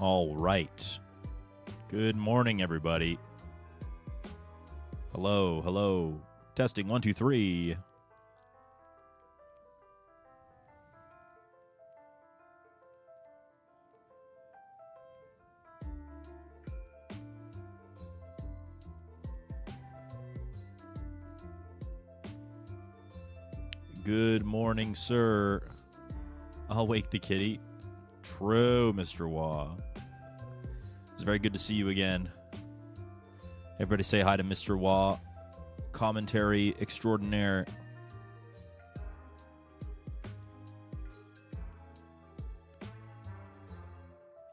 All right. Good morning, everybody. Hello, hello. Testing 1, 2, 3. Good morning, sir. I'll wake the kitty. True, Mr. Wah. It's very good to see you again. Everybody say hi to Mr. Wah. Commentary extraordinaire.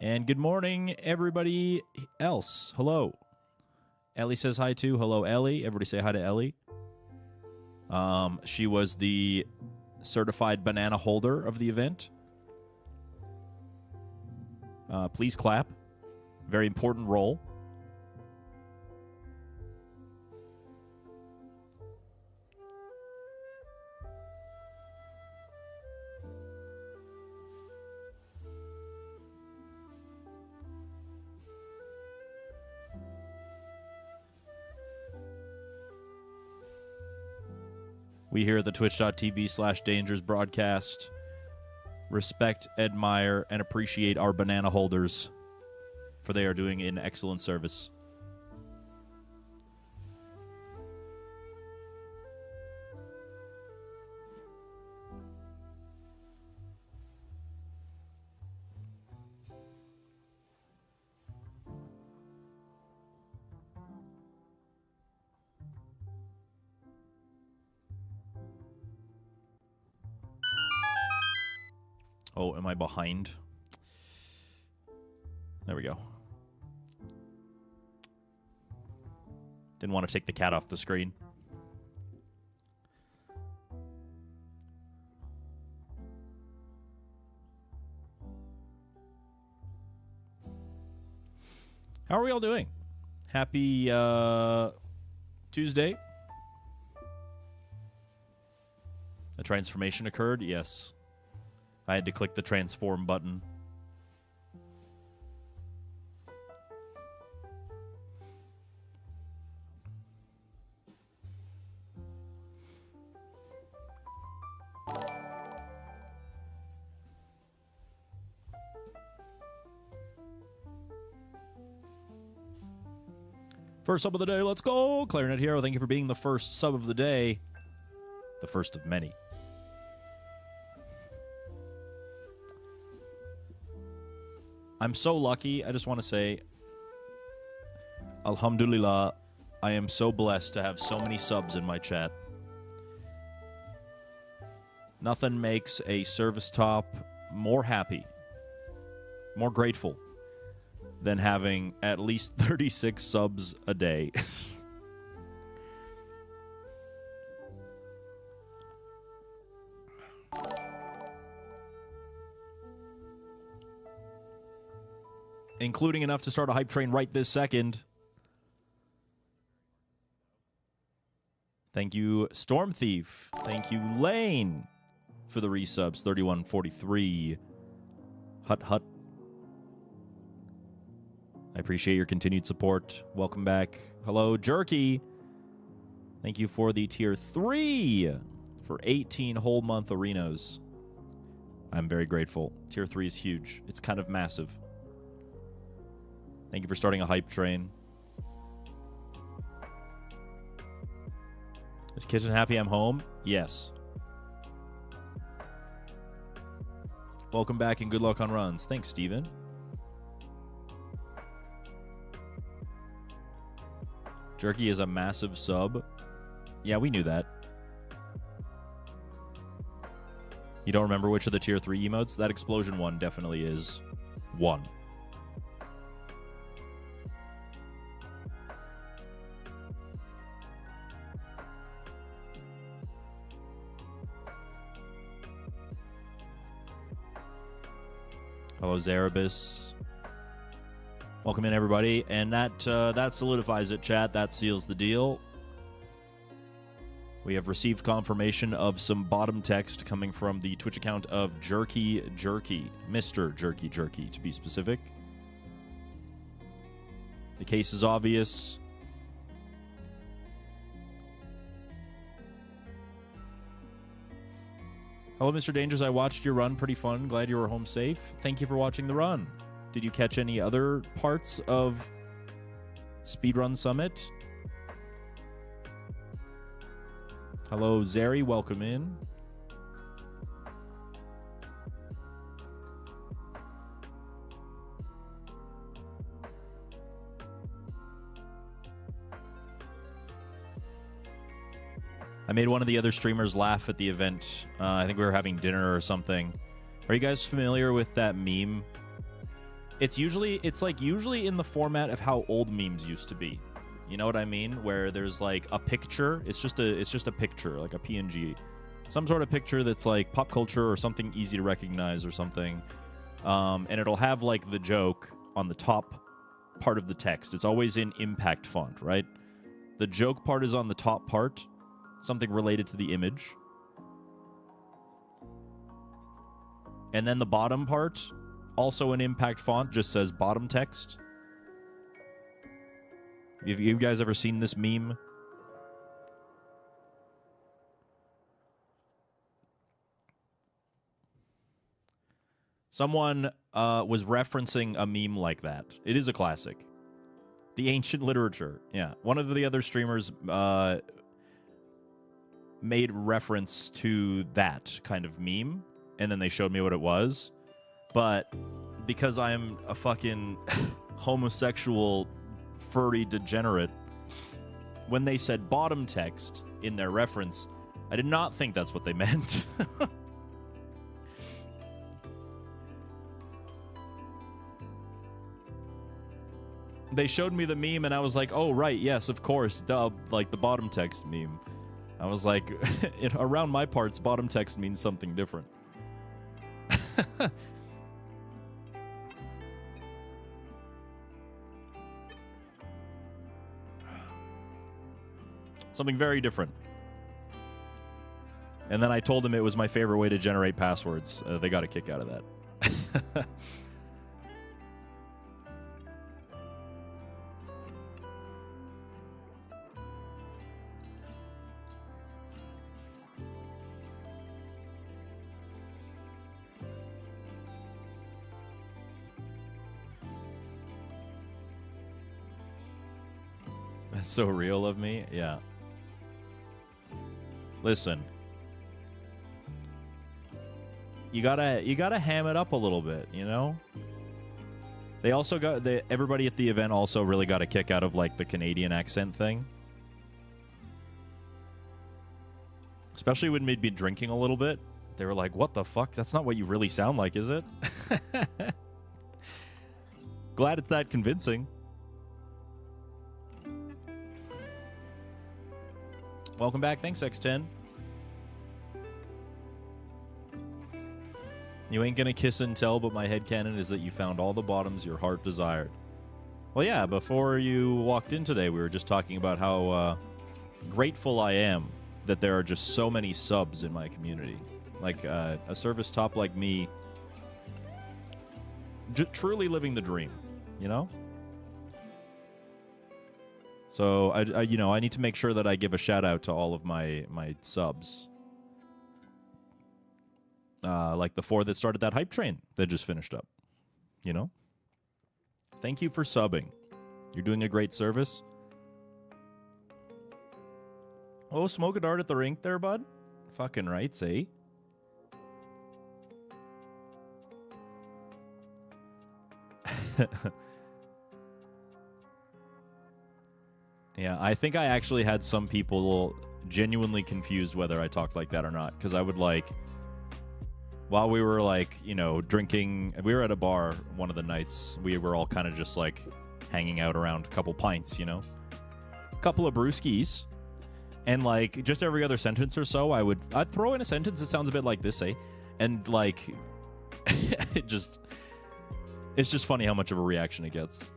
And good morning, everybody else. Hello. Ellie says hi too. Hello, Ellie. Everybody say hi to Ellie. She was the certified banana holder of the event. Please clap. Very important role. We here at the twitch.tv/dangers broadcast respect, admire, and appreciate our banana holders, for they are doing an excellent service. Oh, am I behind? There we go. Didn't want to take the cat off the screen. How are we all doing? Happy Tuesday. A transformation occurred? Yes. I had to click the transform button. First sub of the day, let's go! Clarinet Hero, thank you for being the first sub of the day. The first of many. I'm so lucky, I just want to say, Alhamdulillah, I am so blessed to have so many subs in my chat. Nothing makes a service top more happy, more grateful, than having at least 36 subs a day. Including enough to start a hype train right this second. Thank you, Storm Thief. Thank you, Lane, for the resubs. 3143. Hut Hut. I appreciate your continued support. Welcome back. Hello, Jerky. Thank you for the tier 3 for 18 whole month arenas. I'm very grateful. Tier 3 is huge. It's kind of massive. Thank you for starting a hype train. Is Kitchen happy I'm home? Yes. Welcome back and good luck on runs. Thanks, Steven. Jerky is a massive sub. Yeah, we knew that. You don't remember which of the tier 3 emotes? That explosion one definitely is one. Hello, Zarabis. Welcome in, everybody. And that solidifies it, chat. That seals the deal. We have received confirmation of some bottom text coming from the Twitch account of Jerky Jerky. Mr. Jerky Jerky, to be specific. The case is obvious. Hello, Mr. Dangerous. I watched your run. Pretty fun. Glad you were home safe. Thank you for watching the run. Did you catch any other parts of Speedrun Summit? Hello, Zeri. Welcome in. I made one of the other streamers laugh at the event. I think we were having dinner or something. Are you guys familiar with that meme? It's like usually in the format of how old memes used to be. You know what I mean? Where there's like a picture. It's just a picture, like a PNG. Some sort of picture that's like pop culture or something easy to recognize or something. And it'll have like the joke on the top part of the text. It's always in impact font, right? The joke part is on the top part. Something related to the image. And then the bottom part, also in impact font, just says bottom text. Have you guys ever seen this meme? Someone was referencing a meme like that. It is a classic. The ancient literature. Yeah. One of the other streamers made reference to that kind of meme, and then they showed me what it was. But because I'm a fucking homosexual furry degenerate, when they said bottom text in their reference, I did not think that's what they meant. They showed me the meme and I was like, oh right, yes, of course, duh, like the bottom text meme. I was like, around my parts, bottom text means something different. Something very different. And then I told them it was my favorite way to generate passwords. They got a kick out of that. That's so real of me. Yeah. Listen. You gotta ham it up a little bit, you know? They also got everybody at the event also really got a kick out of like the Canadian accent thing. Especially when we'd be drinking a little bit. They were like, what the fuck? That's not what you really sound like, is it? Glad it's that convincing. Welcome back. Thanks, X10. You ain't gonna kiss and tell, but my headcanon is that you found all the bottoms your heart desired. Well, yeah, before you walked in today, we were just talking about how grateful I am that there are just so many subs in my community. Like, a service top like me, truly living the dream, you know? So, I need to make sure that I give a shout-out to all of my subs. Like the 4 that started that hype train that just finished up. You know? Thank you for subbing. You're doing a great service. Oh, smoke a dart at the rink there, bud? Fucking right, say. Yeah, I think I actually had some people genuinely confused whether I talked like that or not. Because I would like... While we were, like, you know, drinking... We were at a bar one of the nights. We were all kind of just, like, hanging out around a couple pints, you know? A couple of brewskis. And, like, just every other sentence or so, I'd throw in a sentence that sounds a bit like this, eh? And, like... It's just funny how much of a reaction it gets.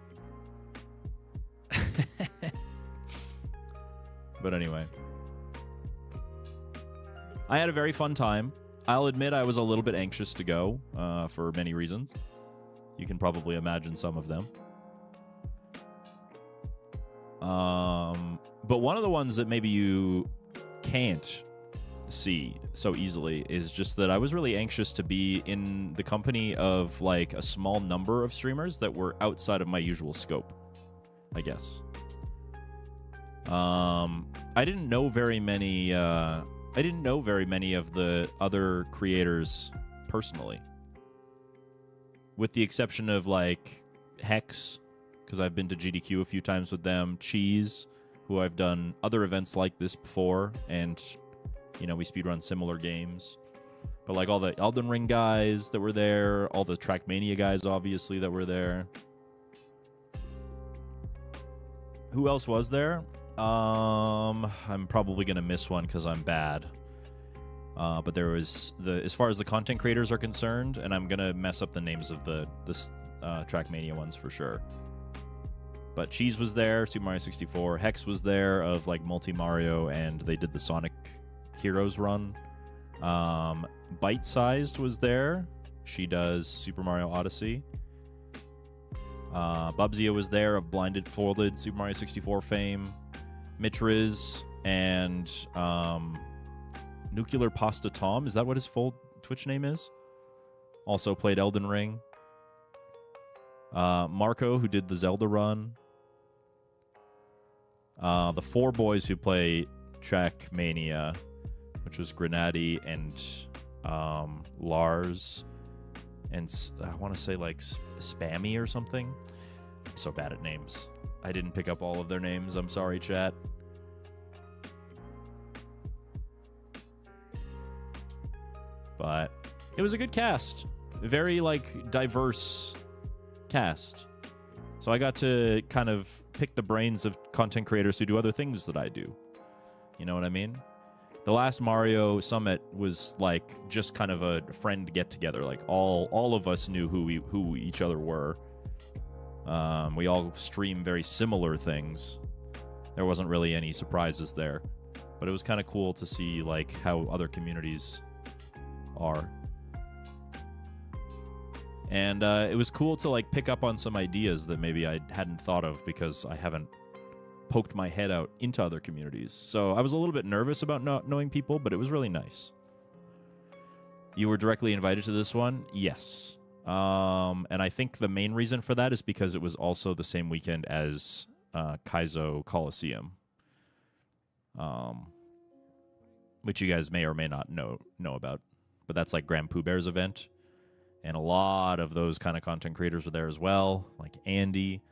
But anyway. I had a very fun time. I'll admit I was a little bit anxious to go for many reasons. You can probably imagine some of them. But one of the ones that maybe you can't see so easily is just that I was really anxious to be in the company of like a small number of streamers that were outside of my usual scope, I guess. I didn't know very many of the other creators personally, with the exception of like Hex, because I've been to GDQ a few times with them, Cheese, who I've done other events like this before, and you know, we speedrun similar games. But like all the Elden Ring guys that were there, all the Trackmania guys obviously that were there. Who else was there? I'm probably gonna miss one because I'm bad. But there was as far as the content creators are concerned, and I'm gonna mess up the names of the Trackmania ones for sure. But Cheese was there, Super Mario 64. Hex was there of like Multi Mario, and they did the Sonic Heroes run. Bite Sized was there. She does Super Mario Odyssey. Bubzia was there of Blinded Folded Super Mario 64 fame. Mitriz and Nuclear Pasta Tom, is that what his full Twitch name is? Also played Elden Ring. Marco, who did the Zelda run. The four boys who play Trackmania, which was Grenady and Lars and I want to say like Spammy or something. I'm so bad at names. I didn't pick up all of their names. I'm sorry, chat. But it was a good cast. Very, like, diverse cast. So I got to kind of pick the brains of content creators who do other things that I do. You know what I mean? The last Mario Summit was, like, just kind of a friend get-together. Like, all of us knew who each other were. We all stream very similar things. There wasn't really any surprises there. But it was kind of cool to see, like, how other communities are. And it was cool to, like, pick up on some ideas that maybe I hadn't thought of because I haven't poked my head out into other communities. So I was a little bit nervous about not knowing people, but it was really nice. You were directly invited to this one? Yes. And I think the main reason for that is because it was also the same weekend as Kaizo Coliseum, which you guys may or may not know about. But that's like Grand Pooh Bear's event. And a lot of those kind of content creators were there as well, like Andy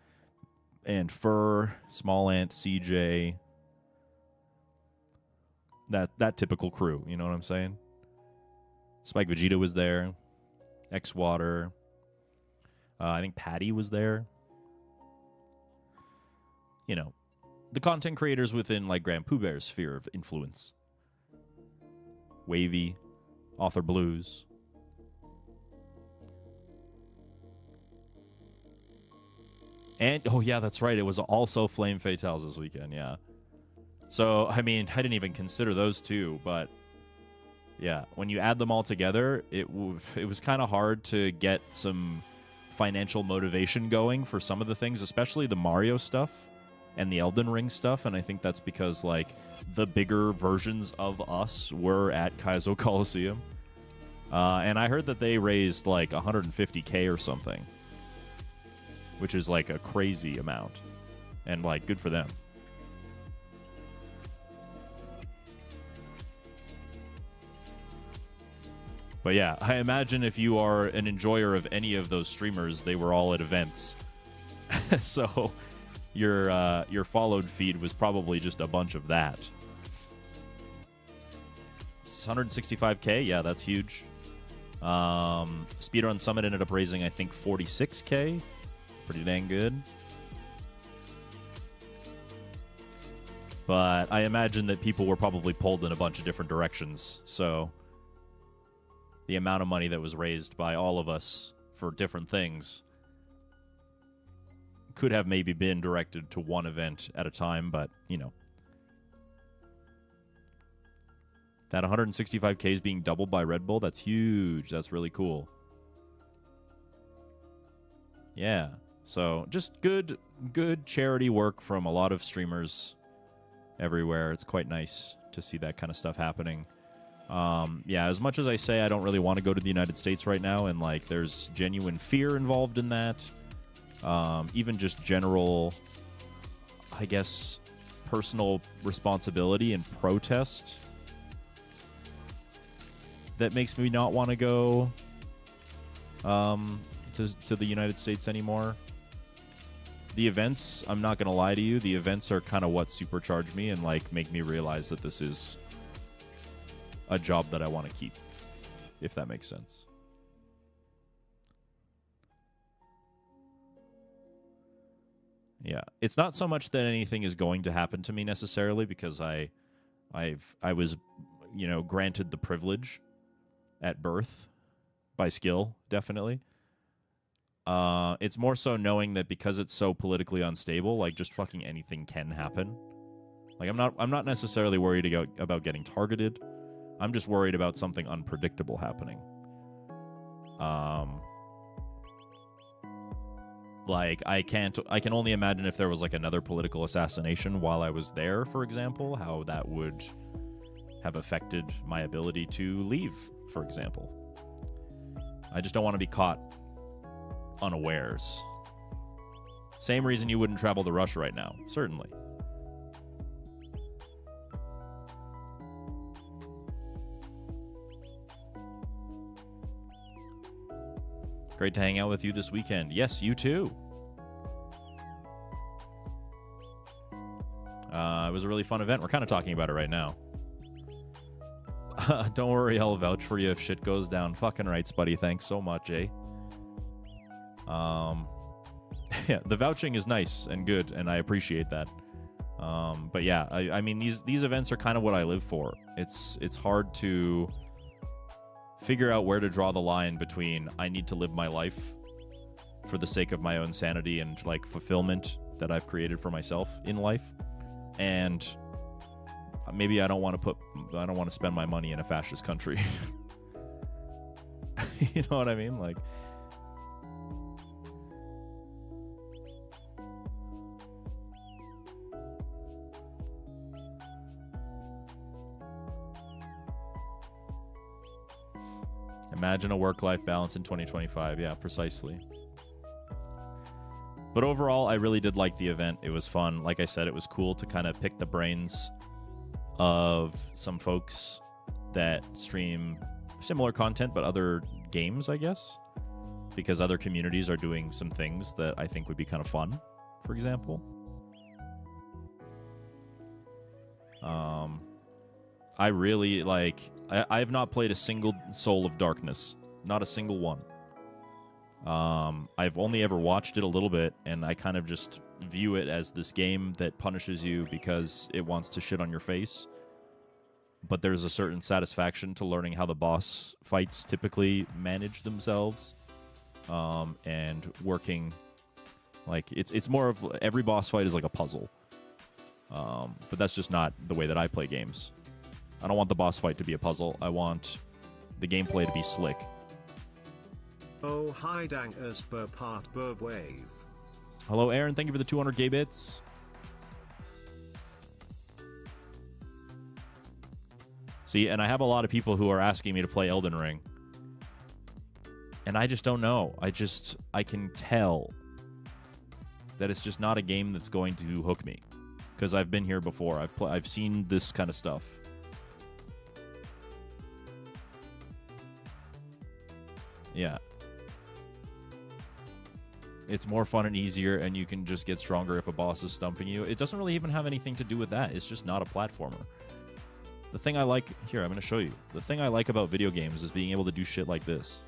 and Fur, Small Ant, CJ. That typical crew, you know what I'm saying? Spike Vegeta was there. X-Water. I think Patty was there. You know, the content creators within, like, Grand Pooh Bear's sphere of influence. Wavy, Author Blues. And, oh yeah, that's right, it was also Flame Fatales this weekend, yeah. So, I mean, I didn't even consider those two, but yeah, when you add them all together, it was kind of hard to get some financial motivation going for some of the things, especially the Mario stuff and the Elden Ring stuff, and I think that's because, like, the bigger versions of us were at Kaizo Coliseum. And I heard that they raised, like, 150K or something, which is, like, a crazy amount. And, like, good for them. But yeah, I imagine if you are an enjoyer of any of those streamers, they were all at events. So your followed feed was probably just a bunch of that. 165K, yeah, that's huge. Speedrun Summit ended up raising, I think, 46K. Pretty dang good. But I imagine that people were probably pulled in a bunch of different directions, so the amount of money that was raised by all of us for different things could have maybe been directed to one event at a time, but, you know. That 165K is being doubled by Red Bull, that's huge. That's really cool. Yeah. So just good charity work from a lot of streamers everywhere. It's quite nice to see that kind of stuff happening. Yeah, as much as I say I don't really want to go to the United States right now, and like there's genuine fear involved in that, even just general, I guess, personal responsibility and protest that makes me not want to go to the United States anymore. The events, I'm not going to lie to you, the events are kind of what supercharge me and like make me realize that this is a job that I want to keep, if that makes sense. Yeah, it's not so much that anything is going to happen to me necessarily, because I was, you know, granted the privilege at birth by skill, definitely. It's more so knowing that because it's so politically unstable, like just fucking anything can happen. Like I'm not necessarily worried about getting targeted. I'm just worried about something unpredictable happening. Like I can only imagine if there was like another political assassination while I was there, for example, how that would have affected my ability to leave, for example. I just don't want to be caught unawares. Same reason you wouldn't travel to Russia right now, certainly. Great to hang out with you this weekend. Yes, you too. It was a really fun event. We're kind of talking about it right now. Don't worry, I'll vouch for you if shit goes down. Fucking rights, buddy. Thanks so much, eh? Yeah, the vouching is nice and good, and I appreciate that. But yeah, I mean, these events are kind of what I live for. It's hard to figure out where to draw the line between I need to live my life for the sake of my own sanity and like fulfillment that I've created for myself in life, and maybe I don't want to spend my money in a fascist country. You know what I mean? Like, imagine a work-life balance in 2025. Yeah, precisely. But overall, I really did like the event. It was fun. Like I said, it was cool to kind of pick the brains of some folks that stream similar content, but other games, I guess. Because other communities are doing some things that I think would be kind of fun, for example. I really, like... I have not played a single Soul of Darkness. Not a single one. I've only ever watched it a little bit, and I kind of just view it as this game that punishes you because it wants to shit on your face. But there's a certain satisfaction to learning how the boss fights typically manage themselves. And working... Like, it's more of... Every boss fight is like a puzzle. But that's just not the way that I play games. I don't want the boss fight to be a puzzle. I want the gameplay to be slick. Oh, hi, dankers per part burb wave. Hello, Aaron. Thank you for the 200 gay bits. See, and I have a lot of people who are asking me to play Elden Ring. And I just don't know. I can tell that it's just not a game that's going to hook me. Because I've been here before. I've seen this kind of stuff. Yeah. It's more fun and easier, and you can just get stronger if a boss is stumping you. It doesn't really even have anything to do with that. It's just not a platformer. The thing I like... Here, I'm going to show you. The thing I like about video games is being able to do shit like this.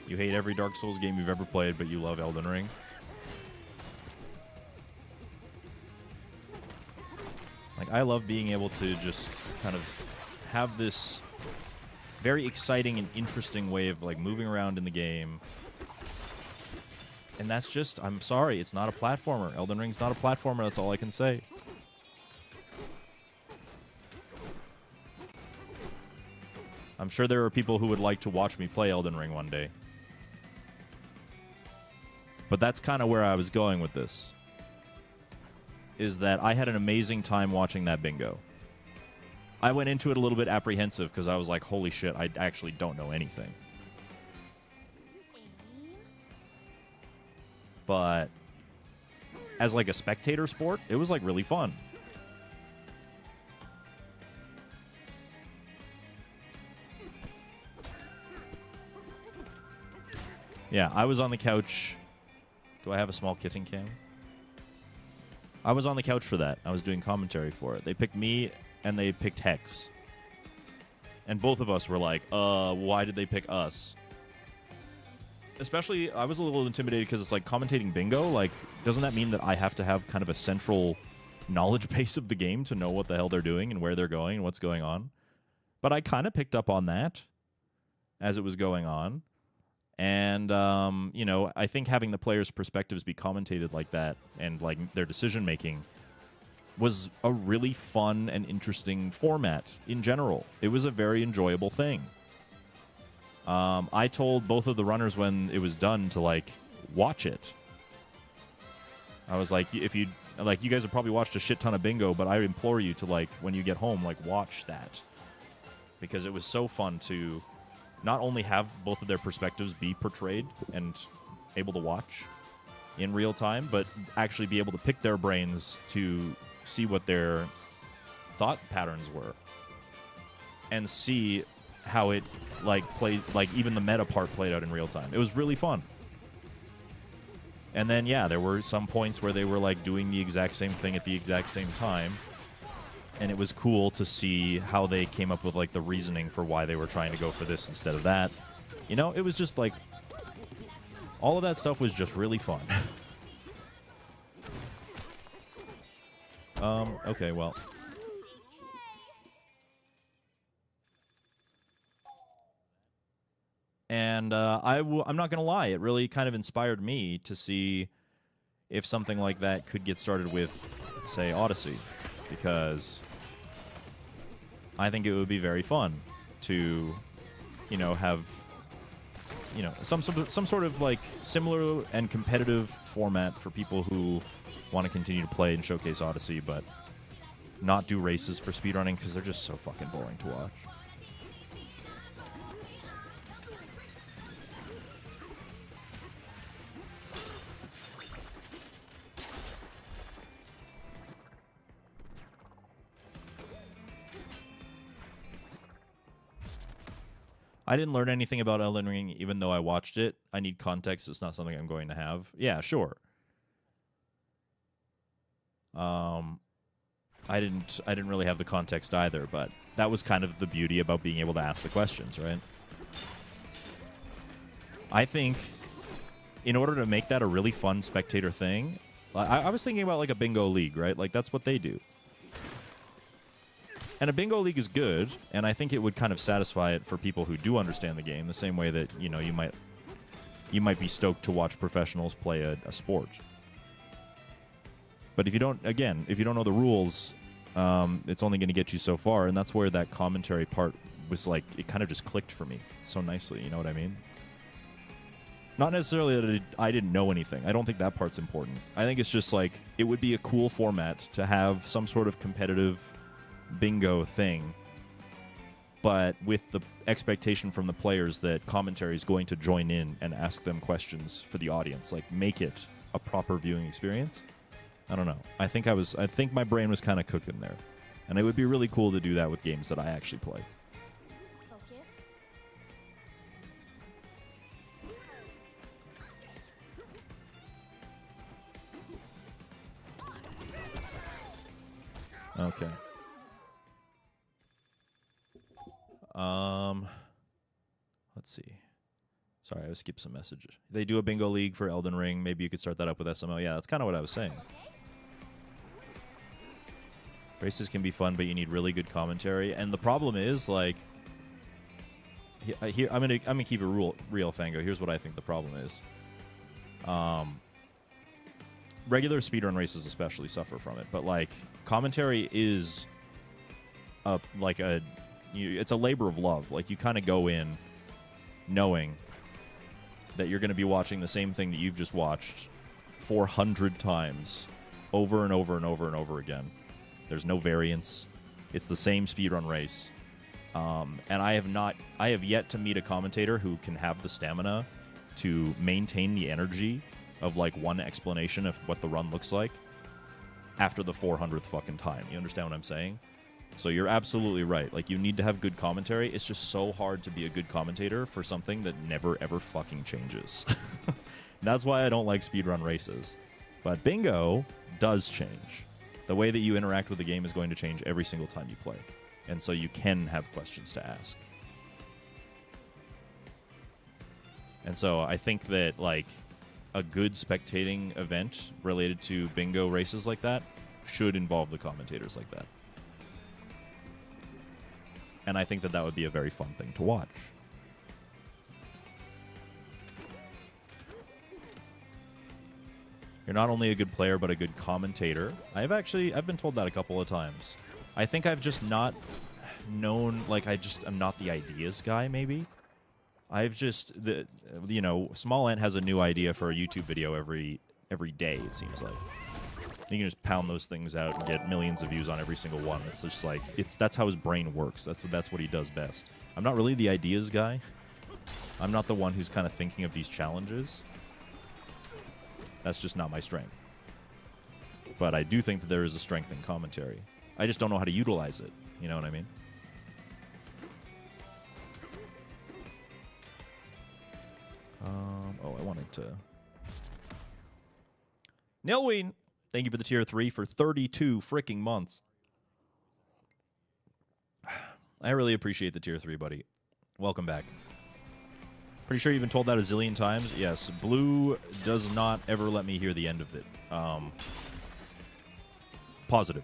You hate every Dark Souls game you've ever played, but you love Elden Ring. Like, I love being able to just kind of have this very exciting and interesting way of like moving around in the game. And that's just, I'm sorry, it's not a platformer. Elden Ring's not a platformer, that's all I can say. I'm sure there are people who would like to watch me play Elden Ring one day. But that's kind of where I was going with this. Is that I had an amazing time watching that bingo. I went into it a little bit apprehensive because I was like, holy shit, I actually don't know anything. But as like a spectator sport, it was like really fun. Yeah, I was on the couch. Do I have a small kitten cam? I was on the couch for that. I was doing commentary for it. They picked me and they picked Hex. And both of us were like, why did they pick us? Especially, I was a little intimidated because it's like commentating bingo. Like, doesn't that mean that I have to have kind of a central knowledge base of the game to know what the hell they're doing and where they're going and what's going on? But I kind of picked up on that as it was going on. And, you know, I think having the players' perspectives be commentated like that and, like, their decision-making was a really fun and interesting format in general. It was a very enjoyable thing. I told both of the runners when it was done to, like, watch it. I was like, if you, like, you guys have probably watched a shit ton of bingo, but I implore you to, like, when you get home, like, watch that. Because it was so fun to not only have both of their perspectives be portrayed and able to watch in real time, but actually be able to pick their brains to see what their thought patterns were and see how it like plays, like even the meta part played out in real time. It was really fun. And then, yeah, there were some points where they were like doing the exact same thing at the exact same time. And it was cool to see how they came up with, like, the reasoning for why they were trying to go for this instead of that. You know, it was just, like, all of that stuff was just really fun. Okay, well. And I'm not going to lie, it really kind of inspired me to see if something like that could get started with, say, Odyssey. Because I think it would be very fun to, you know, have, you know, some sort of like similar and competitive format for people who want to continue to play and showcase Odyssey, but not do races for speedrunning because they're just so fucking boring to watch. I didn't learn anything about Elden Ring even though I watched it. I need context. It's not something I'm going to have. Yeah, sure. I didn't really have the context either, but that was kind of the beauty about being able to ask the questions, right? I think in order to make that a really fun spectator thing, I was thinking about like a bingo league, right? Like that's what they do. And a bingo league is good, and I think it would kind of satisfy it for people who do understand the game, the same way that, you know, you might be stoked to watch professionals play a sport. But if you don't know the rules, it's only going to get you so far, and that's where that commentary part was like, it kind of just clicked for me so nicely, you know what I mean? Not necessarily that I didn't know anything. I don't think that part's important. I think it's just like, it would be a cool format to have some sort of competitive bingo thing, but with the expectation from the players that commentary is going to join in and ask them questions for the audience, like make it a proper viewing experience. I don't know. I think my brain was kind of cooking there, and it would be really cool to do that with games that I actually play. Okay. Let's see. Sorry, I skipped some messages. They do a bingo league for Elden Ring. Maybe you could start that up with SMO. Yeah, that's kind of what I was saying. Races can be fun, but you need really good commentary. And the problem is, like, here I'm gonna keep it real, Fango. Here's what I think the problem is. Regular speedrun races especially suffer from it, but like commentary is it's a labor of love. Like you kind of go in knowing that you're going to be watching the same thing that you've just watched 400 times over and over and over and over again. There's no variance. It's the same speedrun race. And I have yet to meet a commentator who can have the stamina to maintain the energy of like one explanation of what the run looks like after the 400th fucking time. You understand what I'm saying? So you're absolutely right. Like, you need to have good commentary. It's just so hard to be a good commentator for something that never, ever fucking changes. That's why I don't like speedrun races. But bingo does change. The way that you interact with the game is going to change every single time you play. And so you can have questions to ask. And so I think that, like, a good spectating event related to bingo races like that should involve the commentators like that. And I think that that would be a very fun thing to watch. You're not only a good player, but a good commentator. I've been told that a couple of times. I think I've just not known, like, I'm not the ideas guy, maybe. Small Ant has a new idea for a YouTube video every day, it seems like. You can just pound those things out and get millions of views on every single one. It's just like, that's how his brain works. That's what he does best. I'm not really the ideas guy. I'm not the one who's kind of thinking of these challenges. That's just not my strength. But I do think that there is a strength in commentary. I just don't know how to utilize it. You know what I mean? I wanted to... Nilween! Thank you for the tier 3 for 32 freaking months. I really appreciate the tier 3, buddy. Welcome back. Pretty sure you've been told that a zillion times. Yes, Blue does not ever let me hear the end of it. Positive.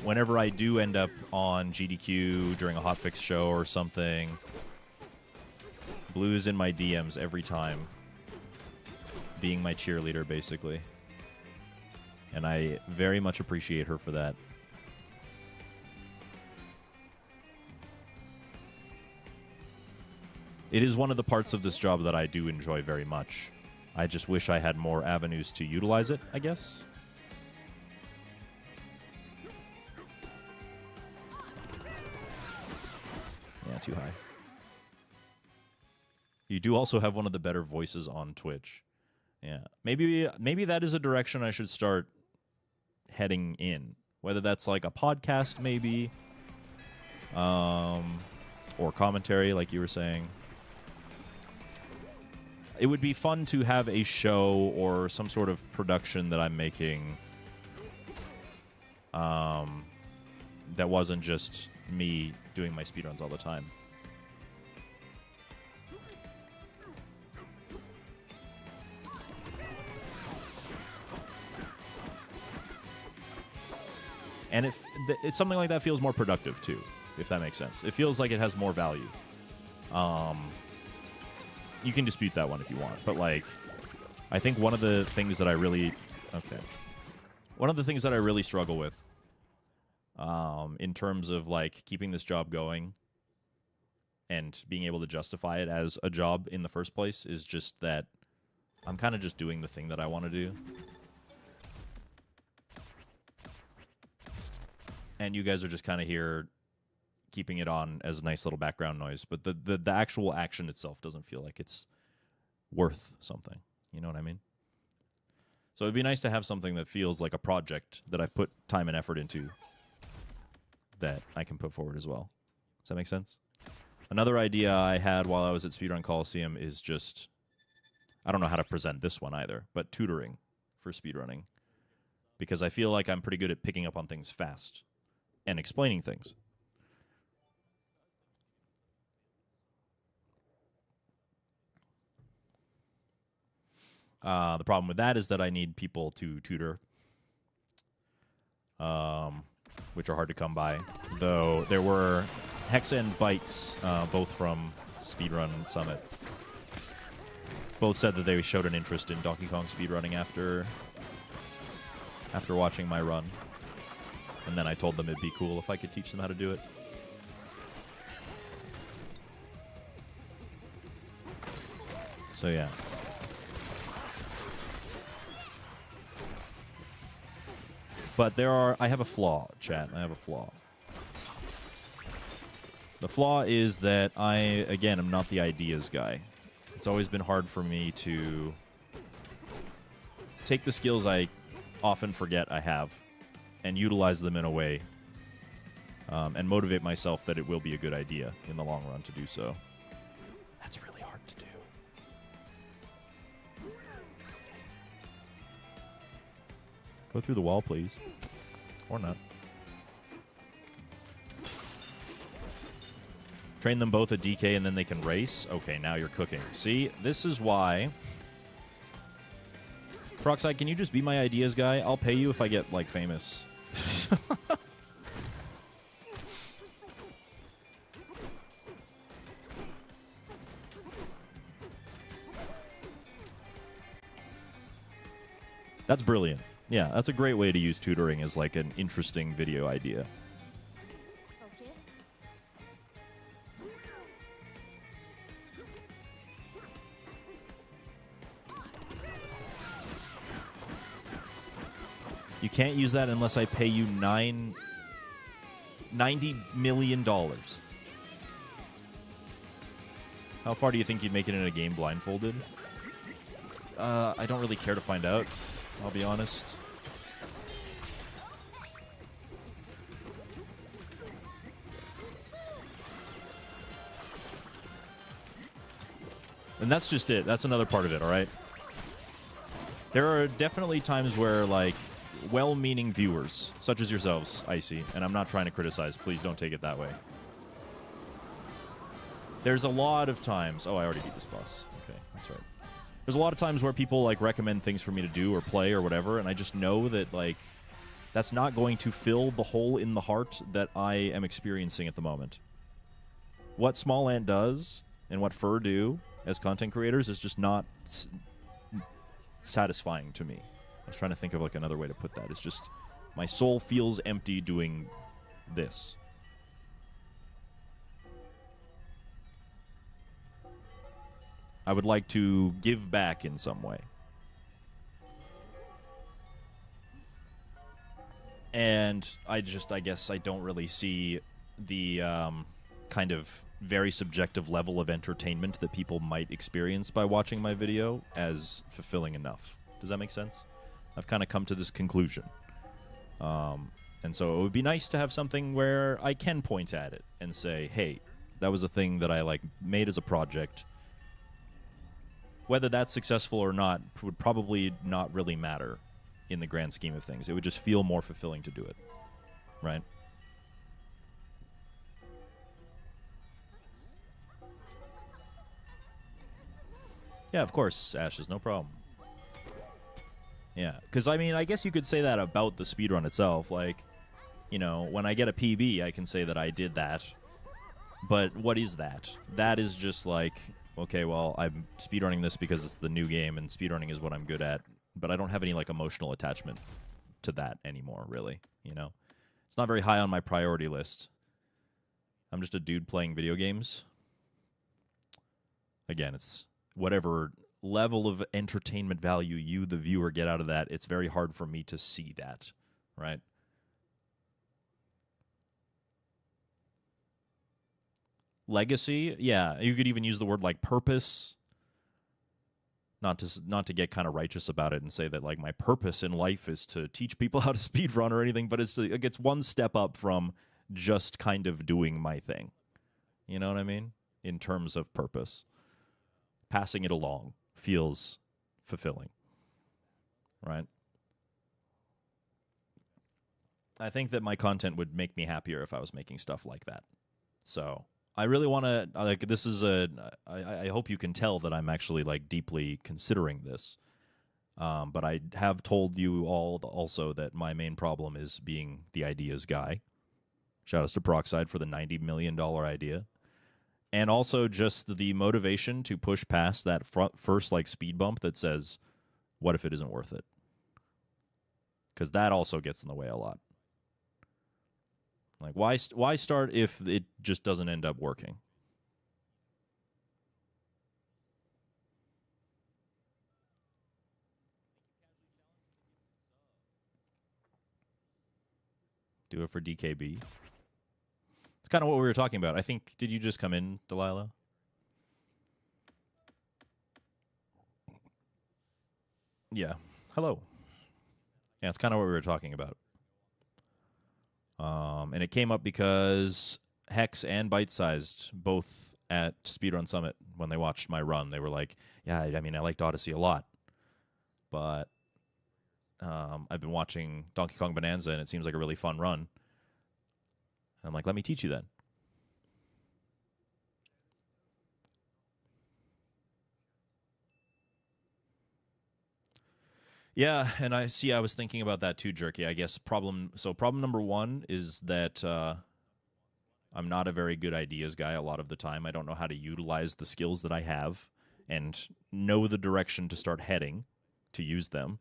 Whenever I do end up on GDQ during a hotfix show or something, Blue's in my DMs every time, being my cheerleader, basically. And I very much appreciate her for that. It is one of the parts of this job that I do enjoy very much. I just wish I had more avenues to utilize it, I guess. Yeah, too high. You do also have one of the better voices on Twitch. Yeah. Maybe that is a direction I should start heading in. Whether that's like a podcast, maybe. Or commentary, like you were saying. It would be fun to have a show or some sort of production that I'm making that wasn't just me doing my speedruns all the time. And it's something like that feels more productive, too, if that makes sense. It feels like it has more value. You can dispute that one if you want. But, like, I think one of the things that I really... Okay. One of the things that I really struggle with in terms of, like, keeping this job going and being able to justify it as a job in the first place is just that I'm kind of just doing the thing that I want to do. And you guys are just kind of here keeping it on as a nice little background noise. But the actual action itself doesn't feel like it's worth something. You know what I mean? So it'd be nice to have something that feels like a project that I've put time and effort into that I can put forward as well. Does that make sense? Another idea I had while I was at Speedrun Coliseum is just... I don't know how to present this one either, but tutoring for speedrunning. Because I feel like I'm pretty good at picking up on things fast and explaining things. The problem with that is that I need people to tutor. which are hard to come by. Though there were Hexa and Bites, both from Speedrun Summit. Both said that they showed an interest in Donkey Kong speedrunning after watching my run. And then I told them it'd be cool if I could teach them how to do it. So yeah. But I have a flaw, chat. I have a flaw. The flaw is that I, again, am not the ideas guy. It's always been hard for me to take the skills I often forget I have and utilize them in a way and motivate myself that it will be a good idea in the long run to do so. That's really hard to do. Go through the wall, please. Or not. Train them both at DK and then they can race? Okay, now you're cooking. See, this is why... Peroxide, can you just be my ideas guy? I'll pay you if I get, like, famous. That's brilliant. Yeah, that's a great way to use tutoring as, like, an interesting video idea. You can't use that unless I pay you $90 million. How far do you think you'd make it in a game blindfolded? I don't really care to find out, I'll be honest. And that's just it. That's another part of it, all right? There are definitely times where, like, well-meaning viewers, such as yourselves, Icy, and I'm not trying to criticize, please don't take it that way. There's a lot of times... Oh, I already beat this boss. Okay, that's right. There's a lot of times where people, like, recommend things for me to do or play or whatever, and I just know that, like, that's not going to fill the hole in the heart that I am experiencing at the moment. What Small Ant does and what Fur do as content creators is just not satisfying to me. I was trying to think of, like, another way to put that. It's just my soul feels empty doing this. I would like to give back in some way. And I guess I don't really see the kind of very subjective level of entertainment that people might experience by watching my video as fulfilling enough. Does that make sense? I've kind of come to this conclusion. And so it would be nice to have something where I can point at it and say, hey, that was a thing that I, like, made as a project. Whether that's successful or not would probably not really matter in the grand scheme of things. It would just feel more fulfilling to do it. Right? Yeah, of course, Ashes, no problem. Yeah, because, I mean, I guess you could say that about the speedrun itself. Like, you know, when I get a PB, I can say that I did that. But what is that? That is just like, okay, well, I'm speedrunning this because it's the new game, and speedrunning is what I'm good at. But I don't have any, like, emotional attachment to that anymore, really, you know? It's not very high on my priority list. I'm just a dude playing video games. Again, it's whatever level of entertainment value you, the viewer, get out of that, it's very hard for me to see that, right? Legacy, yeah, you could even use the word, like, purpose. Not to get kind of righteous about it and say that, like, my purpose in life is to teach people how to speedrun or anything, but it's one step up from just kind of doing my thing. You know what I mean? In terms of purpose. Passing it along feels fulfilling, right? I think that my content would make me happier if I was making stuff like that. So I really want to, like, this is I hope you can tell that I'm actually, like, deeply considering this. But I have told you all also that my main problem is being the ideas guy. Shout out to Peroxide for the $90 million idea. And also just the motivation to push past that first like speed bump that says, what if it isn't worth it? Because that also gets in the way a lot. Like, why start if it just doesn't end up working? Do it for DKB. It's kind of what we were talking about. I think, did you just come in, Delilah? Yeah. Hello. Yeah, it's kind of what we were talking about. And it came up because Hex and Bite Sized both at Speedrun Summit, when they watched my run, they were like, yeah, I mean, I liked Odyssey a lot. But I've been watching Donkey Kong Bonanza, and it seems like a really fun run. I'm like, let me teach you then. Yeah, and I was thinking about that too, Jerky. I guess problem number one is that I'm not a very good ideas guy a lot of the time. I don't know how to utilize the skills that I have and know the direction to start heading to use them.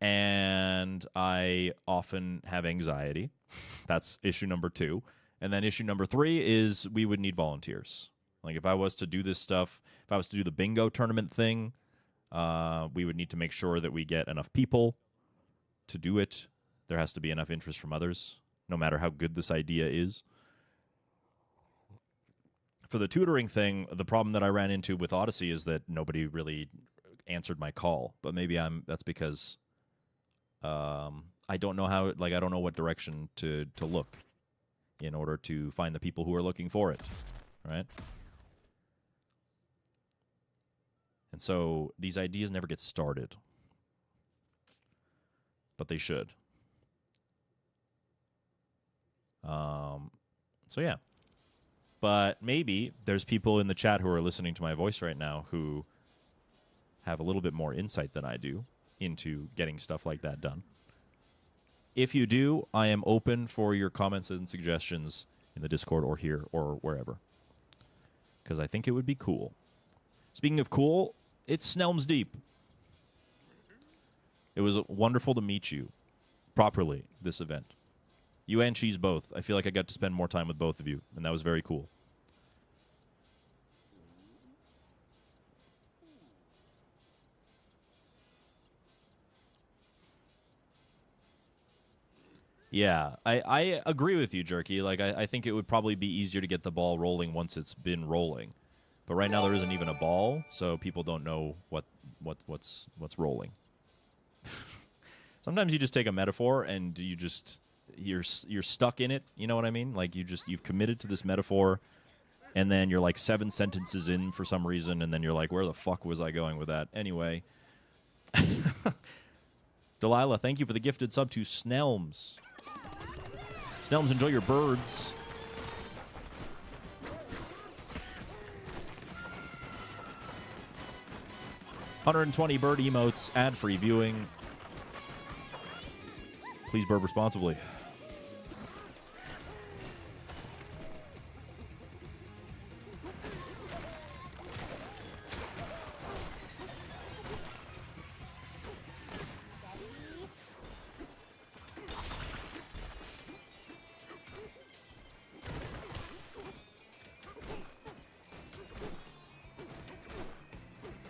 And I often have anxiety. That's issue number 2. And then issue number 3 is we would need volunteers. Like, if I was to do this stuff, if I was to do the bingo tournament thing, we would need to make sure that we get enough people to do it. There has to be enough interest from others, no matter how good this idea is. For the tutoring thing, the problem that I ran into with Odyssey is that nobody really answered my call. But maybe that's because I don't know how, like, I don't know what direction to look in order to find the people who are looking for it, right? And so these ideas never get started, but they should. So yeah. But maybe there's people in the chat who are listening to my voice right now who have a little bit more insight than I do into getting stuff like that done. If you do, I am open for your comments and suggestions in the Discord or here or wherever, because I think it would be cool. Speaking of cool, it's Snelms Deep. It was wonderful to meet you properly, this event. You and Cheese both. I feel like I got to spend more time with both of you, and that was very cool. Yeah, I agree with you, Jerky. Like, I think it would probably be easier to get the ball rolling once it's been rolling. But right now there isn't even a ball, so people don't know what's rolling. Sometimes you just take a metaphor and you're stuck in it. You know what I mean? Like, you've committed to this metaphor, and then you're like 7 sentences in for some reason, and then you're like, where the fuck was I going with that? Anyway. Delilah, thank you for the gifted sub to Snelms. Snelms, enjoy your birds. $120 bird emotes, ad-free viewing. Please burp responsibly.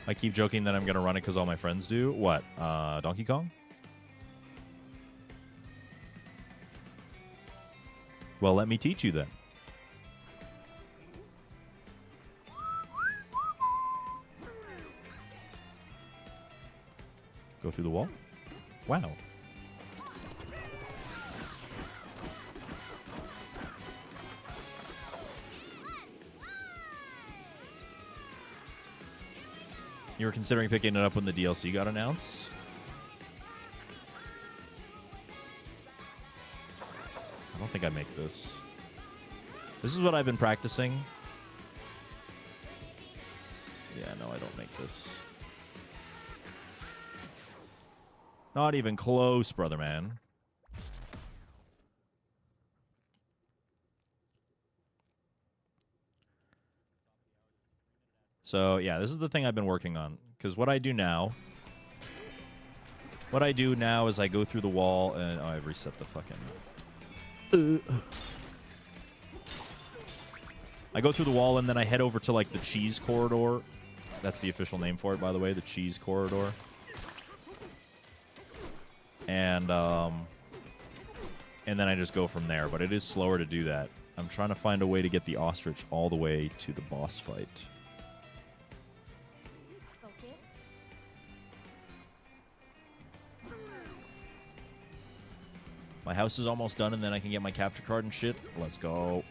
I keep joking that I'm going to run it because all my friends do. What? Donkey Kong? Well, let me teach you then. Go through the wall? Wow. You were considering picking it up when the DLC got announced? I don't think I'd make this. This is what I've been practicing. Yeah, no, I don't make this. Not even close, brother man. So, yeah, this is the thing I've been working on. Because what I do now is I go through the wall and... Oh, I reset the fucking... I go through the wall and then I head over to, like, the cheese corridor. That's the official name for it, by the way, the cheese corridor. And then I just go from there. But it is slower to do that. I'm trying to find a way to get the ostrich all the way to the boss fight. My house is almost done, and then I can get my capture card and shit. Let's go.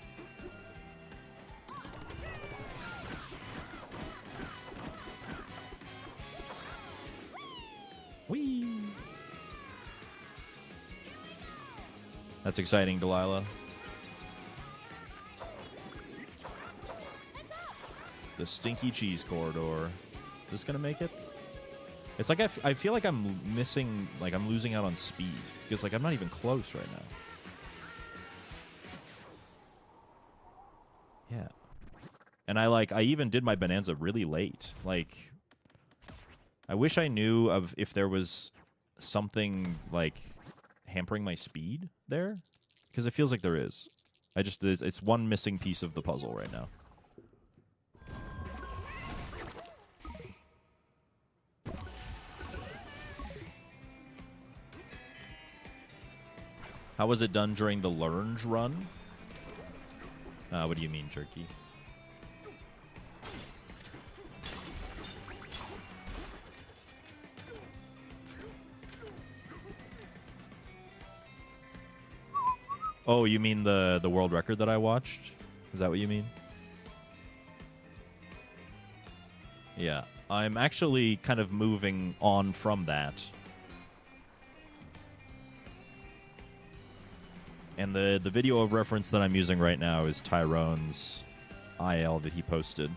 Whee! That's exciting, Delilah. The stinky cheese corridor. Is this gonna make it? It's like I feel like I'm missing, like I'm losing out on speed. Because, like, I'm not even close right now. Yeah. And I even did my Bananza really late. Like, I wish I knew of if there was something, like, hampering my speed there. Because it feels like there is. It's one missing piece of the puzzle right now. How was it done during the Lurge run? What do you mean, Jerky? Oh, you mean the world record that I watched? Is that what you mean? Yeah. I'm actually kind of moving on from that. And the video of reference that I'm using right now is Tyrone's IL that he posted.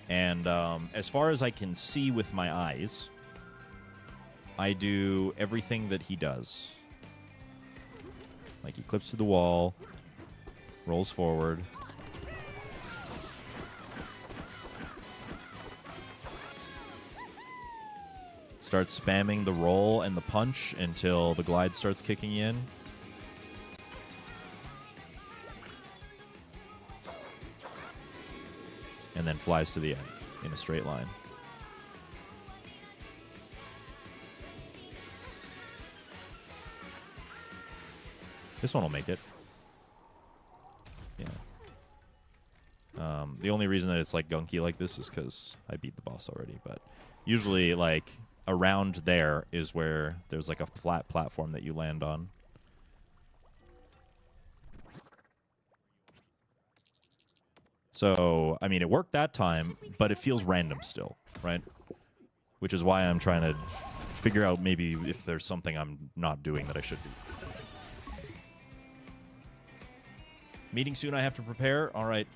And as far as I can see with my eyes, I do everything that he does. Like, he clips through the wall, rolls forward. Start spamming the roll and the punch until the glide starts kicking in. And then flies to the end in a straight line. This one will make it. Yeah. The only reason that it's like gunky like this is because I beat the boss already, but usually, like, around there is where there's like a flat platform that you land on. So, I mean, it worked that time, but it feels random still, right? Which is why I'm trying to figure out maybe if there's something I'm not doing that I should be. Meeting soon, I have to prepare. All right.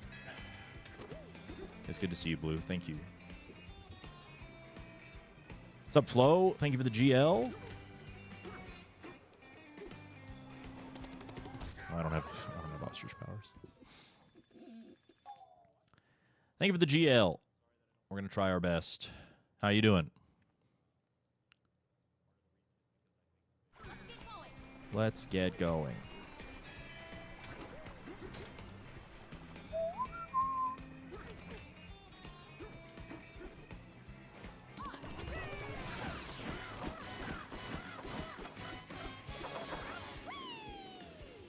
It's good to see you, Blue. Thank you. What's up, Flo? Thank you for the GL. I don't have ostrich powers. Thank you for the GL. We're gonna try our best. How you doing? Let's get going.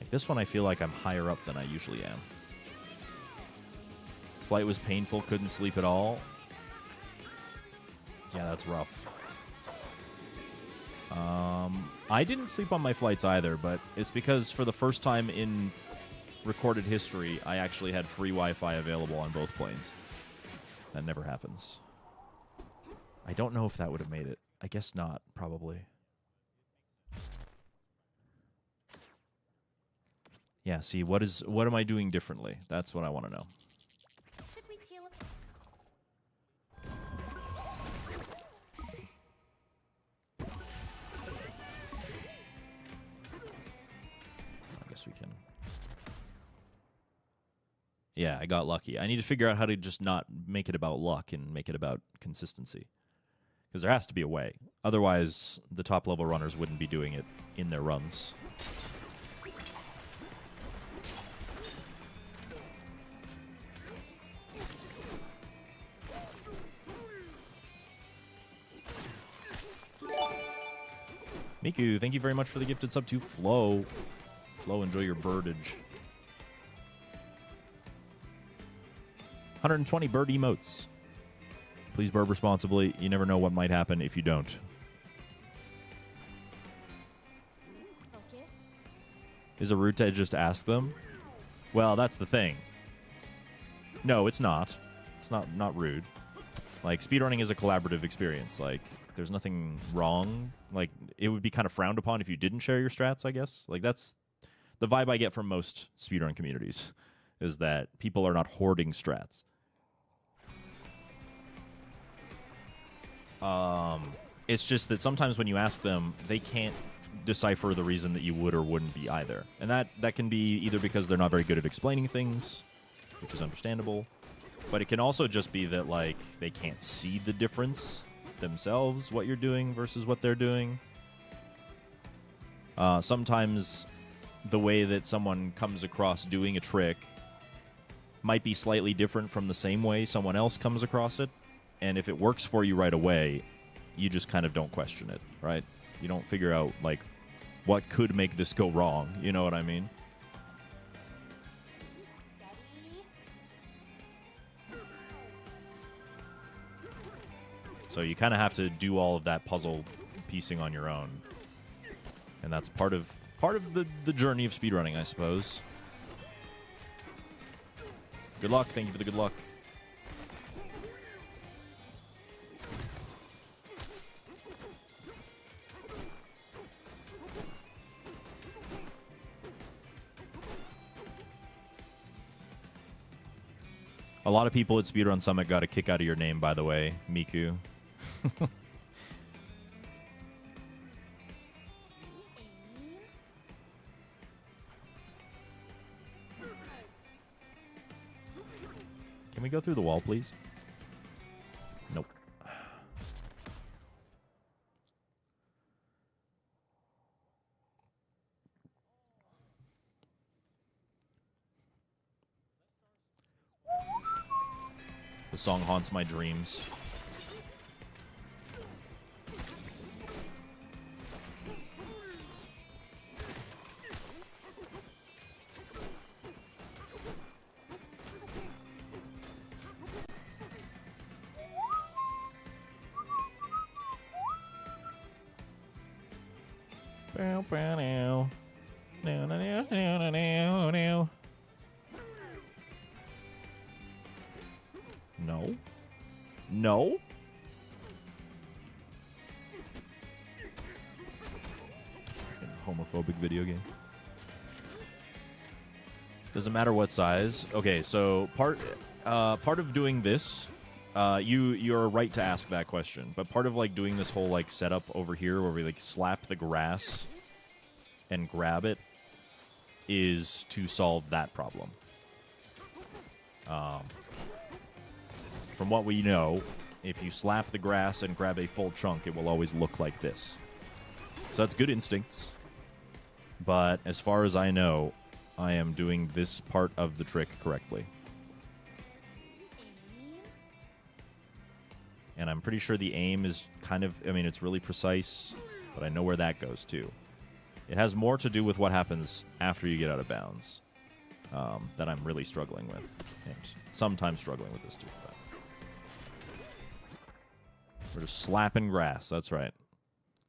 This one I feel like I'm higher up than I usually am. Flight was painful, couldn't sleep at all. Yeah, that's rough. I didn't sleep on my flights either, but it's because for the first time in recorded history, I actually had free Wi-Fi available on both planes. That never happens. I don't know if that would have made it. I guess not, probably. Yeah, see, what am I doing differently? That's what I want to know. Should we teal Yeah, I got lucky. I need to figure out how to just not make it about luck and make it about consistency. Because there has to be a way. Otherwise, the top level runners wouldn't be doing it in their runs. Miku, thank you very much for the gifted sub to Flo. Flo, enjoy your birdage. 120 bird emotes. Please burb responsibly. You never know what might happen if you don't. Is it rude to just ask them? Well, that's the thing. No, it's not. It's not rude. Like, speedrunning is a collaborative experience. Like, there's nothing wrong. Like, it would be kind of frowned upon if you didn't share your strats, I guess. Like, that's the vibe I get from most speedrun communities, is that people are not hoarding strats. It's just that sometimes when you ask them, they can't decipher the reason that you would or wouldn't be either. And that can be either because they're not very good at explaining things, which is understandable, but it can also just be that, like, they can't see the difference themselves, what you're doing versus what they're doing. Sometimes the way that someone comes across doing a trick might be slightly different from the same way someone else comes across it. And if it works for you right away, you just kind of don't question it, right? You don't figure out, like, what could make this go wrong. You know what I mean? So you kind of have to do all of that puzzle piecing on your own. And that's part of the journey of speedrunning, I suppose. Good luck. Thank you for the good luck. A lot of people at Speedrun Summit got a kick out of your name, by the way, Miku. Can we go through the wall, please? Nope. The song haunts my dreams. No. No? Homophobic video game. Doesn't matter what size. Okay, so part of doing this, you're right to ask that question. But part of, like, doing this whole, like, setup over here where we, like, slap the grass and grab it is to solve that problem. From what we know, if you slap the grass and grab a full chunk, it will always look like this. So that's good instincts. But as far as I know, I am doing this part of the trick correctly. And I'm pretty sure the aim is kind of, I mean, it's really precise, but I know where that goes too. It has more to do with what happens after you get out of bounds that I'm really struggling with. And sometimes struggling with this too. But we're just slapping grass, that's right.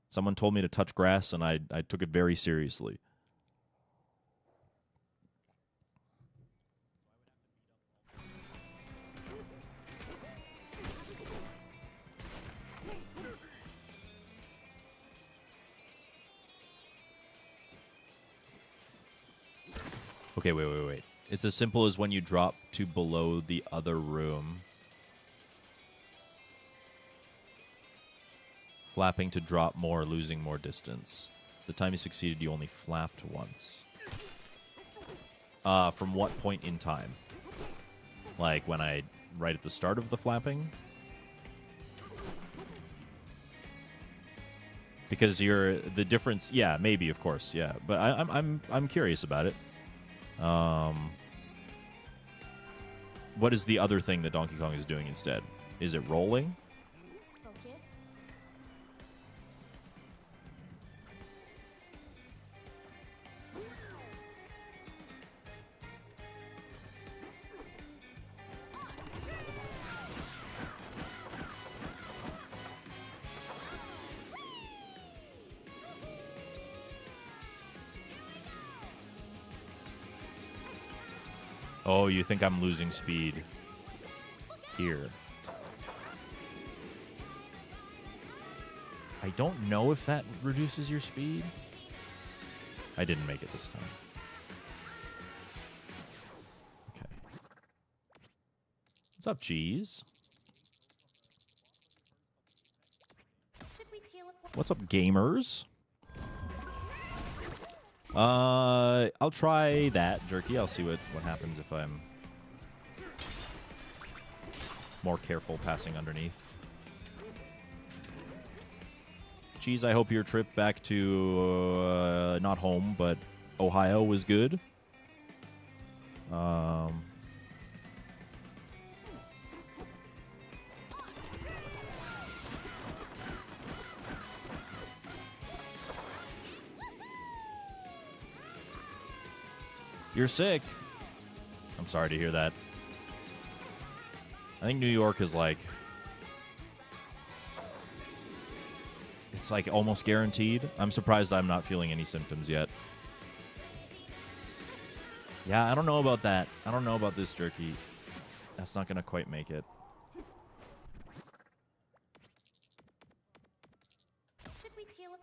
Someone told me to touch grass, and I took it very seriously. Okay, wait. It's as simple as when you drop to below the other room. Flapping to drop more, losing more distance. The time you succeeded, you only flapped once. From what point in time? Like when right at the start of the flapping. Because the difference, yeah, maybe, of course, yeah. But I'm curious about it. What is the other thing that Donkey Kong is doing instead? Is it rolling? Focus. Oh, you think I'm losing speed here. I don't know if that reduces your speed. I didn't make it this time. Okay. What's up, cheese? Should we teleport? What's up, gamers? I'll try that, Jerky. I'll see what happens if I'm more careful passing underneath. Cheese, I hope your trip back to, not home, but Ohio was good. You're sick. I'm sorry to hear that. I think New York is like... It's like almost guaranteed. I'm surprised I'm not feeling any symptoms yet. Yeah, I don't know about that. I don't know about this, Jerky. That's not going to quite make it. Should we teleport?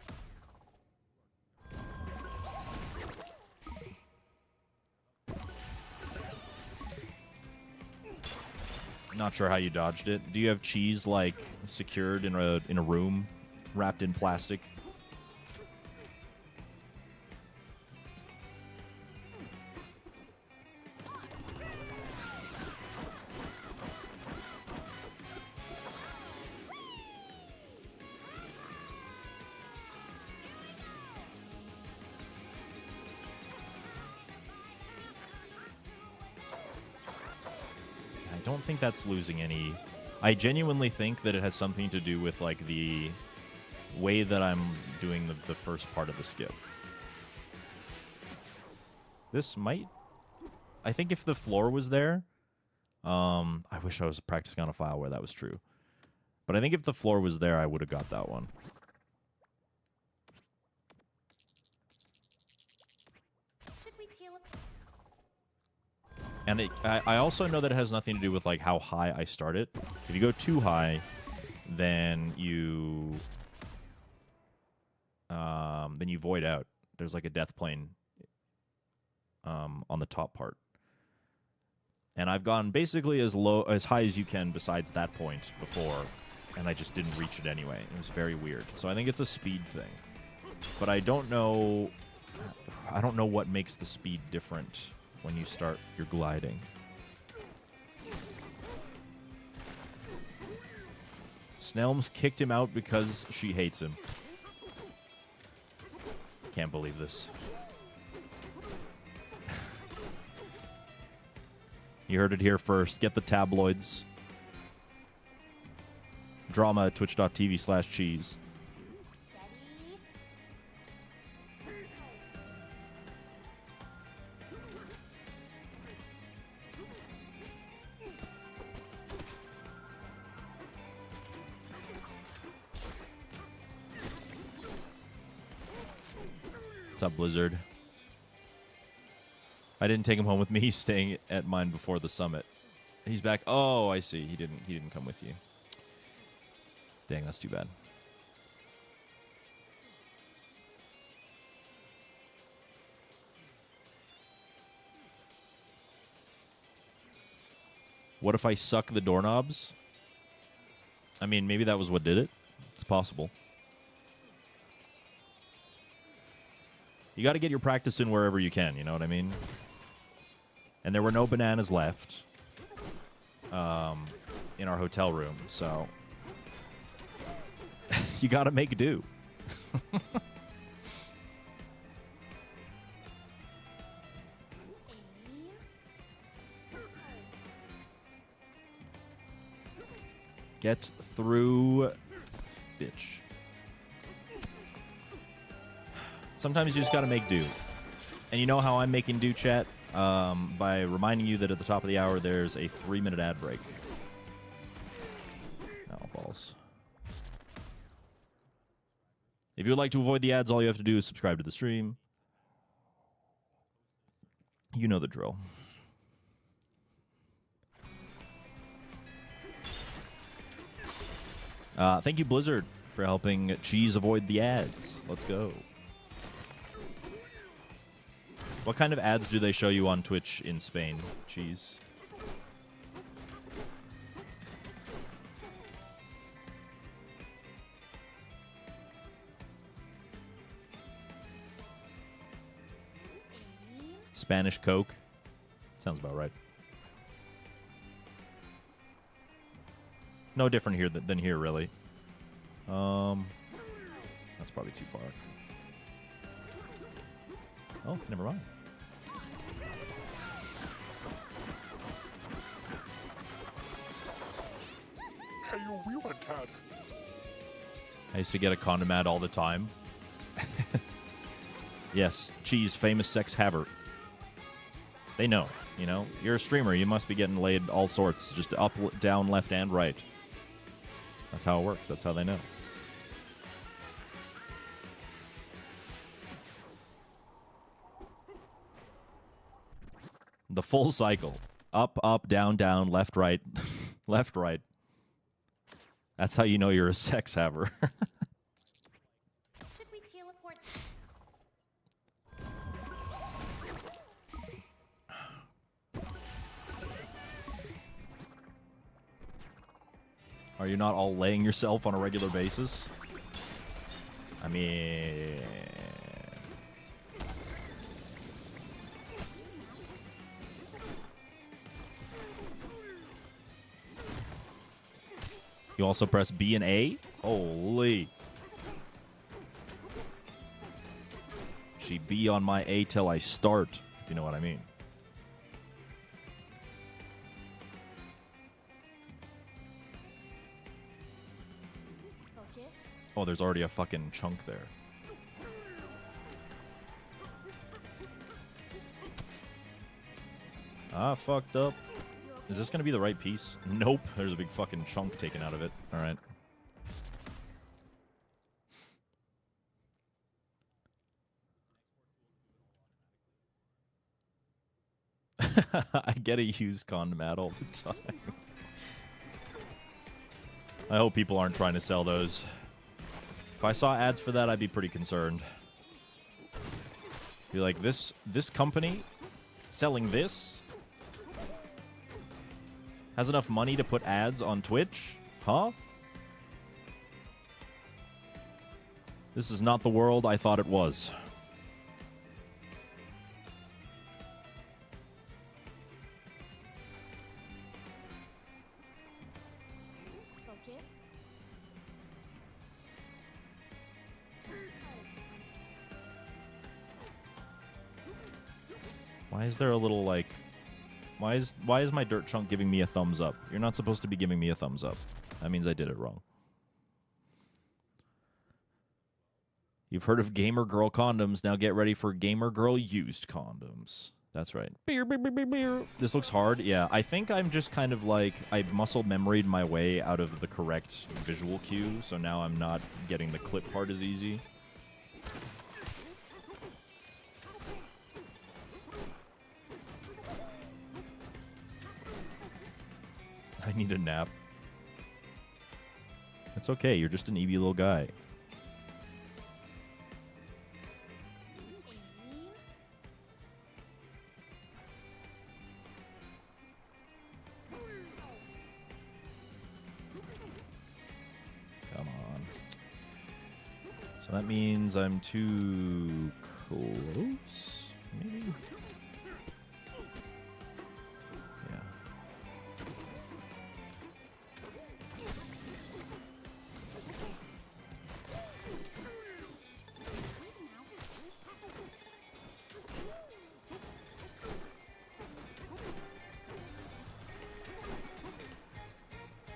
Not sure how you dodged it. Do you have cheese like secured in a room, wrapped in plastic? I don't think that's losing any. I genuinely think that it has something to do with like the way that I'm doing the first part of the skip. This might... I think if the floor was there... I wish I was practicing on a file where that was true. But I think if the floor was there, I would have got that one. Should we teleport? And I also know that it has nothing to do with like how high I start it. If you go too high, then you void out. There's like a death plane on the top part. And I've gone basically as high as you can besides that point before, and I just didn't reach it anyway. It was very weird. So I think it's a speed thing. But I don't know what makes the speed different when you start your gliding. Snelms kicked him out because she hates him. Can't believe this. You heard it here first. Get the tabloids. Drama at twitch.tv/cheese. Steady. What's up, Blizzard? I didn't take him home with me. He's staying at mine before the summit. He's back. Oh, I see. He didn't come with you. Dang, that's too bad. What if I suck the doorknobs? I mean, maybe that was what did it. It's possible. You got to get your practice in wherever you can, you know what I mean? And there were no bananas left. in our hotel room. So you got to make do. Get through, bitch. Sometimes you just gotta make do. And you know how I'm making do, chat? By reminding you that at the top of the hour, there's a 3-minute ad break. Oh, balls. If you would like to avoid the ads, all you have to do is subscribe to the stream. You know the drill. Thank you, Blizzard, for helping Cheese avoid the ads. Let's go. What kind of ads do they show you on Twitch in Spain, Cheese? Spanish Coke? Sounds about right. No different here than here, really. That's probably too far. Oh, never mind. Hey, you went, Dad. I used to get a condom ad all the time. Yes, Cheese, famous sex haver. They know, you know. You're a streamer. You must be getting laid all sorts. Just up, down, left, and right. That's how it works. That's how they know. The full cycle. Up, up, down, down, left, right, left, right. That's how you know you're a sex haver. Should we teleport? Are you not all laying yourself on a regular basis? I mean... You also press B and A? Holy. She B on my A till I start, if you know what I mean. Focus. Oh, there's already a fucking chunk there. Ah, fucked up. Is this going to be the right piece? Nope. There's a big fucking chunk taken out of it. All right. I get a used condom ad all the time. I hope people aren't trying to sell those. If I saw ads for that, I'd be pretty concerned. Be like, this company selling this has enough money to put ads on Twitch? Huh? This is not the world I thought it was. Focus. Why is there a little, like... Why is my dirt chunk giving me a thumbs up? You're not supposed to be giving me a thumbs up. That means I did it wrong. You've heard of gamer girl condoms. Now get ready for gamer girl used condoms. That's right. This looks hard. Yeah, I think I'm just kind of like... I muscle memoried my way out of the correct visual cue, so now I'm not getting the clip part as easy. I need a nap. It's okay. You're just an EB little guy. Come on. So that means I'm too close, maybe? Yeah.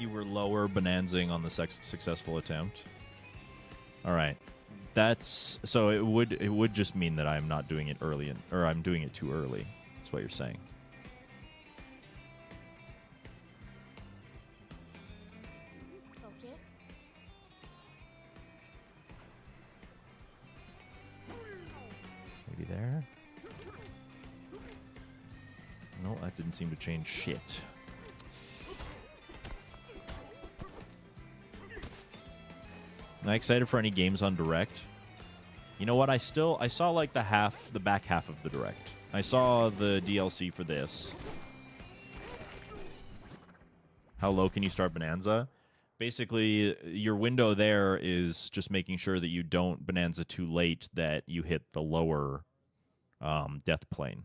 You were lower bonanzing on the successful attempt. All right. That's so it would just mean that I'm not doing it early or I'm doing it too early. That's what you're saying. Focus. Maybe there. No, that didn't seem to change shit. Am I excited for any games on Direct? You know what? I saw like the back half of the Direct. I saw the DLC for this. How low can you start Bananza? Basically, your window there is just making sure that you don't Bananza too late that you hit the lower death plane.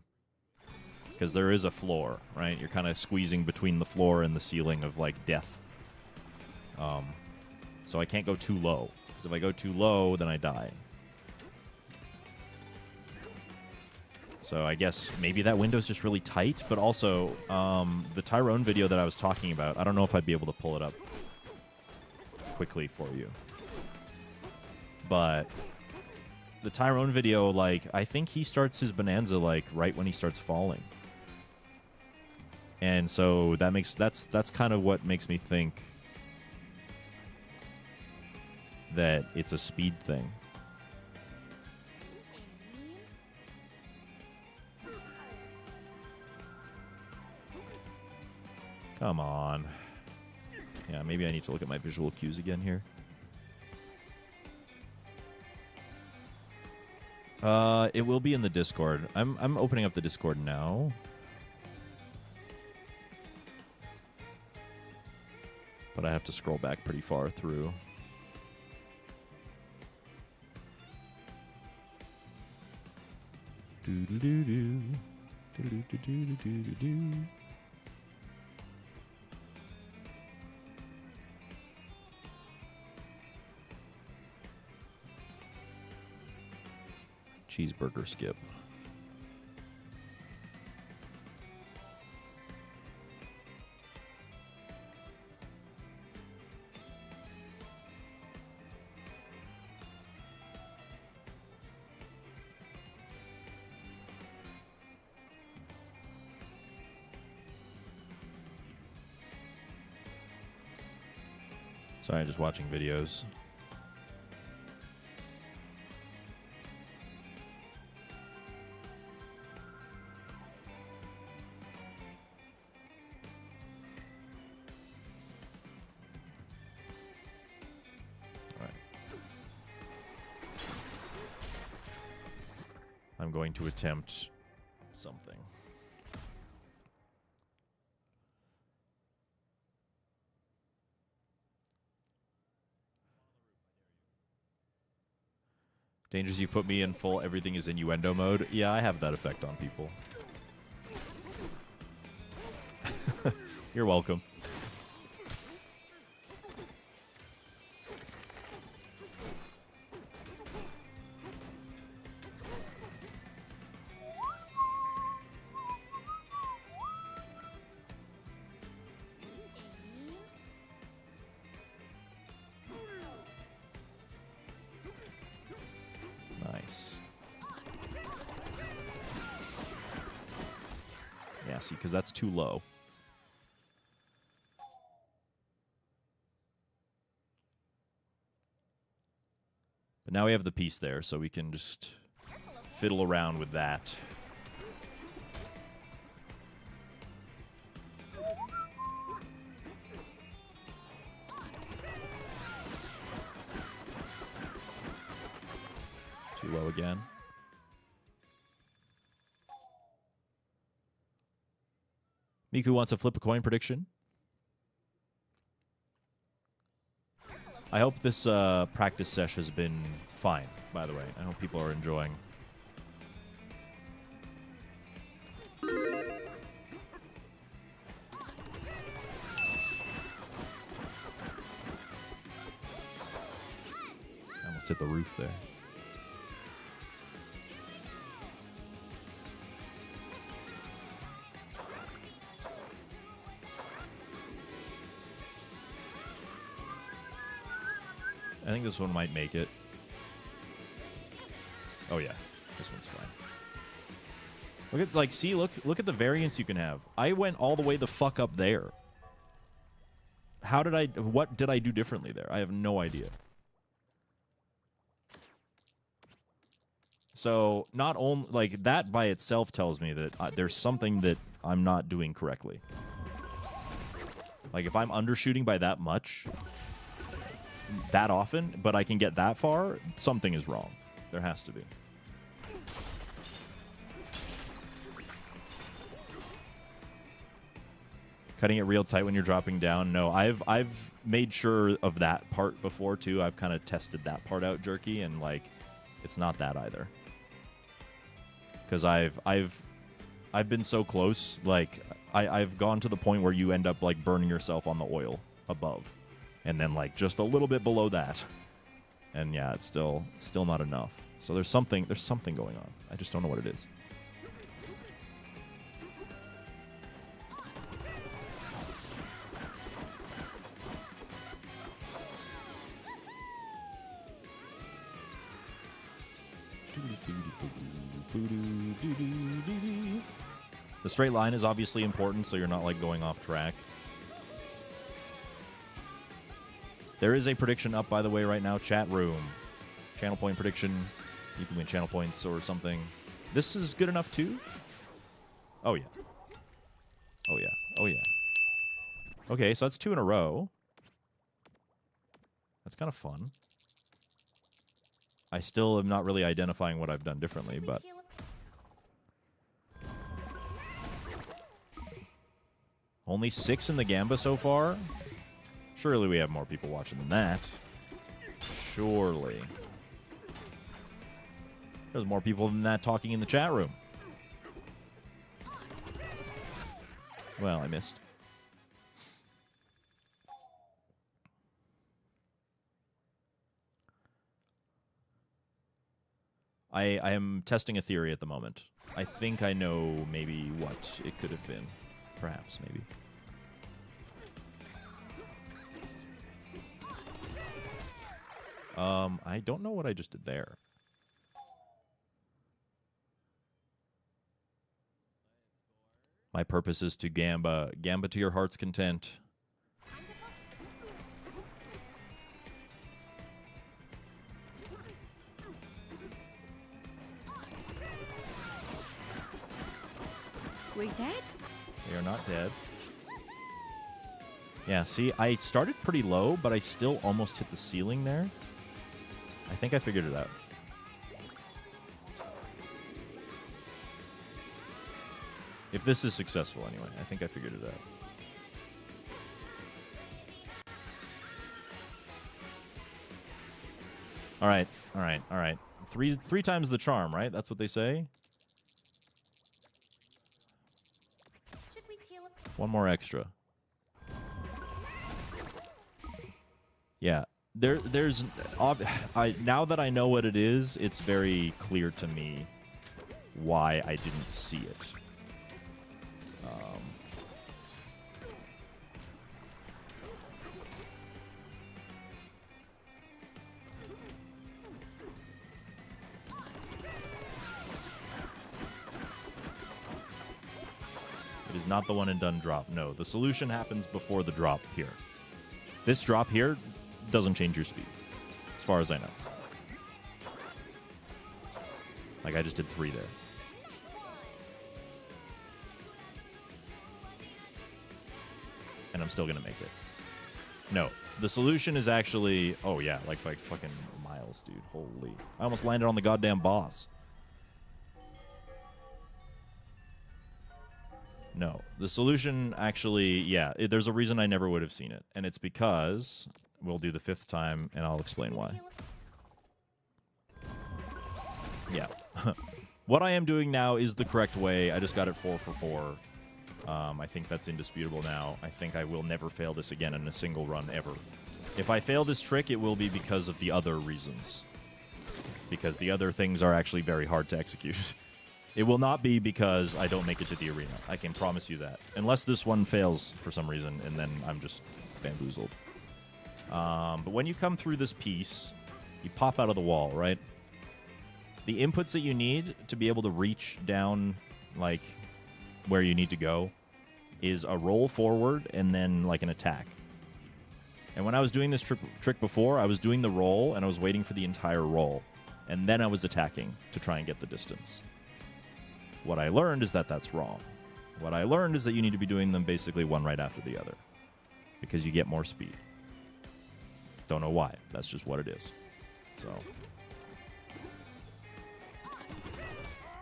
Because there is a floor, right? You're kind of squeezing between the floor and the ceiling of, like, death. So I can't go too low. Because if I go too low, then I die. So I guess maybe that window's just really tight. But also, the Tyrone video that I was talking about, I don't know if I'd be able to pull it up quickly for you. But the Tyrone video, like, I think he starts his Bananza, like, right when he starts falling. And so that's kind of what makes me think that it's a speed thing. Come on. Yeah, maybe I need to look at my visual cues again here. It will be in the Discord. I'm opening up the Discord now. But I have to scroll back pretty far through. Do-do-do-do. Do-do-do-do-do-do-do. Cheeseburger skip. Sorry, I'm just watching videos. All right. I'm going to attempt something. Dangers, you put me in full everything is innuendo mode. Yeah, I have that effect on people. You're welcome. Because that's too low. But now we have the piece there, so we can just fiddle around with that. Too low again. Miku wants a flip a coin prediction. I hope this practice sesh has been fine, by the way. I hope people are enjoying. I almost hit the roof there. I think this one might make it. Oh yeah, this one's fine. Look at look at the variance you can have. I went all the way the fuck up there. What did I do differently there? I have no idea. So not only like that by itself tells me that there's something that I'm not doing correctly. Like if I'm undershooting by that much, that often, but I can get that far, something is wrong. There has to be. Cutting it real tight when you're dropping down. No, I've made sure of that part before too. I've kind of tested that part out, Jerky, and like it's not that either. Because I've been so close, like I've gone to the point where you end up like burning yourself on the oil above, and then like just a little bit below that, and yeah, it's still not enough. So there's something going on. I just don't know what it is. The straight line is obviously important, so you're not like going off track. There is a prediction up, by the way, right now. Chat room. Channel point prediction. You can win channel points or something. This is good enough too? Oh, yeah. Oh, yeah. Oh, yeah. Okay, so that's 2 in a row. That's kind of fun. I still am not really identifying what I've done differently, but... Only 6 in the Gamba so far? Surely we have more people watching than that. Surely. There's more people than that talking in the chat room. Well, I missed. I am testing a theory at the moment. I think I know maybe what it could have been. Perhaps, maybe. I don't know what I just did there. My purpose is to Gamba. Gamba to your heart's content. We dead? They are not dead. Yeah, see, I started pretty low, but I still almost hit the ceiling there. I think I figured it out. If this is successful, anyway, I think I figured it out. All right, all right, all right. Three times the charm, right? That's what they say. One more extra. Yeah, there's now that I know what it is, it's very clear to me why I didn't see it. It is not the one and done drop. No, the solution happens before the drop here. This drop here doesn't change your speed, as far as I know. Like, I just did 3 there. And I'm still going to make it. No, the solution is actually... Oh, yeah, like fucking miles, dude. Holy. I almost landed on the goddamn boss. No, the solution actually, yeah, there's a reason I never would have seen it. And it's because, we'll do the 5th time, and I'll explain why. Yeah. What I am doing now is the correct way. I just got it 4 for 4. I think that's indisputable now. I think I will never fail this again in a single run, ever. If I fail this trick, it will be because of the other reasons. Because the other things are actually very hard to execute. It will not be because I don't make it to the arena. I can promise you that. Unless this one fails for some reason, and then I'm just bamboozled. But when you come through this piece, you pop out of the wall, right? The inputs that you need to be able to reach down, like, where you need to go is a roll forward and then, like, an attack. And when I was doing this trick before, I was doing the roll and I was waiting for the entire roll. And then I was attacking to try and get the distance. What I learned is that that's wrong. What I learned is that you need to be doing them basically one right after the other, because you get more speed. Don't know why. That's just what it is. So,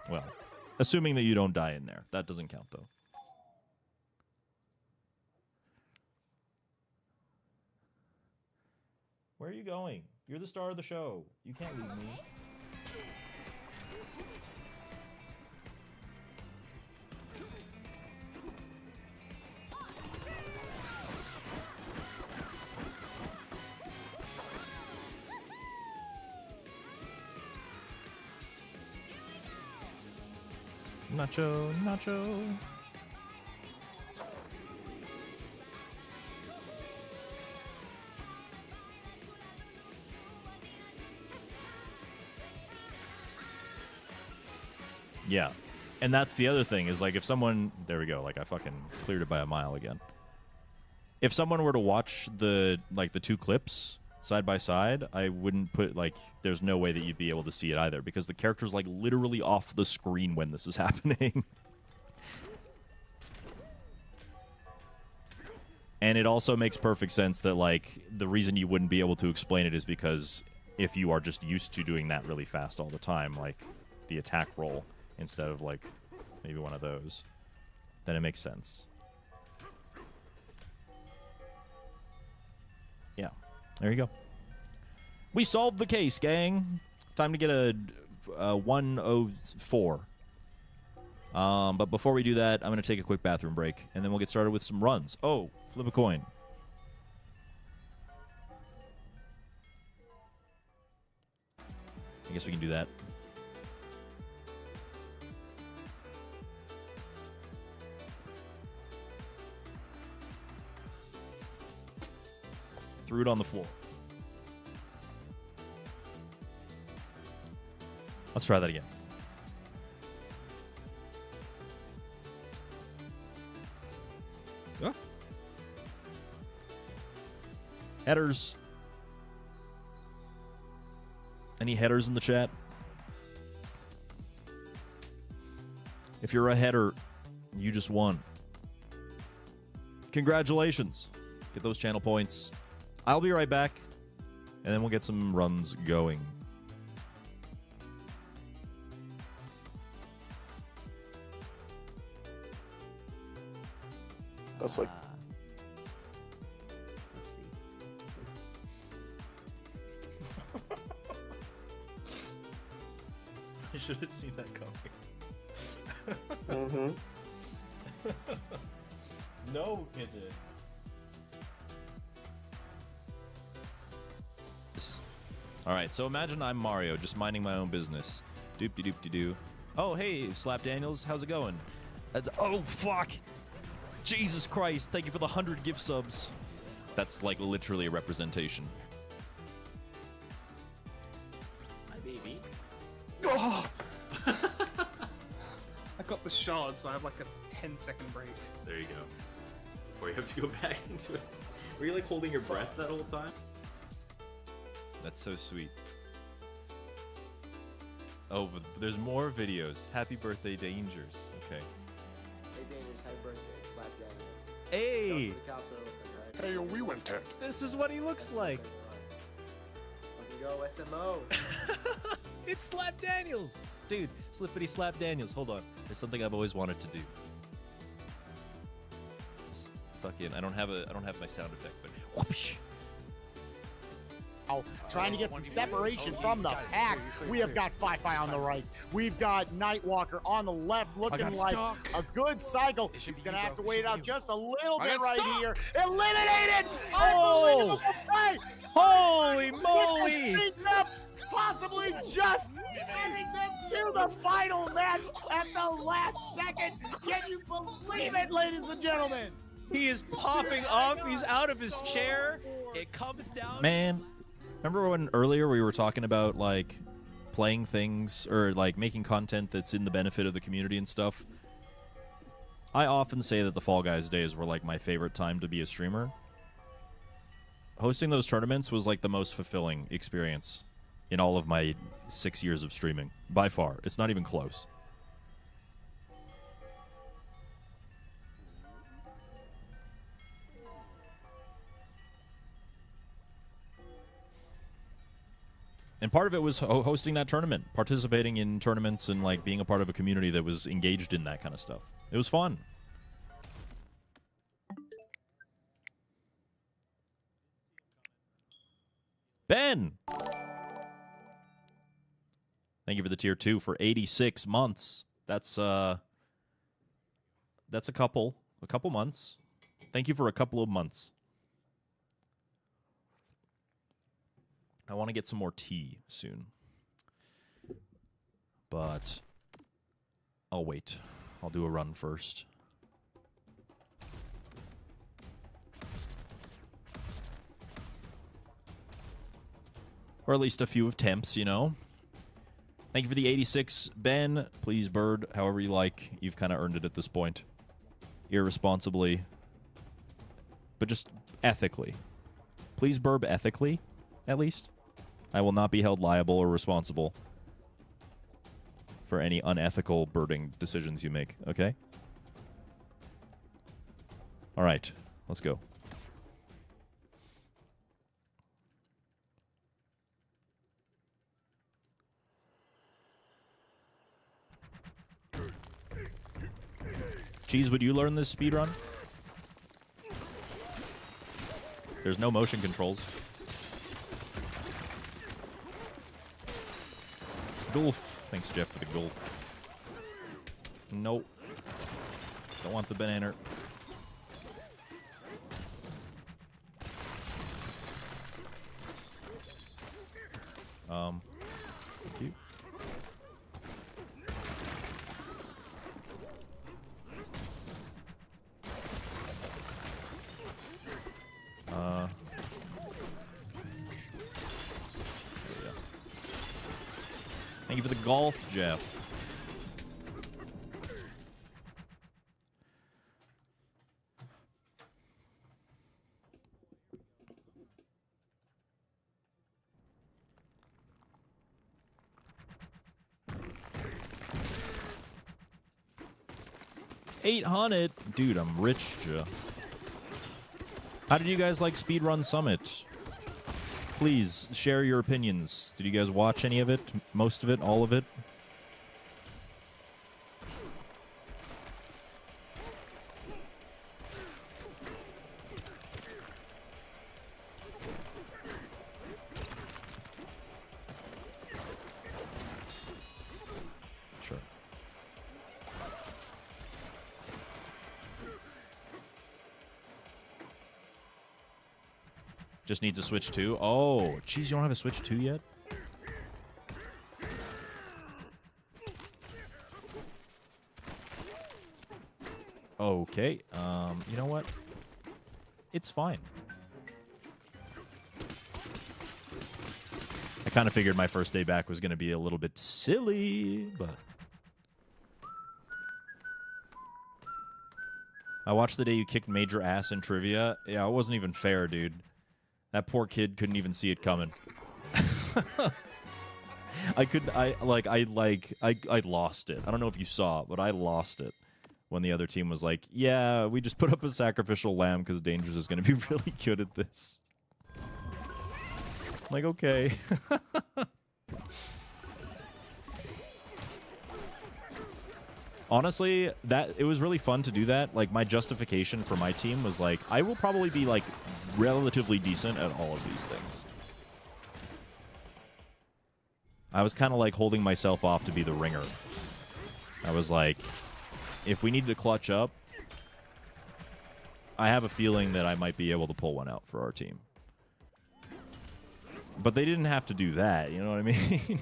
well, assuming that you don't die in there. That doesn't count, though. Where are you going? You're the star of the show. You can't leave me. Nacho, nacho. Yeah. And that's the other thing is, like, if someone... There we go. Like, I fucking cleared it by a mile again. If someone were to watch the two clips side by side, I wouldn't put, like... There's no way that you'd be able to see it either, because the character's, like, literally off the screen when this is happening. And it also makes perfect sense that, like, the reason you wouldn't be able to explain it is because if you are just used to doing that really fast all the time, like the attack roll, instead of, like, maybe one of those, then it makes sense. Yeah, there you go. We solved the case, gang. Time to get a 104. But before we do that, I'm going to take a quick bathroom break, and then we'll get started with some runs. Oh, flip a coin. I guess we can do that. Threw it on the floor. Let's try that again. Yeah. Headers. Any headers in the chat? If you're a header, you just won. Congratulations. Get those channel points. I'll be right back, and then we'll get some runs going. That's like... Let's see. I should have seen that coming. Mm-hmm. No, it did. All right, so imagine I'm Mario, just minding my own business. Doop-de-doop-de-doo. Oh, hey, Slap Daniels, how's it going? Oh, fuck! Jesus Christ, thank you for the 100 gift subs. That's, like, literally a representation. Hi, baby. Oh! I got the shard, so I have like a 10-second break. There you go. Before you have to go back into it. Were you, like, holding your breath that whole time? That's so sweet. Oh, but there's more videos. Happy birthday, Dangers. Okay. Hey, Dangers, happy birthday. Slap Daniels. Hey! Hey, we went Ted. This is what he looks like. Let's fucking go, SMO. It's Slap Daniels. Dude, Slippity Slap Daniels. Hold on. There's something I've always wanted to do. Just fucking, I don't have my sound effect, but whoopsh. Trying to get some separation from the pack. We have got Fi-Fi on the right. We've got Nightwalker on the left, looking like a good cycle. He's going to have to wait out just a little bit right here. Eliminated! Oh! Holy moly! moly! Possibly just sending them to the final match at the last second. Can you believe it, ladies and gentlemen? He is popping up. He's out of his chair. It comes down. Man, remember when earlier we were talking about, like, playing things or, like, making content that's in the benefit of the community and stuff? I often say that the Fall Guys days were, like, my favorite time to be a streamer. Hosting those tournaments was, like, the most fulfilling experience in all of my 6 years of streaming. By far. It's not even close. And part of it was hosting that tournament, participating in tournaments and, like, being a part of a community that was engaged in that kind of stuff. It was fun. Ben! Thank you for the tier 2 for 86 months. That's a couple months. Thank you for a couple of months. I want to get some more tea soon. But I'll wait. I'll do a run first. Or at least a few attempts, you know. Thank you for the 86, Ben. Please, Bird, however you like. You've kind of earned it at this point. Irresponsibly. But just ethically. Please, Burb, ethically, at least. I will not be held liable or responsible for any unethical birding decisions you make, okay? All right, let's go. Cheese, would you learn this speedrun? There's no motion controls. Golf. Thanks, Jeff, for the golf. Nope. Don't want the banana. Thank you. Thank you for the golf, Jeff. $800? Dude, I'm rich, Jeff. How did you guys like Speedrun Summit? Please share your opinions. Did you guys watch any of it? Most of it? All of it? Sure. Just needs a Switch 2. Oh, geez, you don't have a Switch 2 yet? Okay, you know what? It's fine. I kind of figured my first day back was going to be a little bit silly, but... I watched the day you kicked major ass in trivia. Yeah, it wasn't even fair, dude. That poor kid couldn't even see it coming. I lost it. I don't know if you saw it, but I lost it when the other team was like, yeah, we just put up a sacrificial lamb because Dangerous is going to be really good at this. I'm like, okay. Honestly, it was really fun to do that. Like, my justification for my team was like, I will probably be like relatively decent at all of these things. I was kind of like holding myself off to be the ringer. I was like, if we need to clutch up, I have a feeling that I might be able to pull one out for our team. But they didn't have to do that, you know what I mean?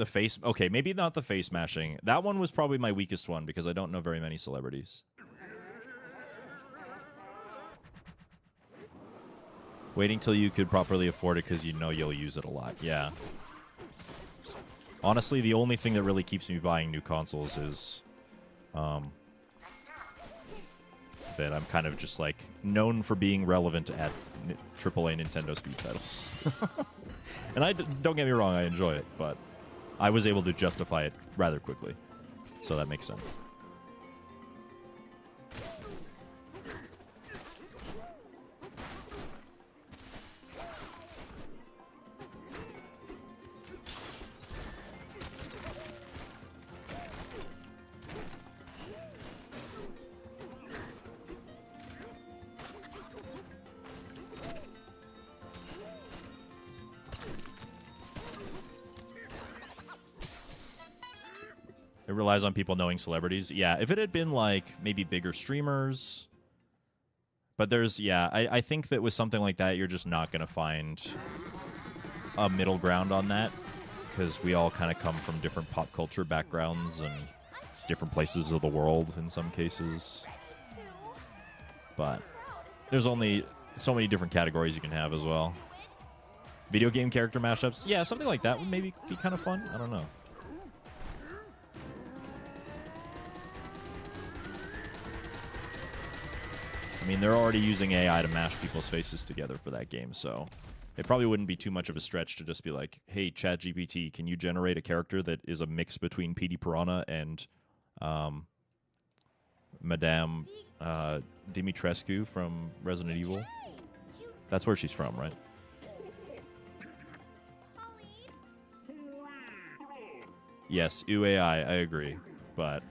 The face... Okay, maybe not the face mashing. That one was probably my weakest one because I don't know very many celebrities. Waiting till you could properly afford it because you know you'll use it a lot. Yeah. Honestly, the only thing that really keeps me buying new consoles is... that I'm kind of just, like, known for being relevant at AAA Nintendo Speed titles. And don't get me wrong, I enjoy it, but I was able to justify it rather quickly. So that makes sense. It relies on people knowing celebrities. Yeah, if it had been, like, maybe bigger streamers. But there's, yeah, I think that with something like that, you're just not going to find a middle ground on that. Because we all kind of come from different pop culture backgrounds and different places of the world in some cases. But there's only so many different categories you can have as well. Video game character mashups. Yeah, something like that would maybe be kind of fun. I don't know. I mean, they're already using AI to mash people's faces together for that game, so it probably wouldn't be too much of a stretch to just be like, hey, ChatGPT, can you generate a character that is a mix between Petey Piranha and Madame Dimitrescu from Resident Evil? That's where she's from, right? Yes, UAI, I agree, but...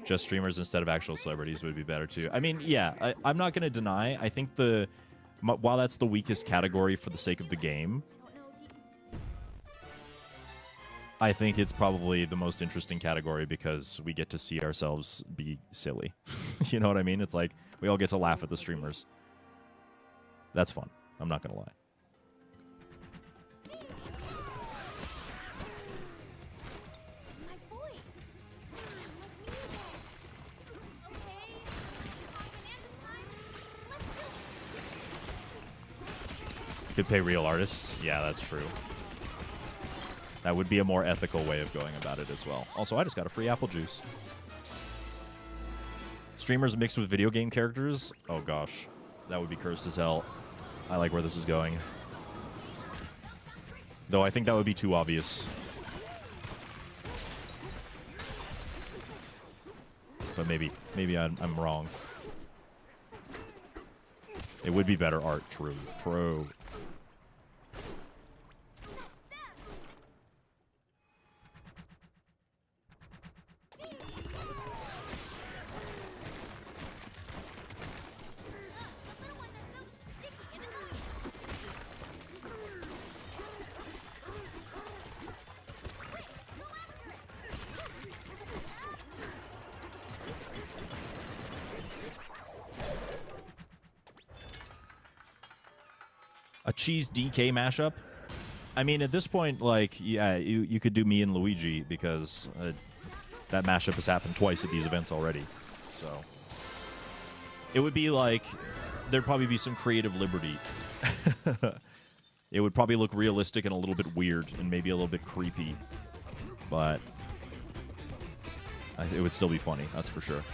just streamers instead of actual celebrities would be better too. I mean, yeah, I'm not going to deny. I think while that's the weakest category for the sake of the game, I think it's probably the most interesting category because we get to see ourselves be silly. You know what I mean? It's like we all get to laugh at the streamers. That's fun. I'm not going to lie. Could pay real artists. Yeah, that's true. That would be a more ethical way of going about it as well. Also, I just got a free apple juice. Streamers mixed with video game characters? Oh gosh. That would be cursed as hell. I like where this is going. Though I think that would be too obvious. But maybe I'm wrong. It would be better art. True. True. A cheese DK mashup? I mean, at this point, like, yeah, you could do me and Luigi because that mashup has happened twice at these events already. So it would be like there'd probably be some creative liberty. It would probably look realistic and a little bit weird and maybe a little bit creepy, but it would still be funny. That's for sure.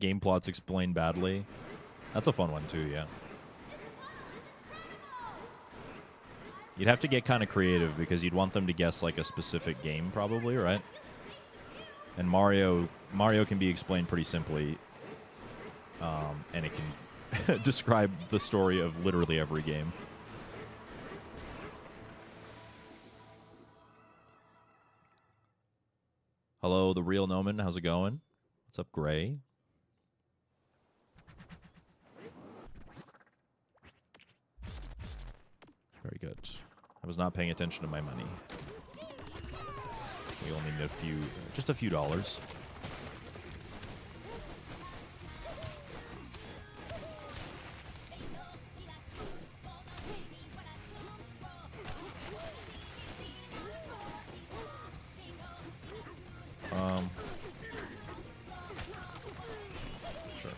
Game plots explained badly. That's a fun one too, yeah. You'd have to get kind of creative because you'd want them to guess like a specific game probably, right? And Mario can be explained pretty simply. And it can describe the story of literally every game. Hello, the real Noman. How's it going? What's up, Gray? I was not paying attention to my money. We only need just a few dollars. Sure.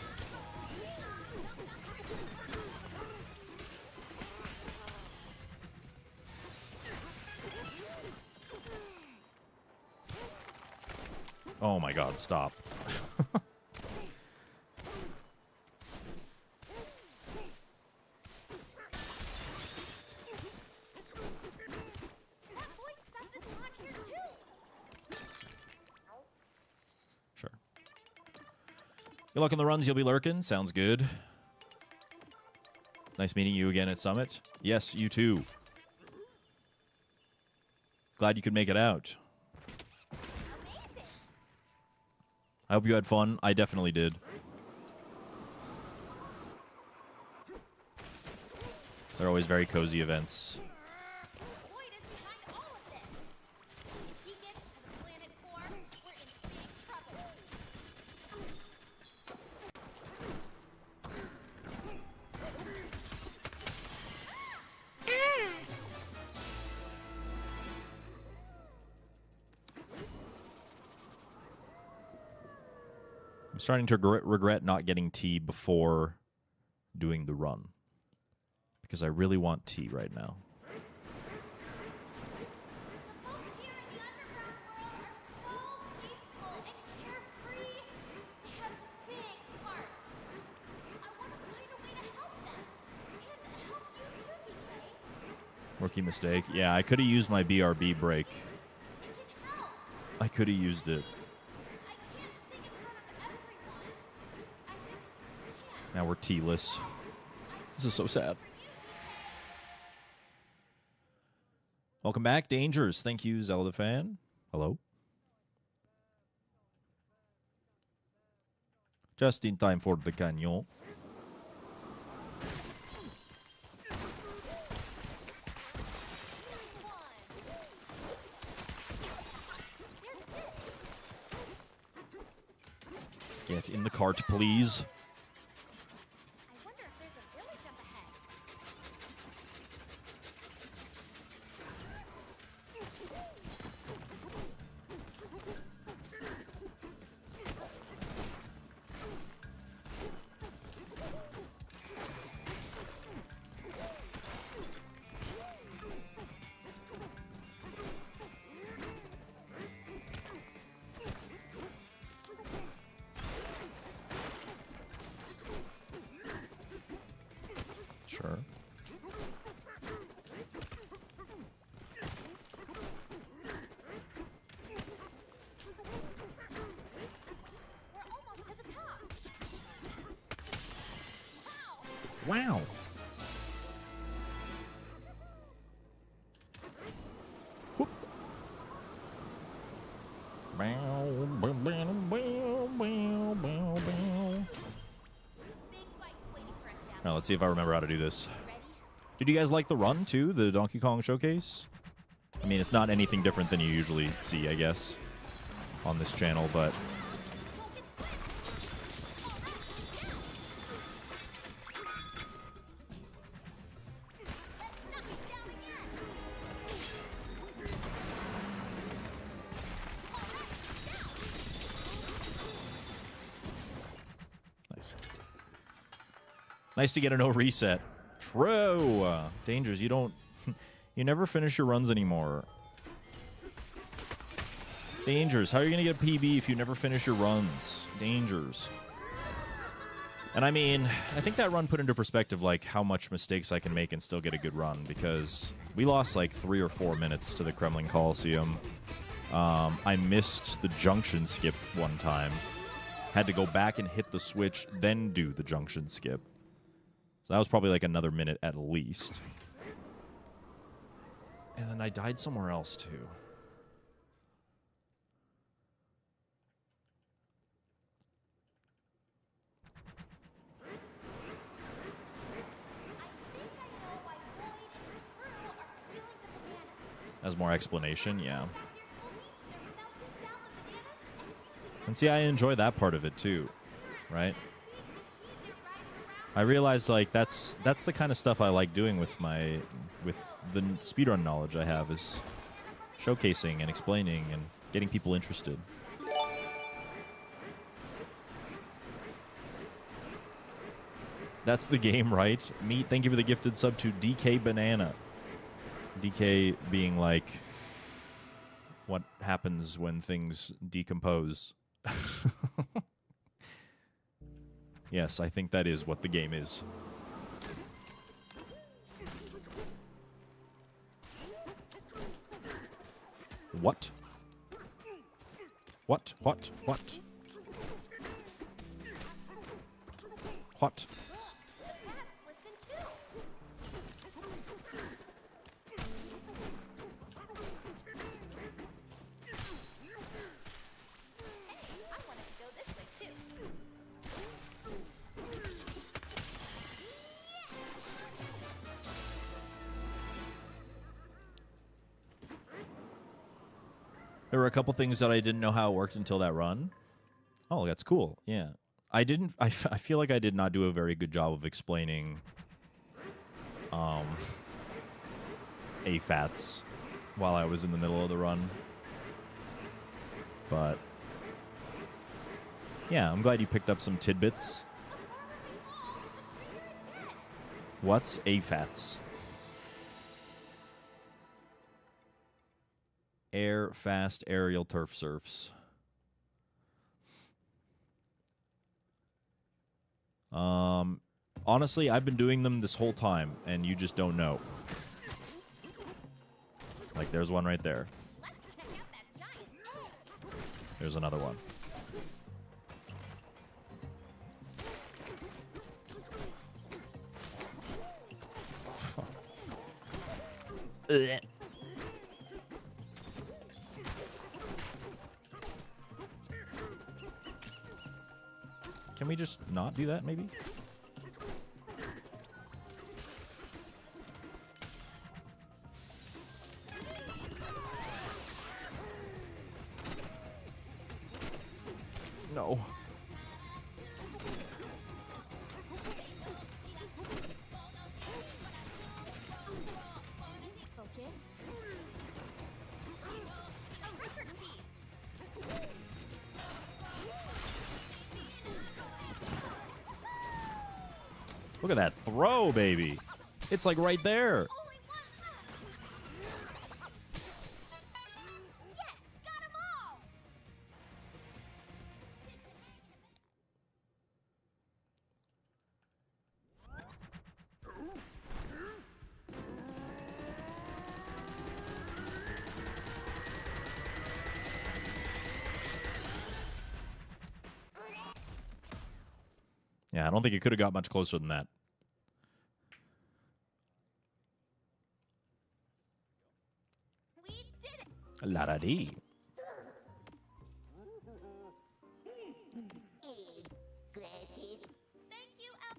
Oh my god, stop. That void stuff is on here too. Sure. Good luck on the runs, you'll be lurking. Sounds good. Nice meeting you again at Summit. Yes, you too. Glad you could make it out. Amazing. I hope you had fun. I definitely did. They're always very cozy events. Void is behind all of this. If he gets to the planet core, we're in big trouble. I'm starting to regret not getting tea before doing the run. Because I really want tea right now. The folks here in the underground world are so peaceful and carefree. They have big hearts. I want to find a way to help them. And help you too, DK. Rookie mistake. Yeah, I could have used my BRB break. It can help. I could have used it. I can't sing in front of everyone. I just can't. Now we're tealess. This is so sad. Welcome back, Dangers. Thank you, Zelda fan. Hello. Just in time for the canyon. Get in the cart, please. I wonder if there's a village up ahead. Sure. We're almost to the top. Wow. Whoop. Big fights waiting for us down Now let's see if I remember how to do this. there. Ready? Did you guys like the run too, the Donkey Kong showcase? I mean, it's not anything different than you usually see, I guess, on this channel, but Don't get split. All right, now. Let's knock it down again. All right, down. nice. Nice to get a no reset. True. Dangers, you don't... You never finish your runs anymore. Dangers, how are you going to get a PB if you never finish your runs? Dangers. And I mean, I think that run put into perspective, like, how much mistakes I can make and still get a good run, because we lost, like, 3 or 4 minutes to the Kremlin Coliseum. I missed the junction skip one time. Had to go back and hit the switch, then do the junction skip. So that was probably, like, another minute at least. And then I died somewhere else, too. I think I know why Void and his crew are stealing the as more explanation, yeah. Back there told me they're melting down the bananas and using them And see, I enjoy that part of it too, right? big machine they're riding around. I realize like that's the kind of stuff I like doing with the speedrun knowledge I have, is showcasing and explaining and getting people interested. That's the game, right? Meat, thank you for the gifted sub to DK Banana. DK being like what happens when things decompose. Yes, I think that is what the game is. What? What? What? What? What? The pad splits in two. Hey, I wanted to go this way too. There were a couple things that I didn't know how it worked until that run. Oh, that's cool. Yeah. I feel like I did not do a very good job of explaining AFATs while I was in the middle of the run. But yeah, I'm glad you picked up some tidbits. What's AFATs? Air Fast Aerial Turf Surfs. Honestly, I've been doing them this whole time, and you just don't know. Like, there's one right there. Let's check out that giant egg. There's another one. Ugh. Can we just not do that, maybe? No. Focus. A record piece. Look at that throw, baby. It's like right there. Only one left. Yes, got 'em all. Yeah, I don't think it could have got much closer than that. We did it. La-da-dee. Thank you, El.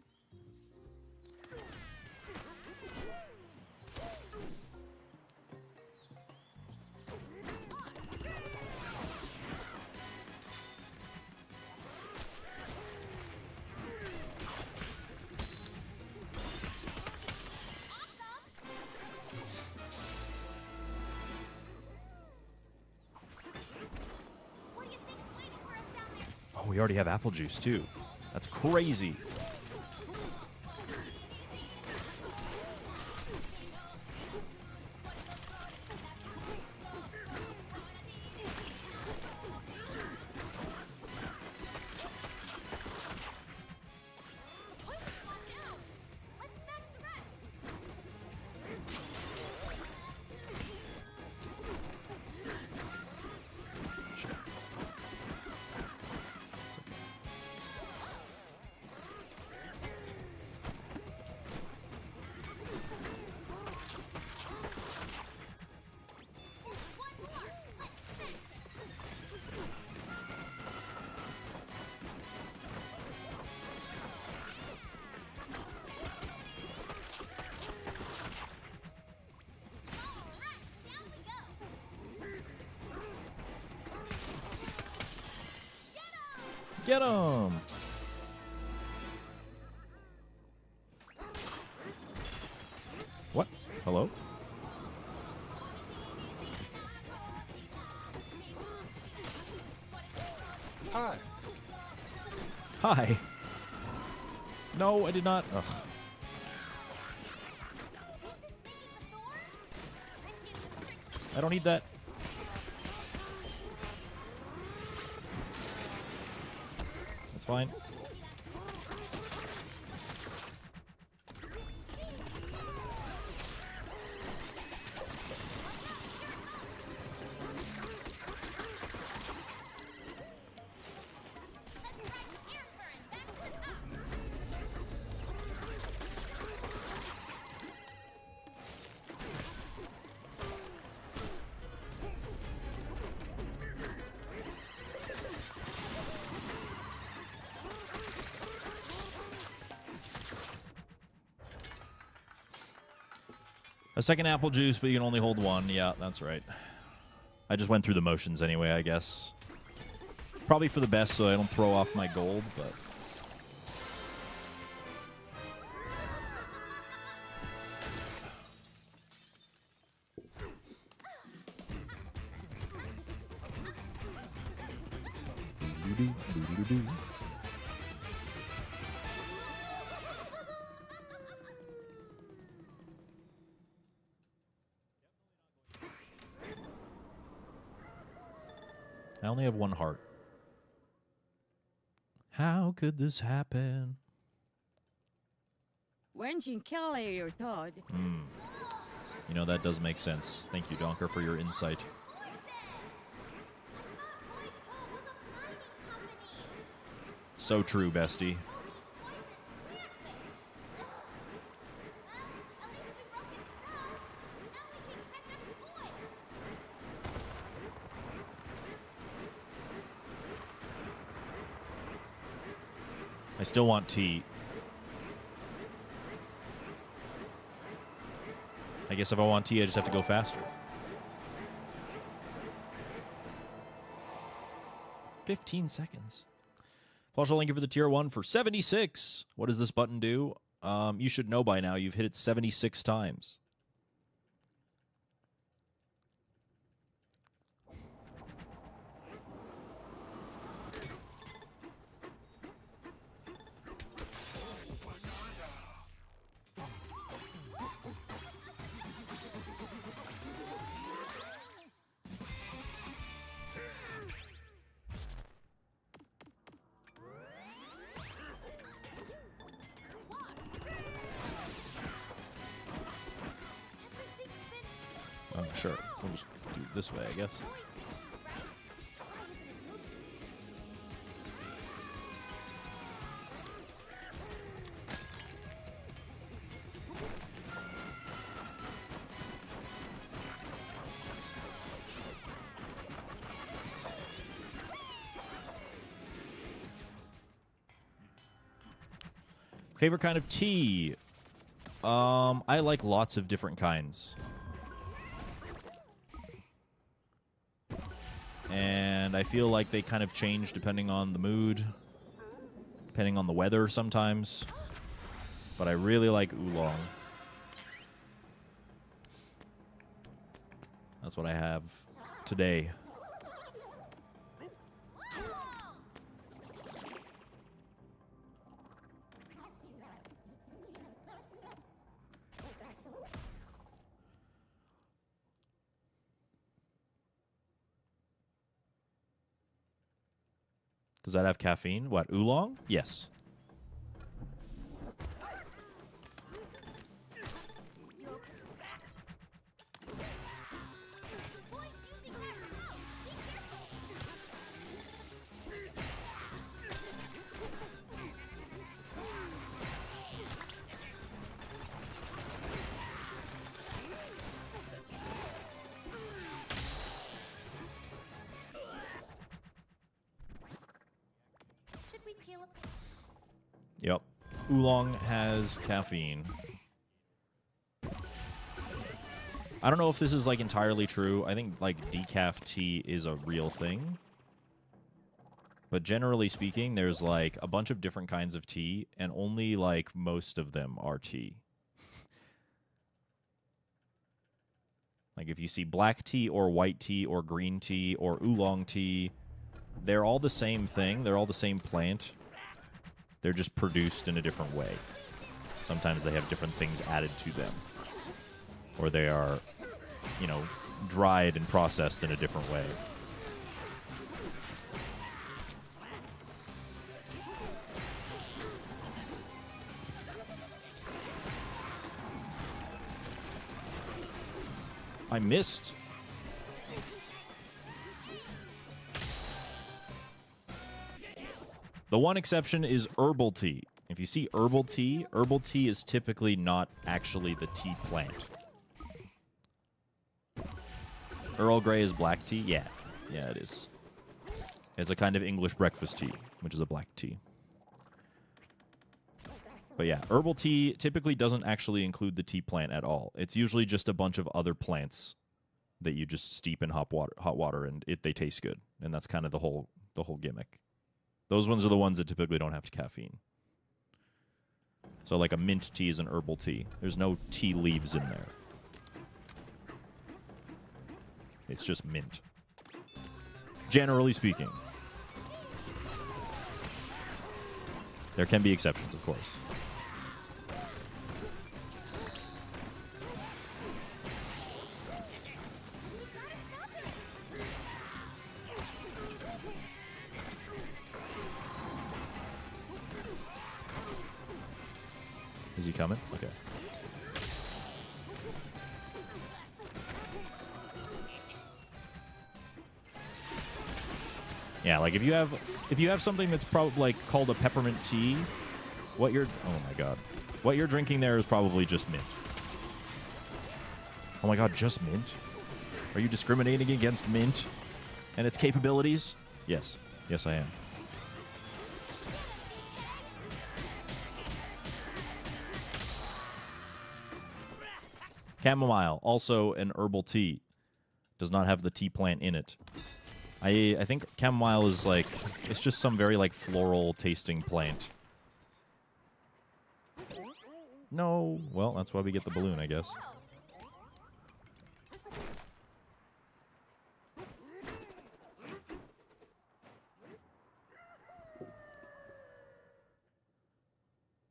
What do you think's waiting for us down there? Oh, we already have apple juice, too. That's crazy. Watch out! Let's smash the rest. Get him! What? Hello? Hi. Hi. No, I did not. Ugh. I don't need that. That's fine. A second apple juice, but you can only hold one. Yeah, that's right. I just went through the motions anyway, I guess. Probably for the best so I don't throw off my gold, but... I only have one heart. How could this happen? Wenjin Kelly, your Todd. You know, that does make sense. Thank you, Donker, for your insight. So true, bestie. I still want tea. I guess if I want tea, I just have to go faster. 15 seconds. Flushel, thank you for the tier 1 for 76. What does this button do? You should know by now. You've hit it 76 times. Sure. We'll just do it this way, I guess. Favorite kind of tea? I like lots of different kinds. And I feel like they kind of change depending on the mood, depending on the weather sometimes. But I really like oolong. That's what I have today. Does that have caffeine? What, oolong? Yes. Yep. Oolong has caffeine. I don't know if this is, like, entirely true. I think, like, decaf tea is a real thing. But generally speaking, there's like a bunch of different kinds of tea, and only like most of them are tea. Like if you see black tea or white tea or green tea or oolong tea, they're all the same thing. They're all the same plant. They're just produced in a different way. Sometimes they have different things added to them. Or they are, you know, dried and processed in a different way. I missed. The one exception is herbal tea. If you see herbal tea is typically not actually the tea plant. Earl Grey is black tea? Yeah. Yeah, it is. It's a kind of English breakfast tea, which is a black tea. But yeah, herbal tea typically doesn't actually include the tea plant at all. It's usually just a bunch of other plants that you just steep in hot water, and they taste good. And that's kind of the whole gimmick. Those ones are the ones that typically don't have caffeine. So like a mint tea is an herbal tea. There's no tea leaves in there. It's just mint. Generally speaking. There can be exceptions, of course. Is he coming? Okay. Yeah, like if you have something that's probably like called a peppermint tea, what you're drinking there is probably just mint. Oh my god, just mint? Are you discriminating against mint and its capabilities? Yes. Yes, I am. Chamomile, also an herbal tea. Does not have the tea plant in it. I think chamomile is like, it's just some very like floral tasting plant. No, well, that's why we get the balloon, I guess.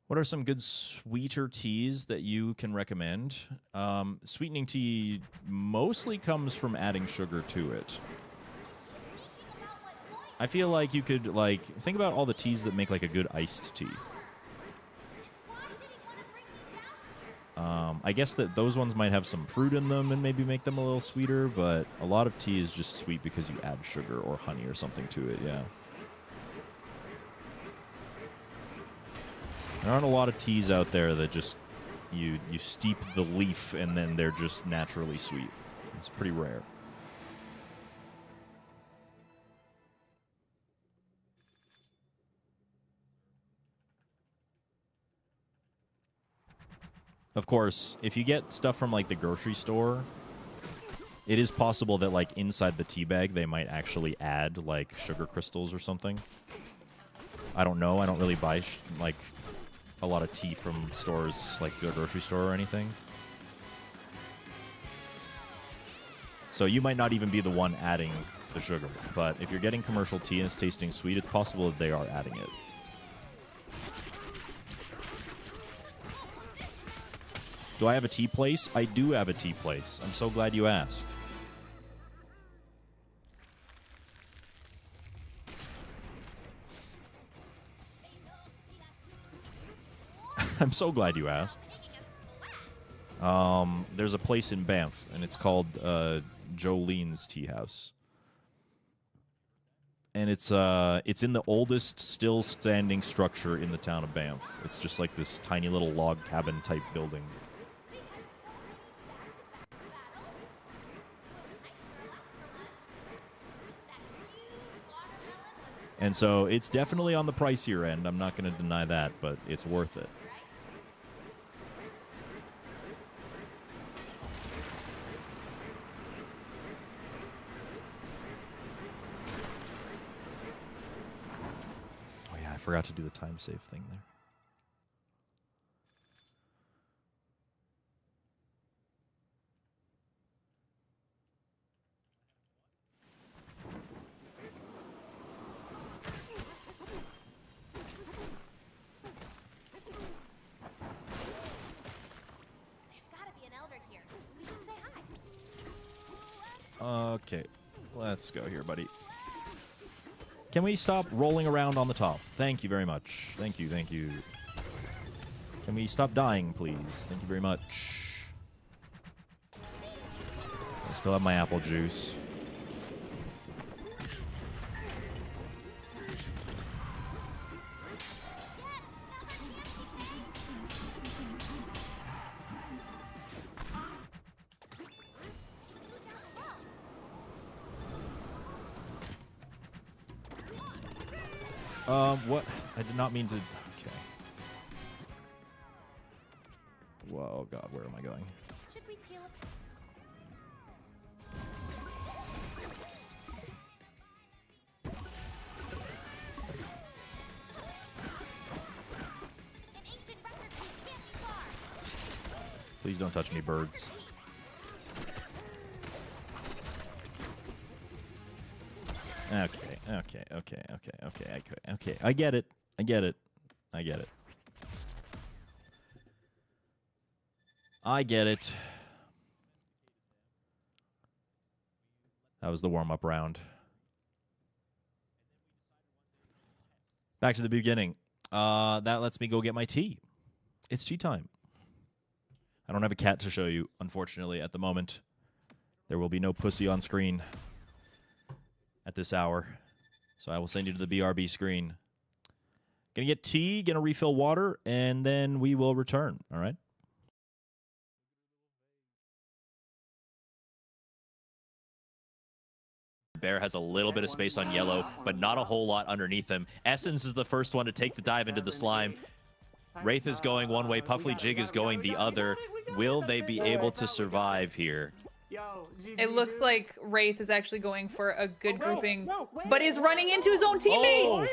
What are some good sweeter teas that you can recommend? Sweetening tea mostly comes from adding sugar to it. I feel like you could, like, think about all the teas that make, like, a good iced tea. I guess that those ones might have some fruit in them and maybe make them a little sweeter, but a lot of tea is just sweet because you add sugar or honey or something to it, yeah. There aren't a lot of teas out there that just, you steep the leaf and then they're just naturally sweet. It's pretty rare. Of course, if you get stuff from, like, the grocery store, it is possible that, like, inside the tea bag they might actually add, like, sugar crystals or something. I don't know. I don't really buy, like, a lot of tea from stores, like the grocery store or anything. So you might not even be the one adding the sugar. But if you're getting commercial tea and it's tasting sweet, it's possible that they are adding it. Do I have a tea place? I do have a tea place. I'm so glad you asked. I'm so glad you asked. There's a place in Banff, and it's called Jolene's Tea House. And it's in the oldest still standing structure in the town of Banff. It's just like this tiny little log cabin type building. And so it's definitely on the pricier end. I'm not going to deny that, but it's worth it. forgot to do the time save thing there. There's gotta be an elder here. We should say hi. Okay, let's go here, buddy. Can we stop rolling around on the top? Thank you very much. Thank you, thank you. Can we stop dying, please? Thank you very much. I still have my apple juice. What? I did not mean to... Okay. Whoa, God, where am I going? Should we teal up? An ancient record keeps can't be far. Please don't touch me, birds. Okay. I get it. I get it. That was the warm-up round. Back to the beginning. That lets me go get my tea. It's tea time. I don't have a cat to show you, unfortunately, at the moment. There will be no pussy on screen at this hour. So I will send you to the BRB screen. Gonna get tea, gonna refill water, and then we will return. All right? Bear has a little bit of space on yellow, but not a whole lot underneath him. Essence is the first one to take the dive into the slime. Wraith is going one way, Puffly Jig is going the other. Will they be able to survive here? It looks like Wraith is actually going for a good grouping, but is running into his own teammate.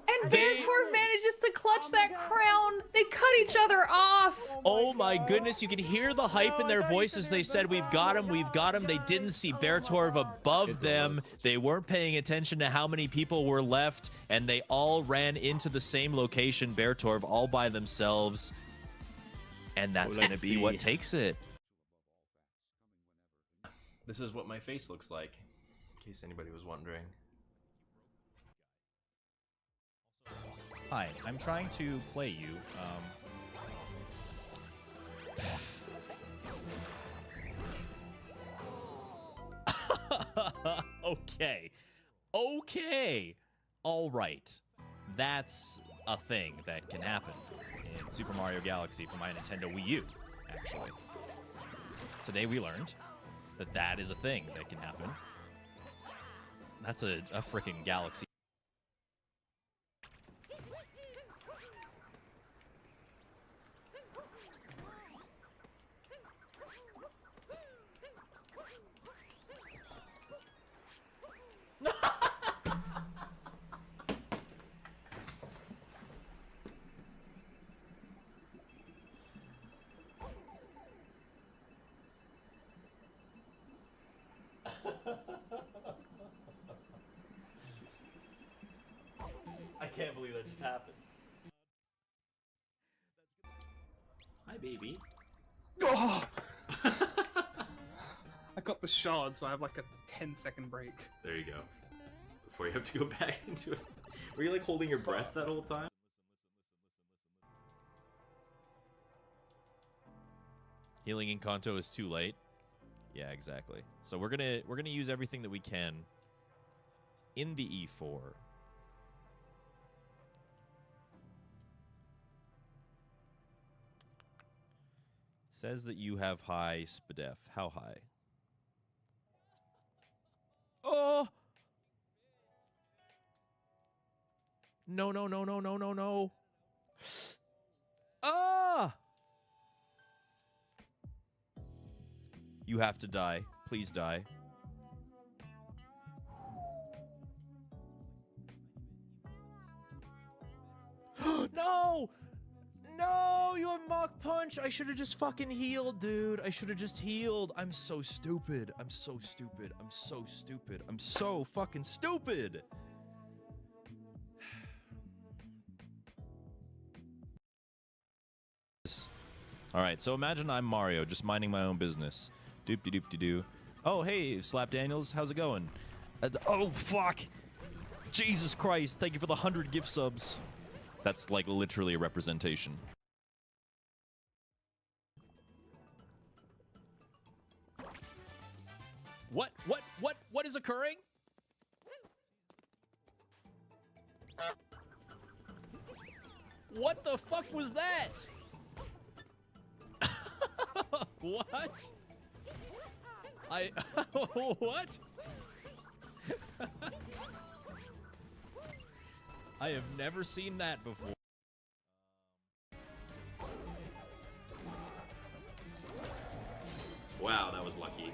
And Beartorv manages to clutch that crown. They cut each other off. Oh my goodness, you can hear the hype in their voices. They said, we've got him, we've got him. They didn't see Beartorv above them. They weren't paying attention to how many people were left, and they all ran into the same location, Beartorv, all by themselves. And that's going to be what takes it. This is what my face looks like, in case anybody was wondering. Hi, I'm trying to play you. Okay. All right. That's a thing that can happen in Super Mario Galaxy for my Nintendo Wii U, actually. Today we learned that that is a thing that can happen. That's a freaking galaxy. I can't believe that just happened. Hi, baby. Oh! I got the shard, so I have like a 10-second break. There you go. Before you have to go back into it. Were you like holding your breath that whole time? Healing in Kanto is too late. Yeah, exactly. So we're gonna use everything that we can in the E4. It says that you have high SPEEDRUNS. How high? Oh! No. Ah! You have to die. Please die. block punch. I should have just fucking healed, dude. I should have just healed. I'm so stupid. I'm so stupid. I'm so stupid. I'm so fucking stupid. Alright, so imagine I'm Mario, just minding my own business. Doop-de-doop-de-doo. Oh, hey, Slap Daniels, how's it going? Oh, fuck! Jesus Christ, thank you for the 100 gift subs. That's, like, literally a representation. What is occurring? What the fuck was that? What? What? I have never seen that before. Wow, that was lucky.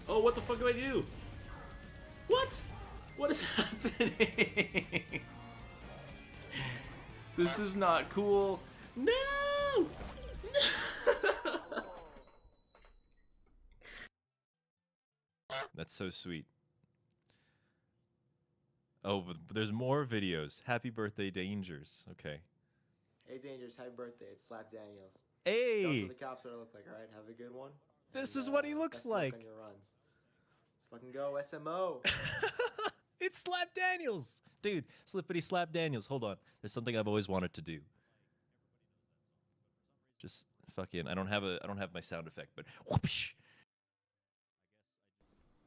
Oh, what the fuck do I do? What? What is happening? This is not cool. No! No! That's so sweet. Oh, but there's more videos. Happy birthday, Dangers. Okay. Hey, Dangerous, happy birthday. It's Slap Daniels. Hey! Tell the cops what I look like, alright? Have a good one. This And, is what he looks best of luck like. on your runs. Let's fucking go, SMO. It's Slap Daniels! Dude, Slippity Slap Daniels. Hold on. There's something I've always wanted to do. Just fucking, I don't have my sound effect, but whoopsh.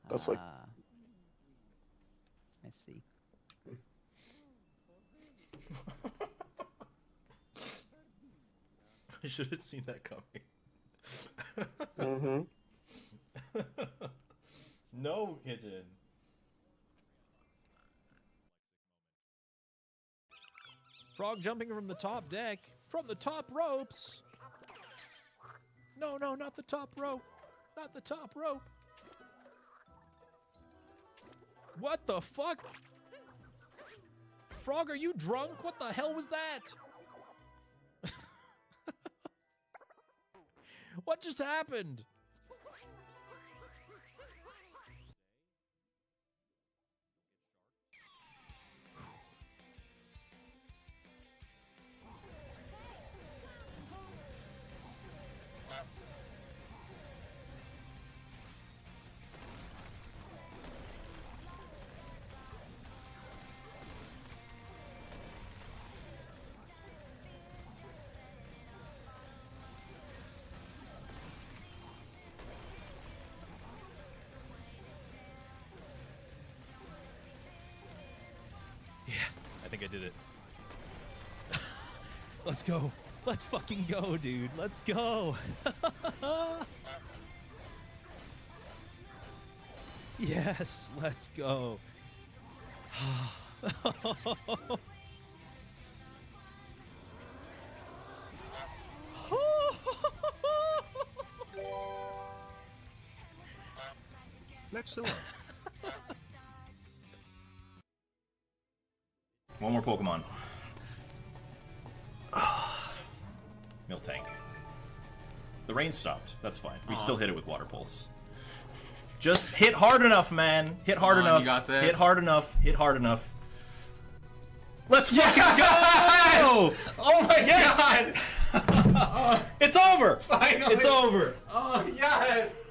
That's like I see. I should have seen that coming. No, kitten. Frog jumping from the top deck. From the top ropes. No, no, not the top rope. Not the top rope. What the fuck? Frog, are you drunk? What the hell was that? What just happened? I think I did it. Let's go. Let's fucking go, dude. Let's go. Yes, let's go. Let's go. One more Pokemon. Miltank. The rain stopped. That's fine. We still hit it with Water Pulse. Just hit hard enough, man. Hit hard enough. You got this. Hit hard enough. Hit hard enough. Let's fucking go! Oh my god! It's over! Finally! It's over! Oh, yes!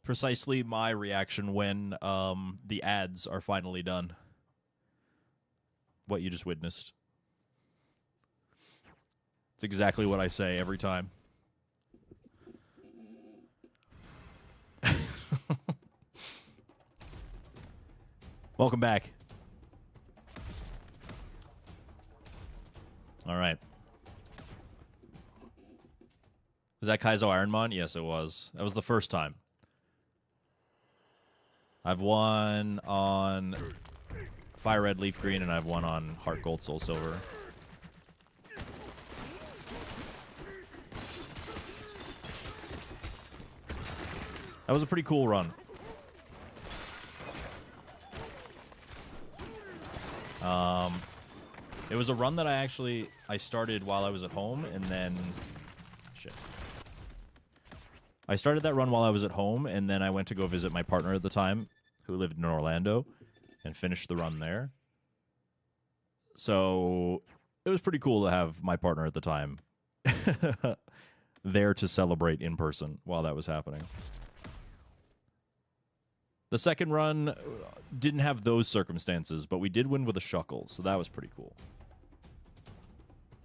Precisely my reaction when the ads are finally done. What you just witnessed. It's exactly what I say every time. Welcome back. All right. Was that Kaizo Ironmon? Yes, it was. That was the first time. I've won on Fire Red, Leaf Green, and I've won on Heart Gold, Soul Silver. That was a pretty cool run. It was a run that I started while I was at home, and then... Shit. I started that run while I was at home, and then I went to go visit my partner at the time, who lived in Orlando, and finished the run there. So it was pretty cool to have my partner at the time there to celebrate in person while that was happening. The second run didn't have those circumstances, but we did win with a shuckle, so that was pretty cool.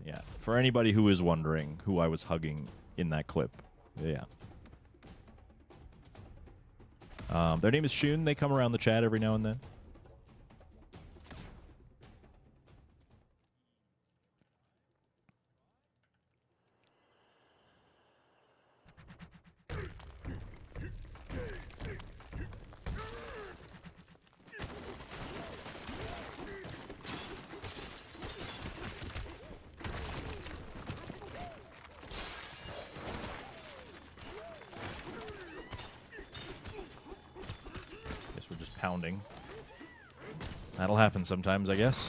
Yeah, for anybody who is wondering who I was hugging in that clip. Yeah. Their name is Shun. They come around the chat every now and then. Pounding. That'll happen sometimes, I guess.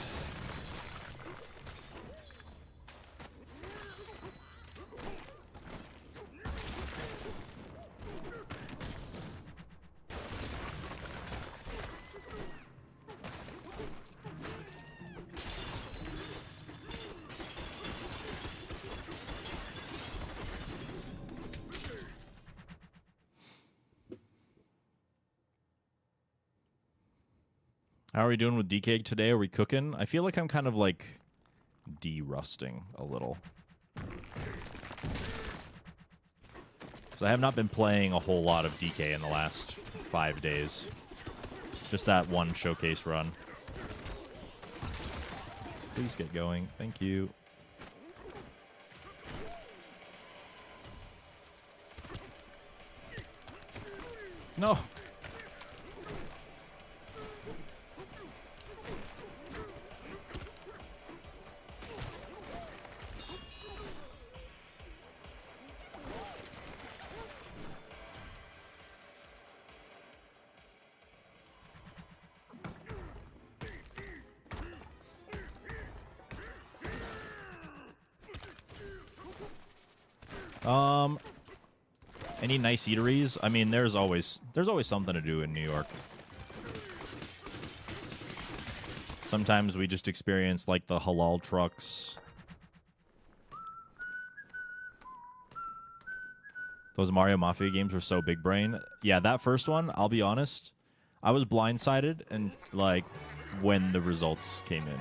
How are we doing with DK today? Are we cooking? I feel like I'm kind of like de-rusting a little. Because I have not been playing a whole lot of DK in the last 5 days. Just that one showcase run. Please get going. Thank you. No. Any nice eateries? I mean, there's always something to do in New York. Sometimes we just experience like the halal trucks. Those Mario Mafia games were so big brain. Yeah, that first one, I'll be honest, I was blindsided and like when the results came in.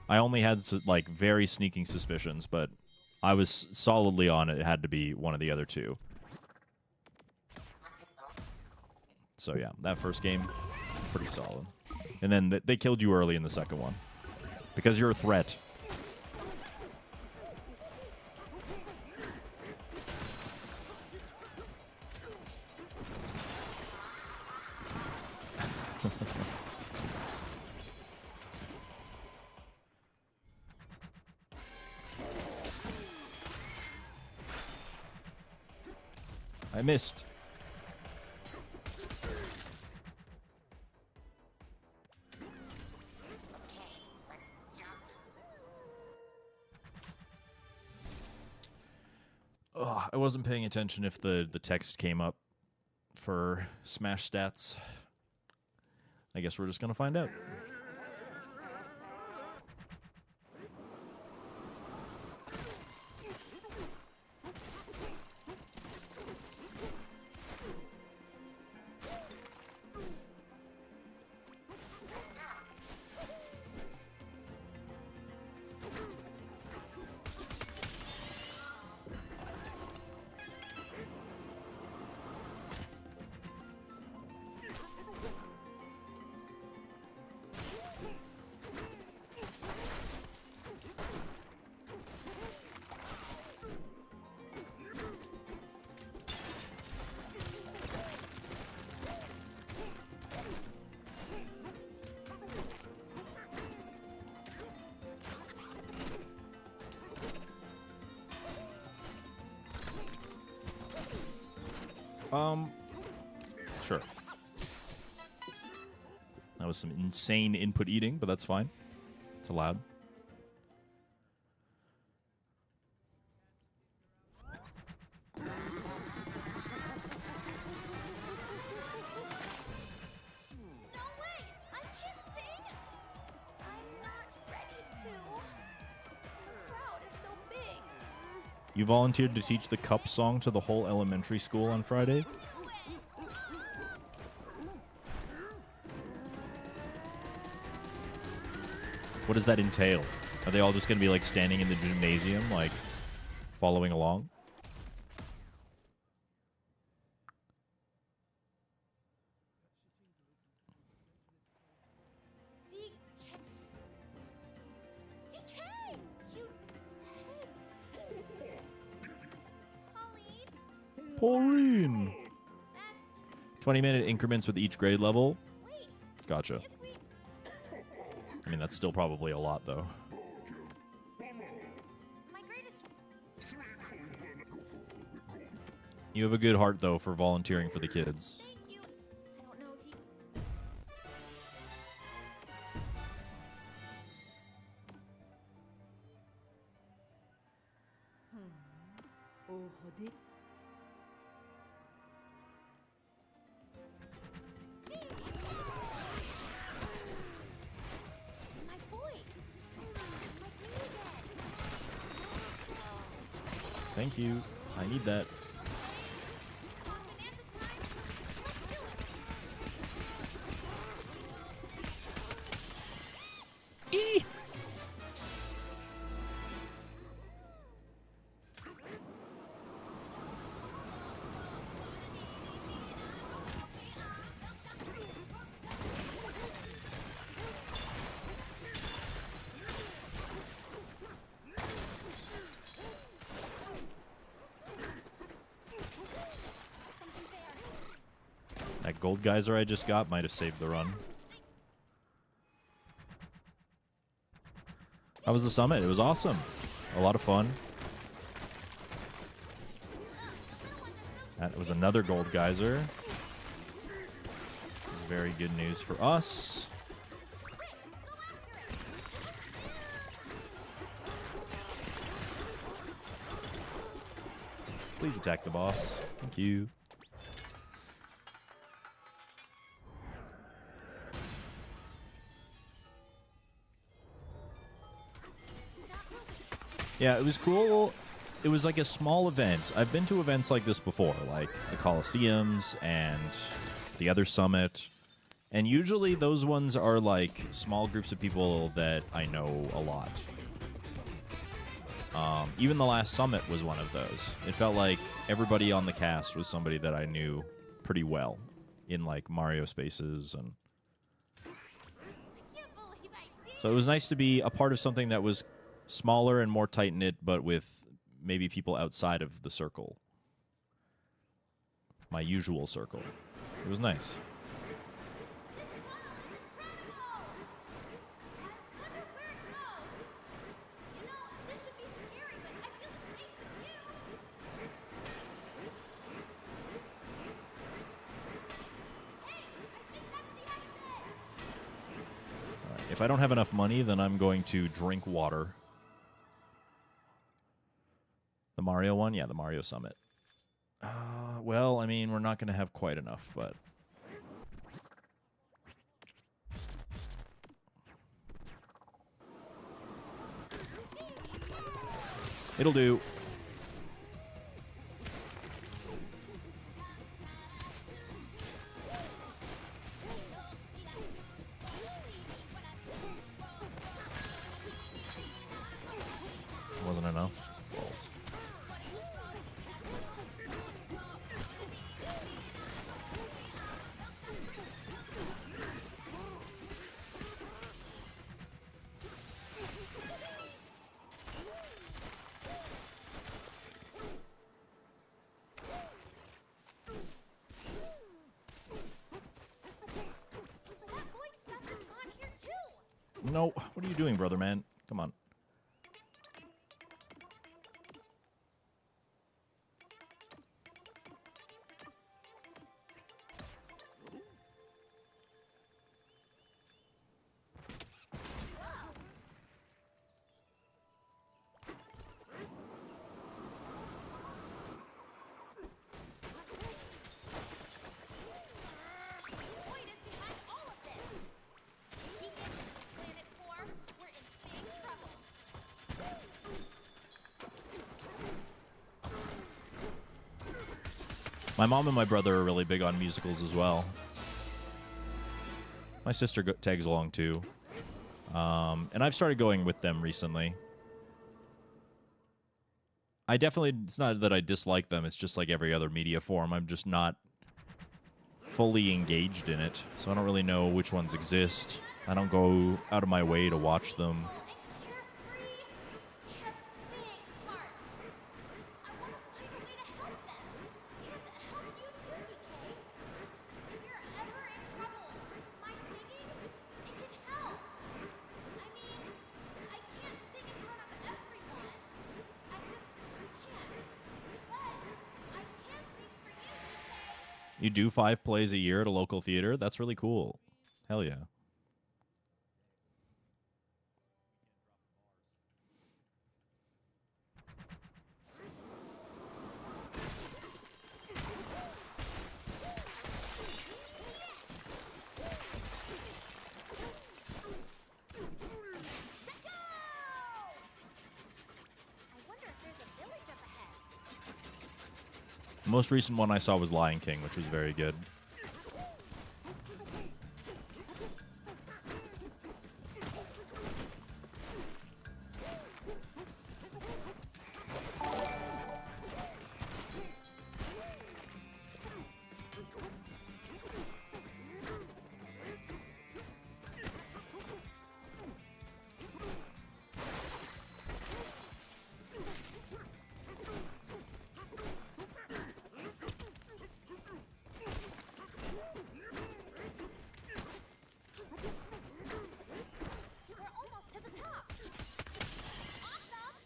I only had like very sneaking suspicions, but I was solidly on it. It had to be one of the other two. So yeah, that first game, pretty solid. And then they killed you early in the second one. Because you're a threat. I missed. Oh, I wasn't paying attention if the text came up for Smash stats. I guess we're just gonna find out. Sure. That was some insane input eating, but that's fine. It's allowed. You volunteered to teach the cup song to the whole elementary school on Friday? What does that entail? Are they all just going to be like standing in the gymnasium, like following along? DK! You... Pauline! Pauline! 20-minute increments with each grade level? Wait! Gotcha. I mean, that's still probably a lot, though. My greatest... You have a good heart, though, for volunteering for the kids. Thank you. I don't know, my voice! Like me again! Thank you. I need that. Come on, Bananza time! Let's do it! Eee! That gold geyser I just got might have saved the run. How was the summit? It was awesome. A lot of fun. That was another gold geyser. Very good news for us. Please attack the boss. Thank you. Yeah, it was cool. It was like a small event. I've been to events like this before, like the Coliseums and the other summit. And usually those ones are like small groups of people that I know a lot. Even the last summit was one of those. It felt like everybody on the cast was somebody that I knew pretty well in like Mario spaces. And so it was nice to be a part of something that was smaller and more tight-knit, but with maybe people outside of the circle. My usual circle. It was nice. Alright, if I don't have enough money, then I'm going to drink water. The Mario one? Yeah, the Mario Summit. Well, I mean, we're not going to have quite enough, but... it'll do. Wasn't enough. Balls. No, what are you doing, brother man? Come on. My mom and my brother are really big on musicals as well. My sister tags along too. And I've started going with them recently. I definitely, it's not that I dislike them, it's just like every other media form. I'm just not fully engaged in it, so I don't really know which ones exist. I don't go out of my way to watch them. You do 5 plays a year at a local theater? That's really cool. Hell yeah. The most recent one I saw was Lion King, which was very good.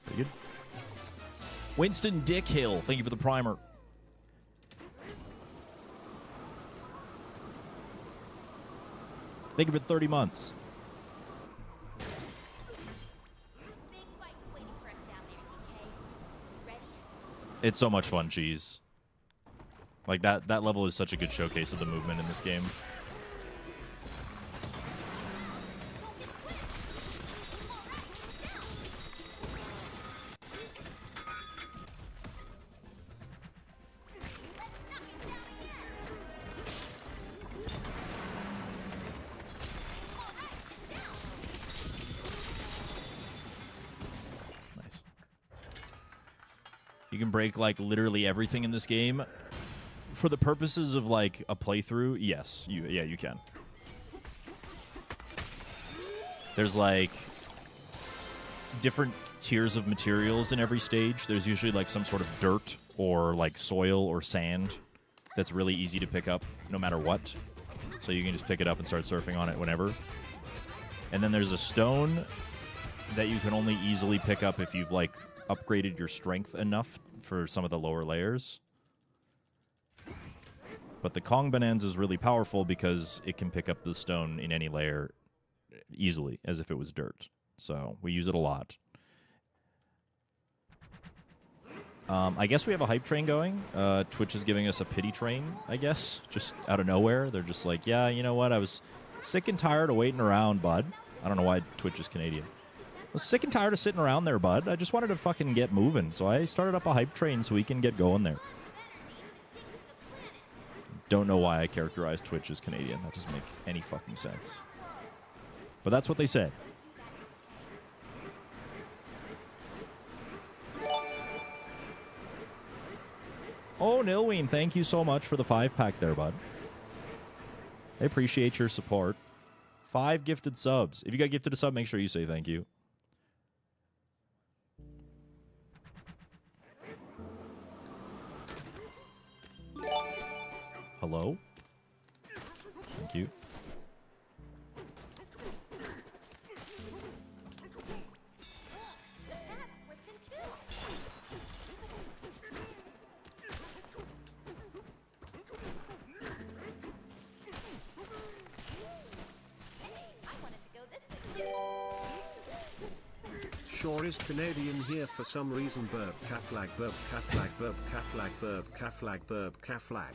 Pretty good. Winston Dickhill, thank you for the primer. Thank you for 30 months. It's so much fun, Cheese. Like, that level is such a good showcase of the movement in this game. You can break, like, literally everything in this game. For the purposes of, like, a playthrough, yes. You can. There's, like, different tiers of materials in every stage. There's usually, like, some sort of dirt or, like, soil or sand that's really easy to pick up no matter what. So you can just pick it up and start surfing on it whenever. And then there's a stone that you can only easily pick up if you've, like, upgraded your strength enough for some of the lower layers. But the Kong Bananza is really powerful because it can pick up the stone in any layer easily, as if it was dirt. So we use it a lot. I guess we have a hype train going. Twitch is giving us a pity train, I guess, just out of nowhere. They're just like, yeah, you know what? I was sick and tired of waiting around, bud. I don't know why Twitch is Canadian. I was sick and tired of sitting around there, bud. I just wanted to fucking get moving, so I started up a hype train so we can get going there. Don't know why I characterized Twitch as Canadian. That doesn't make any fucking sense. But that's what they said. Oh, Nilween, thank you so much for the 5-pack there, bud. I appreciate your support. 5 gifted subs. If you got gifted a sub, make sure you say thank you. Hello? Thank you. Sure is Canadian here for some reason. Burp caflag burp caflag burp caflag burp caflag burp caflag.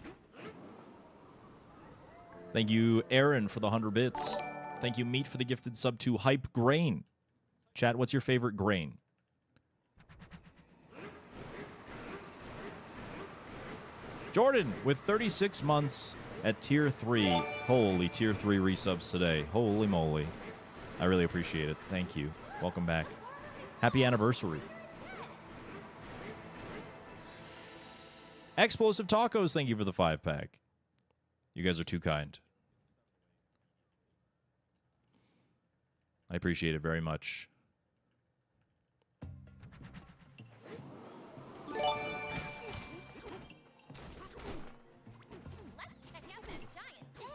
Thank you, Aaron, for the 100 bits. Thank you, Meat, for the gifted sub to Hype Grain. Chat, what's your favorite grain? Jordan with 36 months at tier 3. Holy tier 3 resubs today. Holy moly. I really appreciate it. Thank you. Welcome back. Happy anniversary. Explosive Tacos, thank you for the 5-pack. You guys are too kind. I appreciate it very much. Let's check out that giant egg.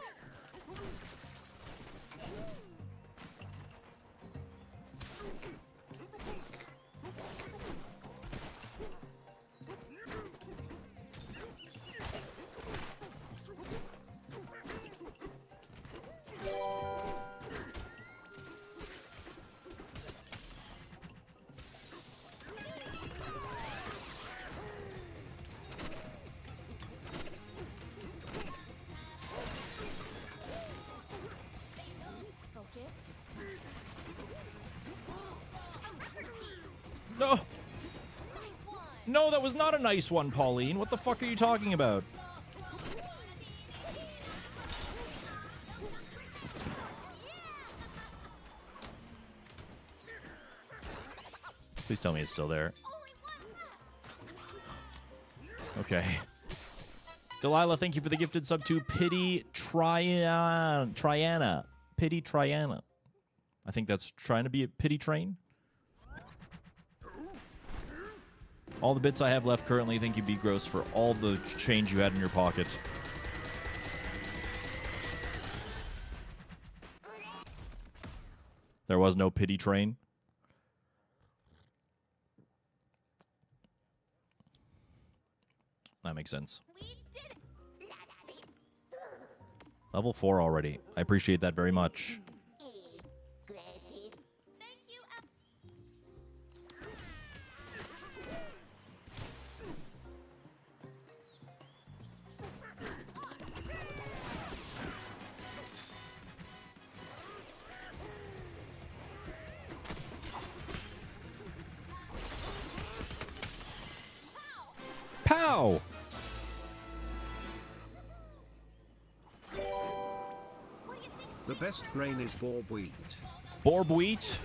No. No, that was not a nice one, Pauline. What the fuck are you talking about? Please tell me it's still there. Okay. Delilah, thank you for the gifted sub to Pity Triana. Pity Triana. I think that's trying to be a pity train. All the bits I have left currently, thank you, Be Gross, for all the change you had in your pocket. There was no pity train. That makes sense. Level 4 already. I appreciate that very much. Pow! The best grain is Borb wheat. Borb wheat?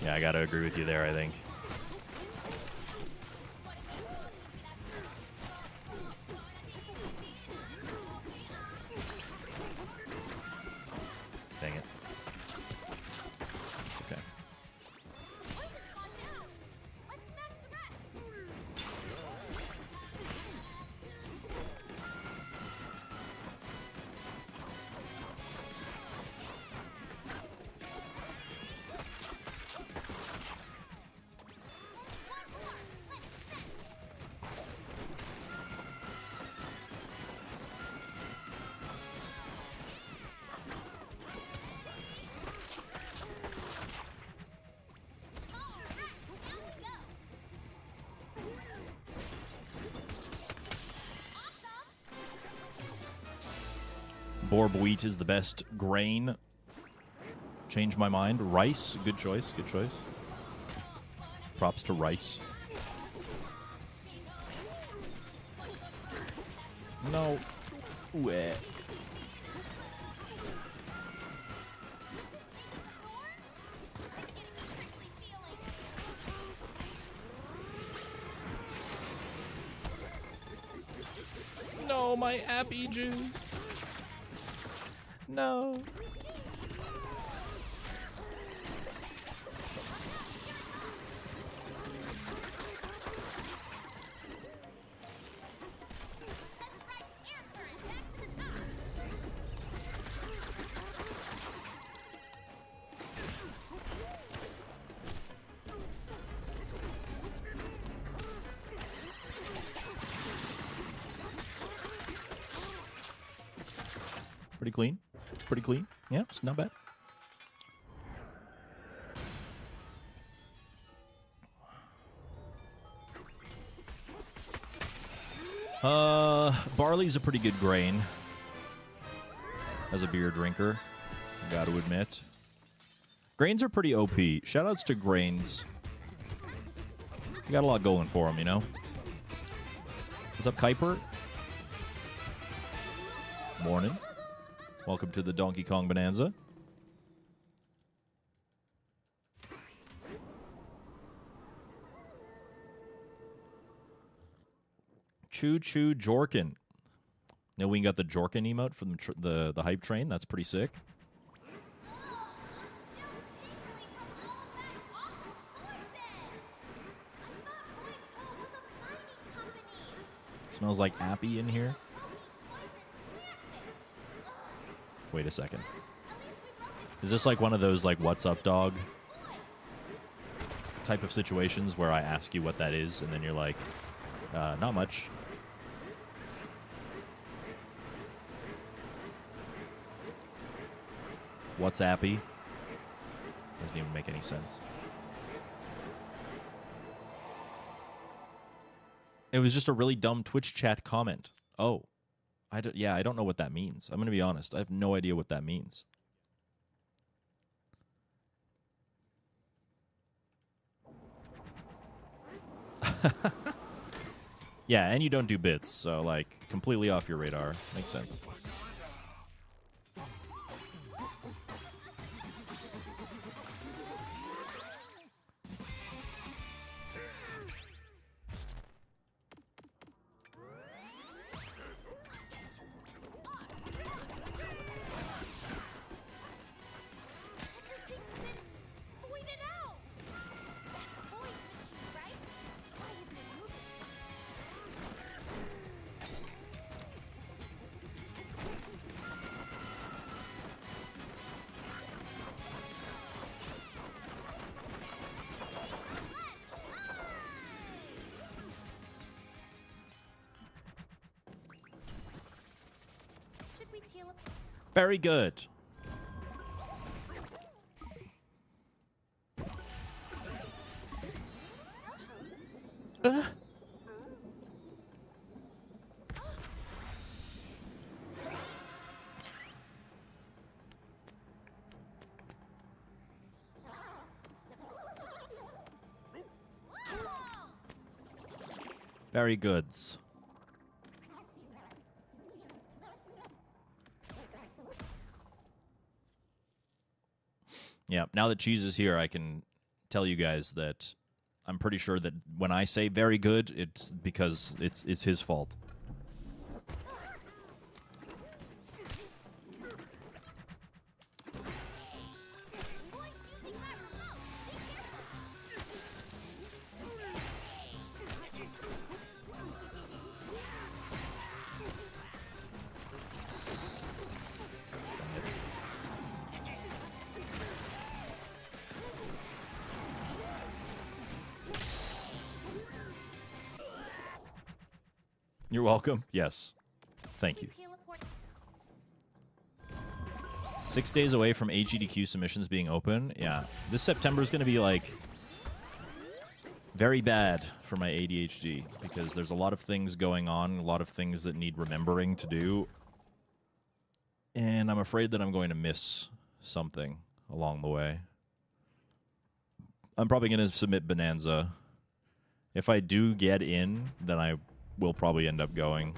Yeah, I gotta agree with you there, I think. Dang it. It's okay. Borb wheat is the best grain. Change my mind. Rice, good choice, good choice. Props to rice. No. Weh. No, my appy juice. No. Pretty clean. Pretty clean. Yeah, it's not bad. Barley's a pretty good grain. As a beer drinker, I gotta admit. Grains are pretty OP. Shoutouts to grains. You got a lot going for them, you know? What's up, Kuiper? Morning. Welcome to the Donkey Kong Bonanza. Choo Choo Jorkin. Now we got the Jorkin emote from the hype train. That's pretty sick. Smells like Appy in here. Wait a second. Is this like one of those like what's up dog type of situations where I ask you what that is and then you're like, not much. What's Appy? Doesn't even make any sense. It was just a really dumb Twitch chat comment. Oh. I don't know what that means. I'm going to be honest. I have no idea what that means. Yeah, and you don't do bits, so, like, completely off your radar. Makes sense. Very good. Very goods. Yeah, now that Cheese is here, I can tell you guys that I'm pretty sure that when I say very good, it's because it's his fault. You're welcome. Yes. Thank you. 6 days away from AGDQ submissions being open. Yeah. This September is going to be, like, very bad for my ADHD because there's a lot of things going on, a lot of things that need remembering to do. And I'm afraid that I'm going to miss something along the way. I'm probably going to submit Bananza. If I do get in, then I will probably end up going.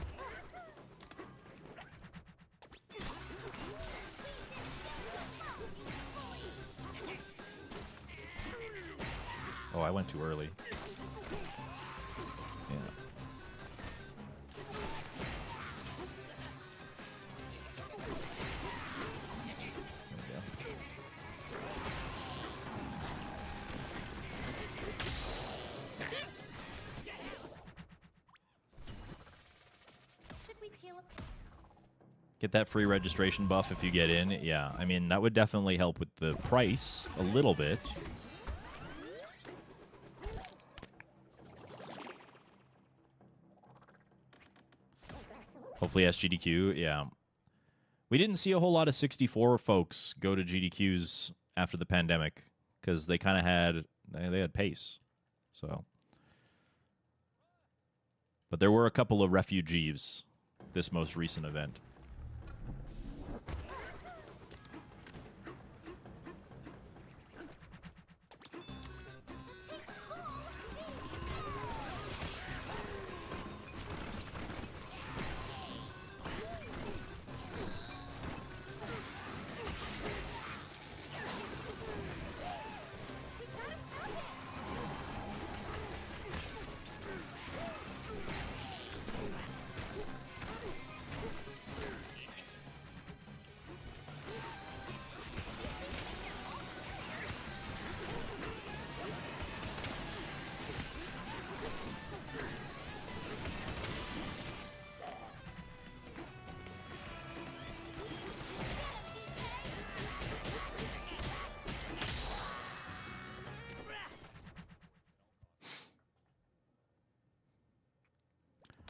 Oh, I went too early. Yeah. There we go. Get that free registration buff if you get in. Yeah, I mean, that would definitely help with the price a little bit. Hopefully SGDQ, yeah. We didn't see a whole lot of 64 folks go to GDQs after the pandemic because they kind of had, they had pace. So, but there were a couple of refugees this most recent event.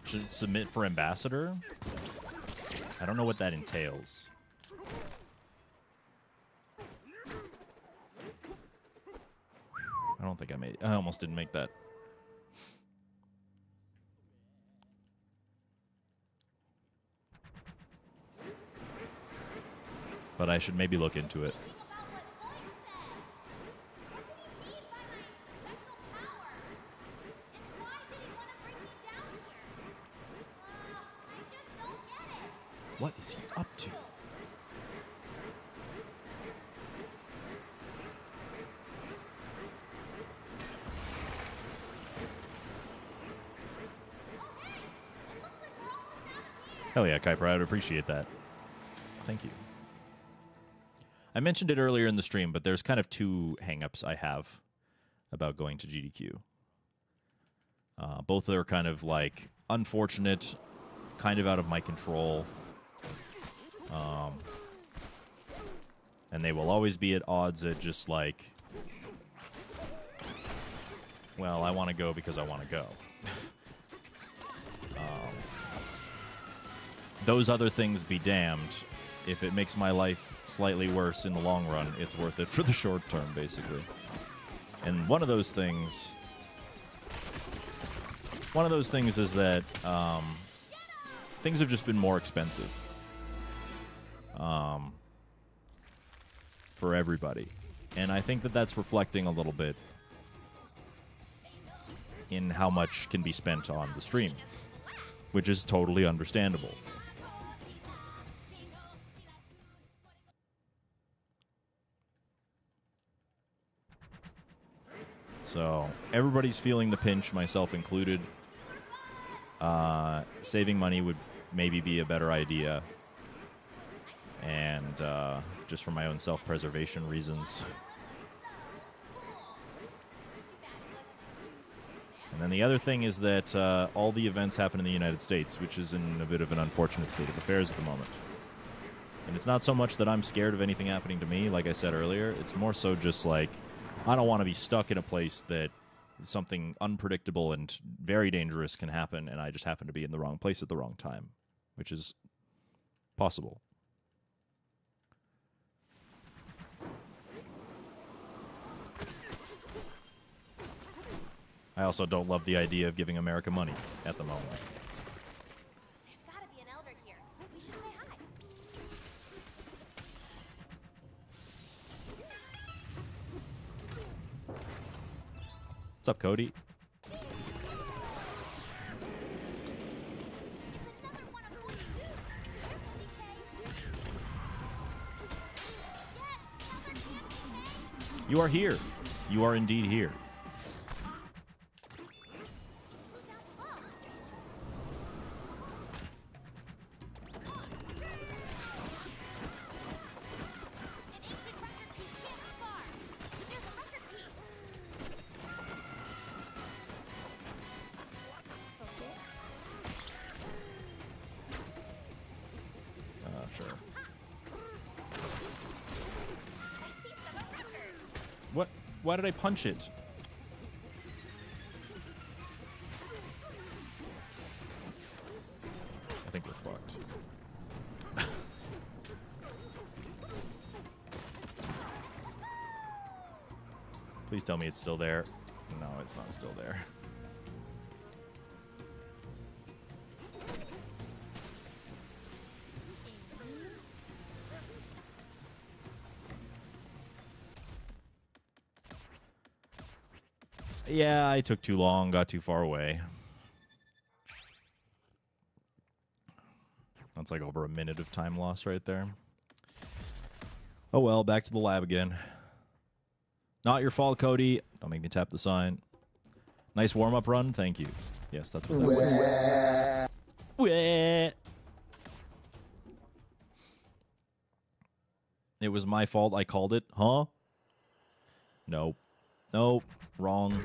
Should submit for ambassador? I don't know what that entails. I don't think I made. I almost didn't make that. But I should maybe look into it. What is he up to? Hell yeah, Kuiper, I would appreciate that. Thank you. I mentioned it earlier in the stream, but there's kind of two hangups I have about going to GDQ. Both are kind of like unfortunate, kind of out of my control. And they will always be at odds at just like, well, I want to go because I want to go. Those other things be damned. If it makes my life slightly worse in the long run, it's worth it for the short term, basically. And one of those things is that things have just been more expensive for everybody. And I think that that's reflecting a little bit in how much can be spent on the stream, which is totally understandable. So everybody's feeling the pinch, myself included. Saving money would maybe be a better idea. And just for my own self-preservation reasons. And then the other thing is that all the events happen in the United States, which is in a bit of an unfortunate state of affairs at the moment. And it's not so much that I'm scared of anything happening to me, like I said earlier. It's more so just like, I don't want to be stuck in a place that something unpredictable and very dangerous can happen, and I just happen to be in the wrong place at the wrong time, which is possible. I also don't love the idea of giving America money at the moment. There's gotta be an elder here. We should say hi. What's up, Cody? You are here. You are indeed here. Sure. What? Why did I punch it? I think we're fucked. Please tell me it's still there. No, it's not still there. Yeah, I took too long, got too far away. That's like over a minute of time lost right there. Oh well, back to the lab again. Not your fault, Cody. Don't make me tap the sign. Nice warm-up run, thank you. Yes, that's what that was. It was my fault, I called it. Huh? Nope. Nope. Wrong.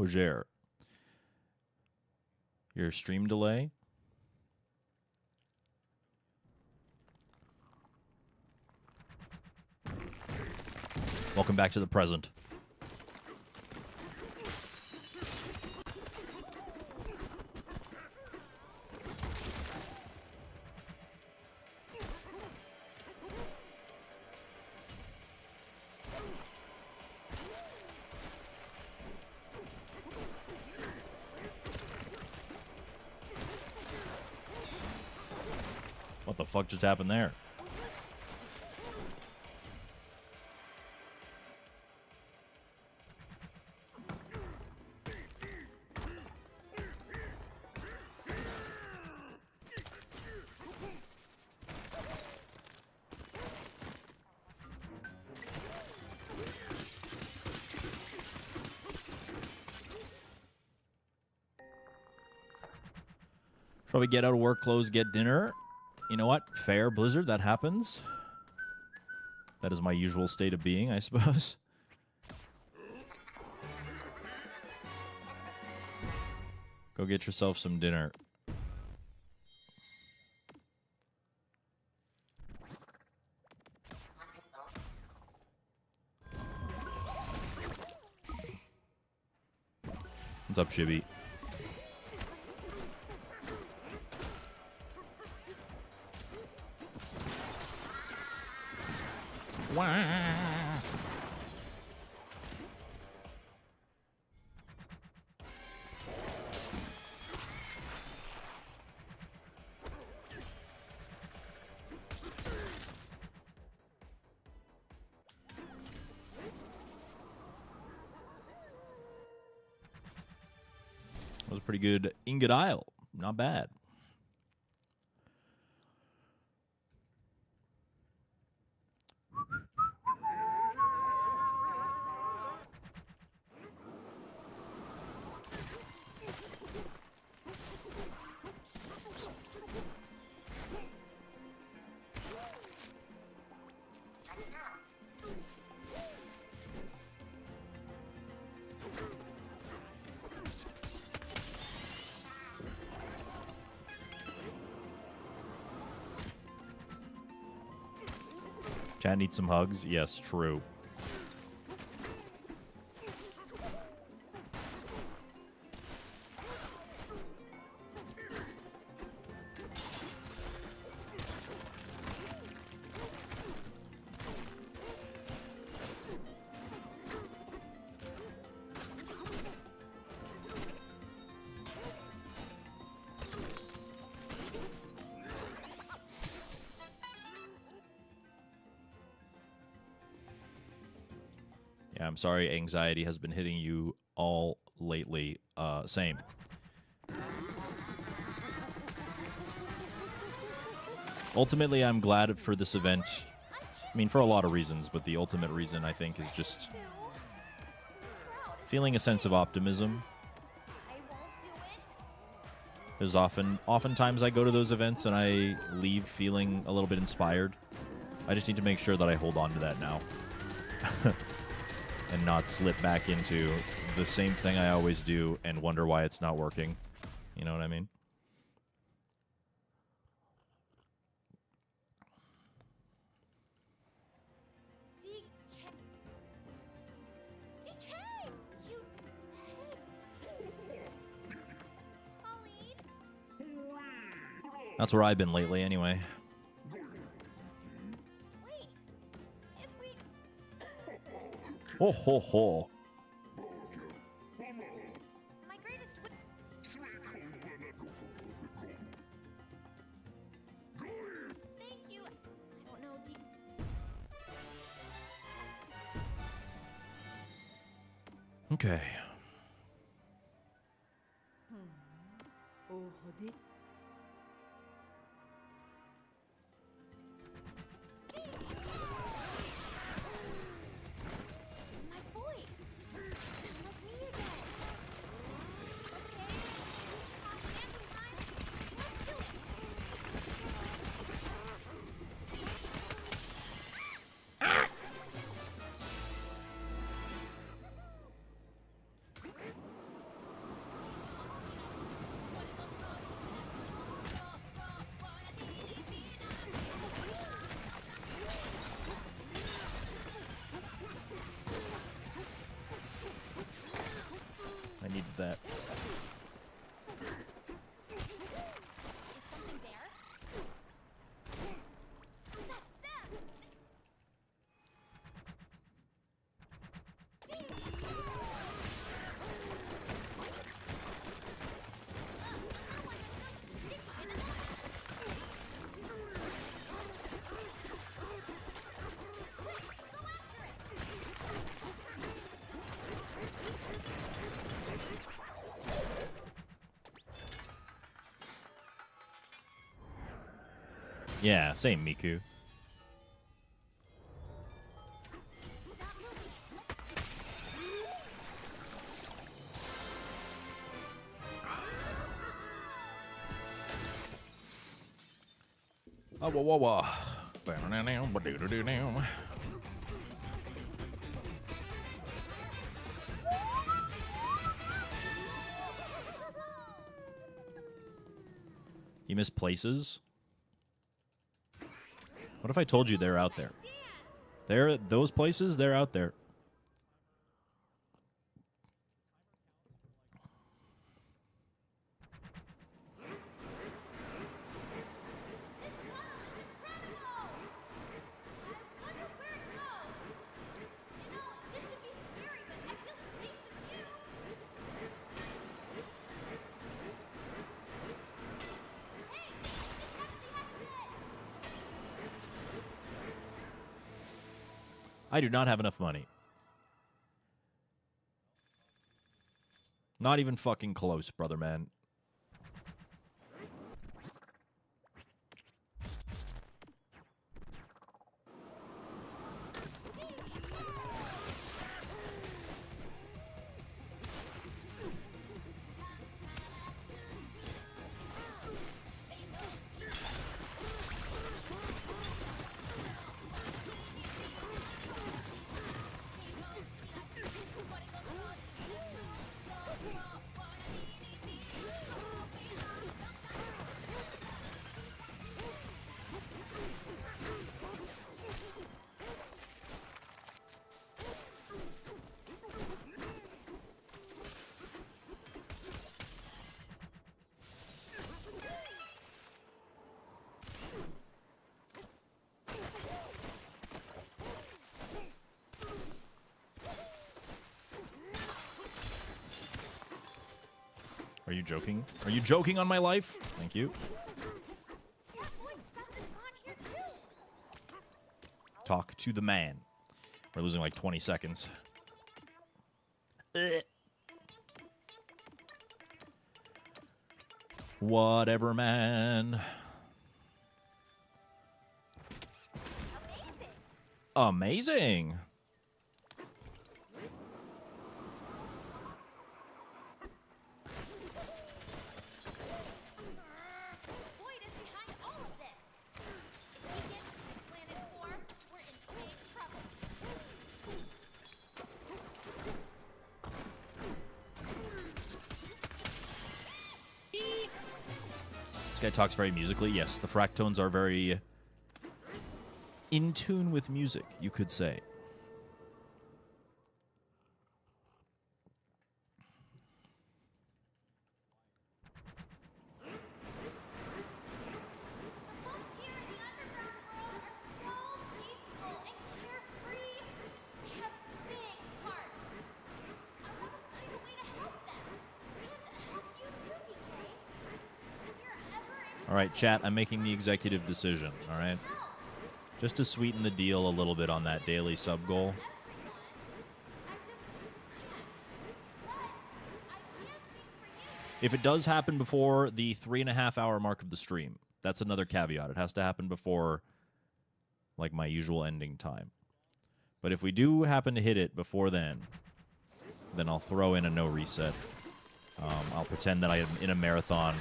Roger. Your stream delay. Welcome back to the present. What the fuck just happened there? Probably get out of work clothes, get dinner. You know what? Fair, Blizzard, that happens. That is my usual state of being, I suppose. Go get yourself some dinner. What's up, Chibi? That was a pretty good Ingot Isle. Not bad. Chat needs some hugs. Yes, true. Yeah, I'm sorry anxiety has been hitting you all lately. Same. Ultimately, I'm glad for this event. I mean, for a lot of reasons, but the ultimate reason, I think, is just feeling a sense of optimism. There's oftentimes I go to those events and I leave feeling a little bit inspired. I just need to make sure that I hold on to that now. And not slip back into the same thing I always do and wonder why it's not working. You know what I mean? That's where I've been lately, anyway. Ho ho ho. My greatest Thank you. I don't know. Okay. Yeah, same Miku. Oh, whoa, whoa, whoa. You miss places? What if I told you they're out there? Those places, they're out there. I do not have enough money. Not even fucking close, brother man. Are you joking? Are you joking on my life? Thank you. Talk to the man. We're losing like 20 seconds. Whatever, man. Amazing. Guy talks very musically. Yes, the fractones are very in tune with music, you could say. All right, chat, I'm making the executive decision, all right? Just to sweeten the deal a little bit on that daily sub goal. If it does happen before the 3.5-hour mark of the stream, that's another caveat. It has to happen before, like, my usual ending time. But if we do happen to hit it before then I'll throw in a no reset. I'll pretend that I am in a marathon.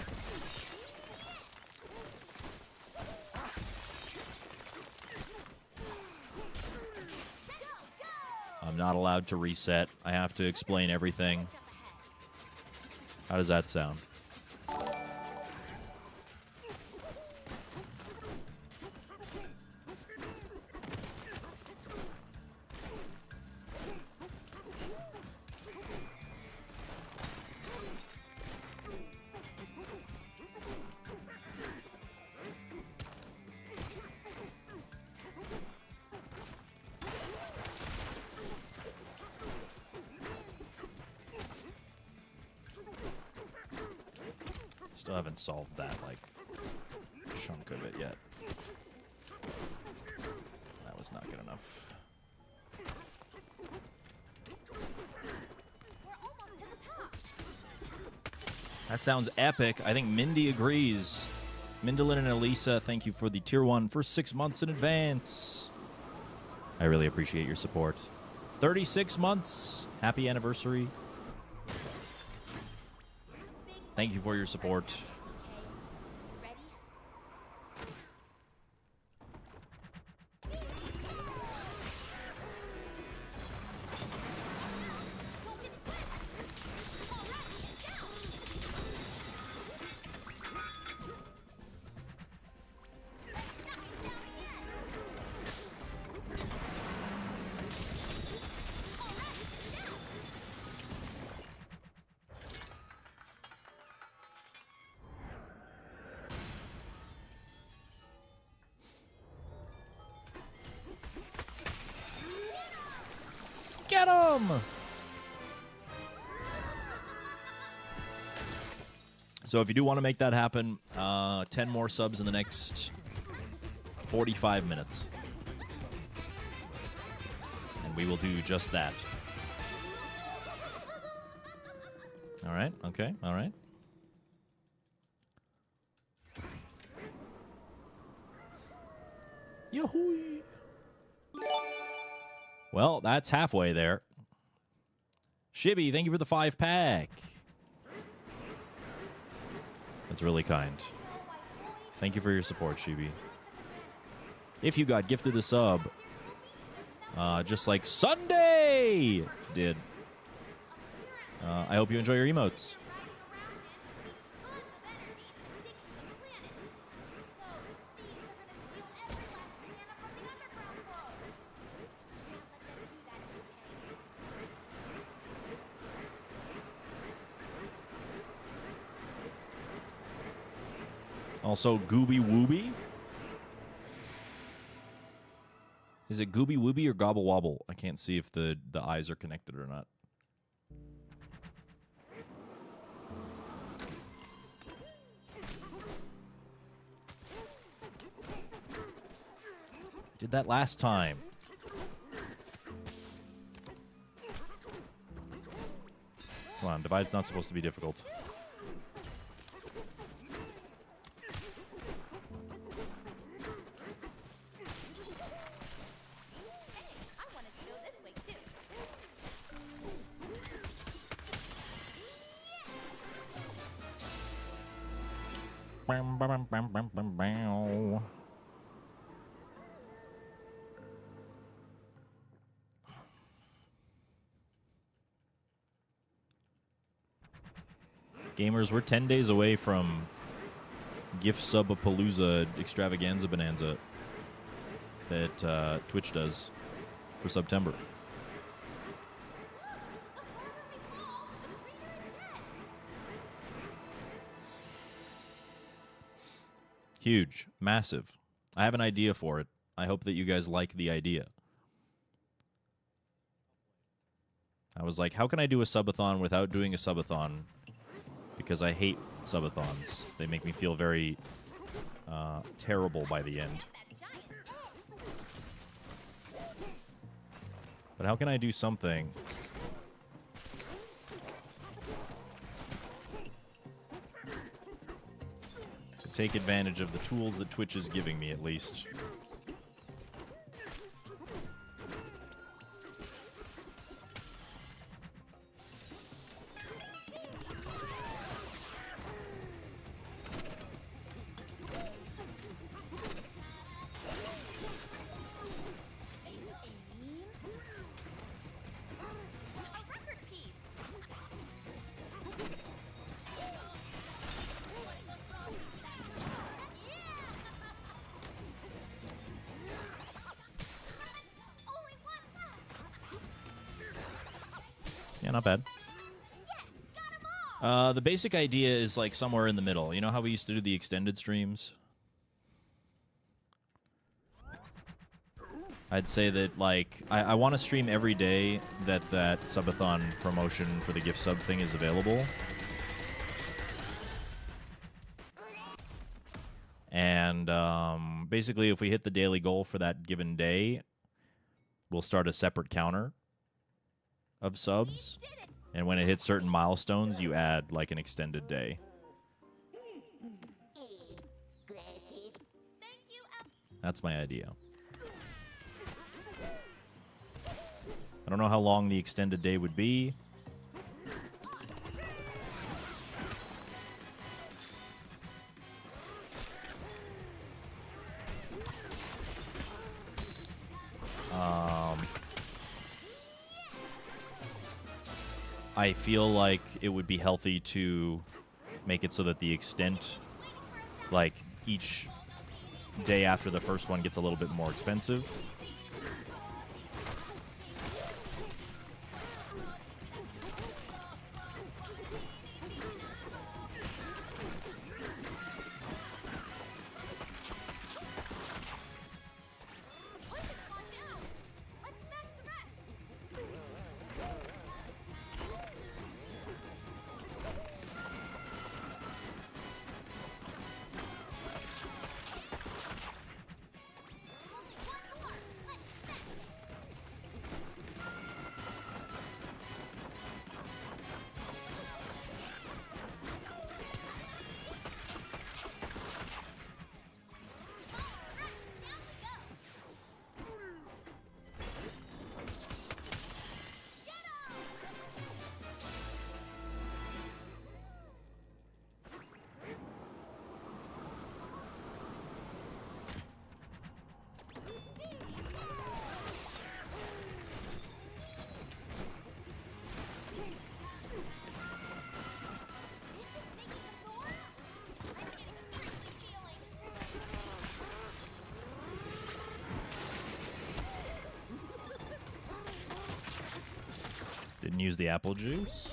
I'm not allowed to reset. I have to explain everything. How does that sound? Still haven't solved that, like, chunk of it yet. That was not good enough. That sounds epic. I think Mindy agrees. Mindalin and Elisa, thank you for the tier 1 for 6 months in advance. I really appreciate your support. 36 months. Happy anniversary. Thank you for your support. Get him! So if you do want to make that happen, 10 more subs in the next 45 minutes. And we will do just that. All right, okay, all right. Yahoo! Well, that's halfway there. Shibby, thank you for the 5-pack. That's really kind. Thank you for your support, Shibby. If you got gifted a sub, just like Sunday did, I hope you enjoy your emotes. Also, Gooby Wooby. Is it Gooby Wooby or Gobble Wobble? I can't see if the eyes are connected or not. I did that last time. Come on, Divide's not supposed to be difficult. Gamers, we're 10 days away from gift sub-a-palooza extravaganza bonanza that Twitch does for September. Huge. Massive. I have an idea for it. I hope that you guys like the idea. I was like, how can I do a subathon without doing a subathon? Because I hate subathons. They make me feel very terrible by the end. But how can I do something to take advantage of the tools that Twitch is giving me, at least? Yeah, not bad. The basic idea is like somewhere in the middle. You know how we used to do the extended streams? I'd say that, like, I want to stream every day that subathon promotion for the gift sub thing is available. And basically, if we hit the daily goal for that given day, we'll start a separate counter of subs. And when it hits certain milestones, you add, like, an extended day. That's my idea. I don't know how long the extended day would be. I feel like it would be healthy to make it so that the extent, like, each day after the first one gets a little bit more expensive. Didn't use the apple juice.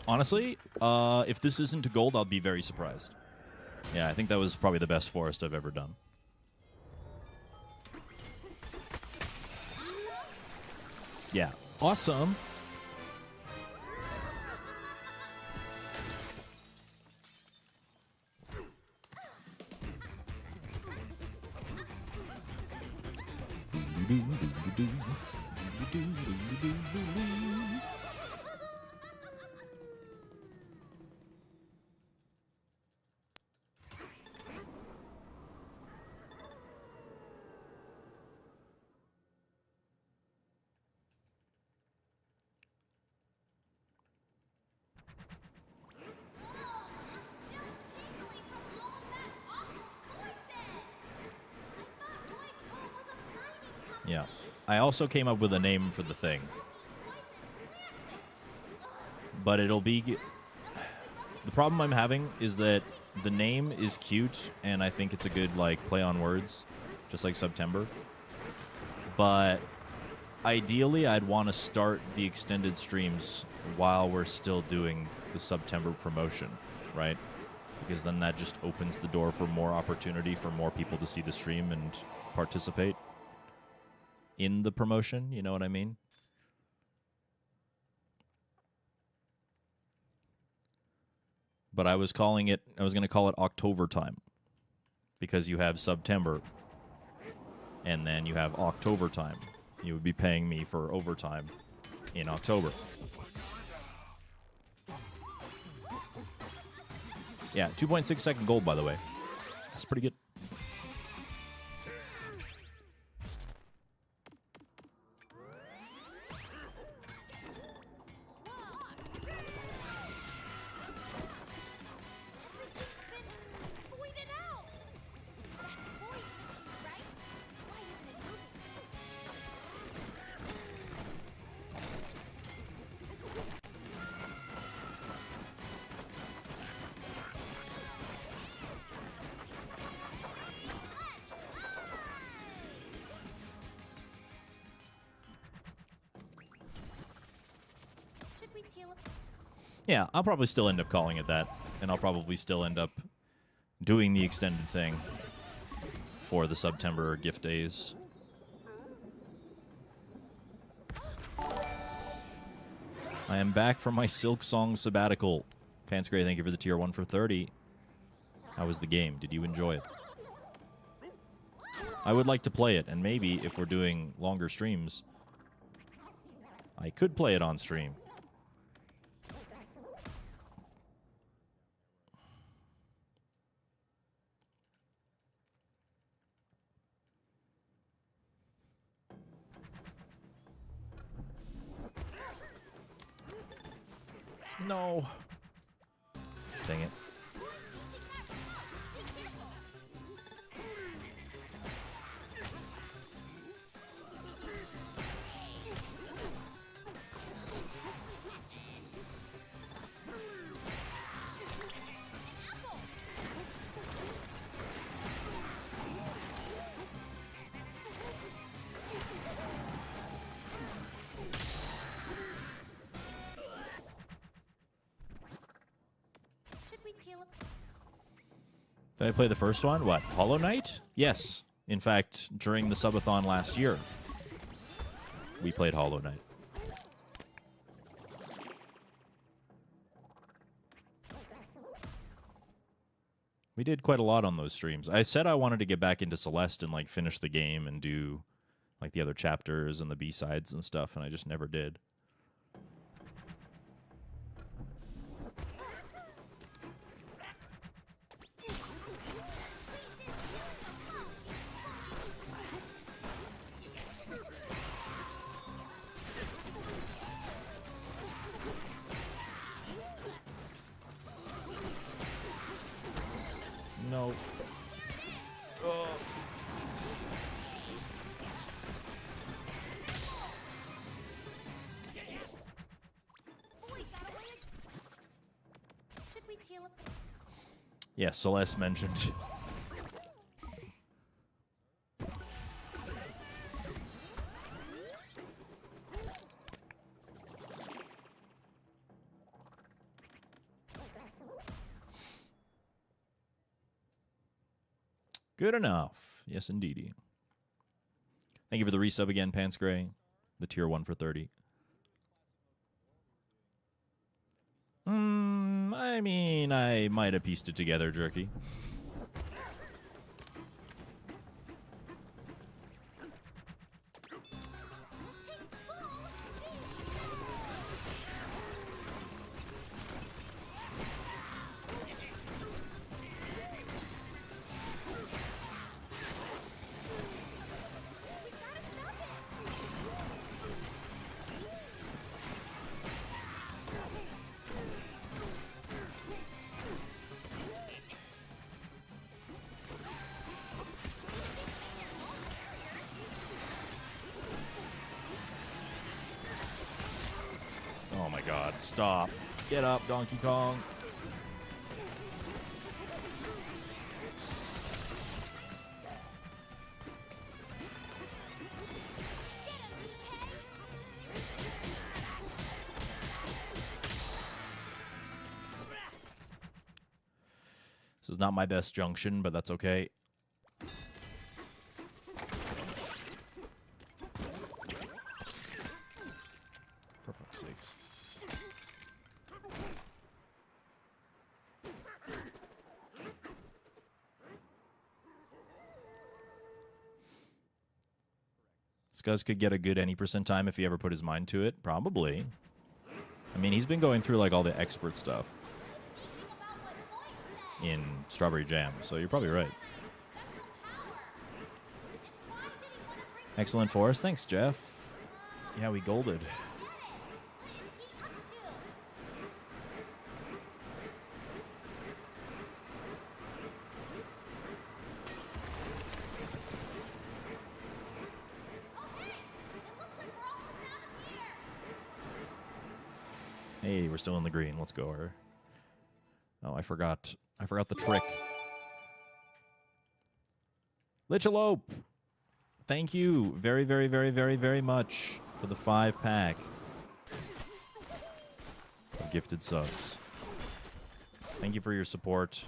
Honestly, if this isn't to gold, I'll be very surprised. Yeah, I think that was probably the best forest I've ever done. Yeah. Awesome. Yeah. I also came up with a name for the thing. But it'll be... The problem I'm having is that the name is cute, and I think it's a good, like, play on words, just like September. But ideally, I'd want to start the extended streams while we're still doing the September promotion, right? Because then that just opens the door for more opportunity for more people to see the stream and participate in the promotion, you know what I mean? But I was going to call it October time, because you have September and then you have October time. You would be paying me for overtime in October. Yeah, 2.6 second gold, by the way. That's pretty good. Yeah, I'll probably still end up calling it that, and I'll probably still end up doing the extended thing for the September gift days. I am back from my Silk Song sabbatical. Pansgray, thank you for the tier 1 for 30. How was the game? Did you enjoy it? I would like to play it, and maybe if we're doing longer streams, I could play it on stream. No. Dang it. Did I play the first one? What, Hollow Knight? Yes. In fact, during the subathon last year, we played Hollow Knight. We did quite a lot on those streams. I said I wanted to get back into Celeste and like finish the game and do like the other chapters and the B-sides and stuff, and I just never did. No. Oh. Yeah, Celeste mentioned. Good enough. Yes, indeedy. Thank you for the resub again, Pansgray. The tier 1 for 30. I mean, I might have pieced it together, Jerky. Oh my god, stop. Get up, Donkey Kong. This is not my best junction, but that's okay. For fuck's sakes. Scuzz could get a good any % time if he ever put his mind to it. Probably. I mean, he's been going through like all the expert stuff in Strawberry Jam, so you're probably right. Excellent for us. Thanks, Jeff. Yeah, we golded. Hey, we're still in the green. Let's go. Oh, I forgot. I forgot the trick. Lichalope! Thank you very, very, very, very, very much for the 5-pack of gifted subs. Thank you for your support.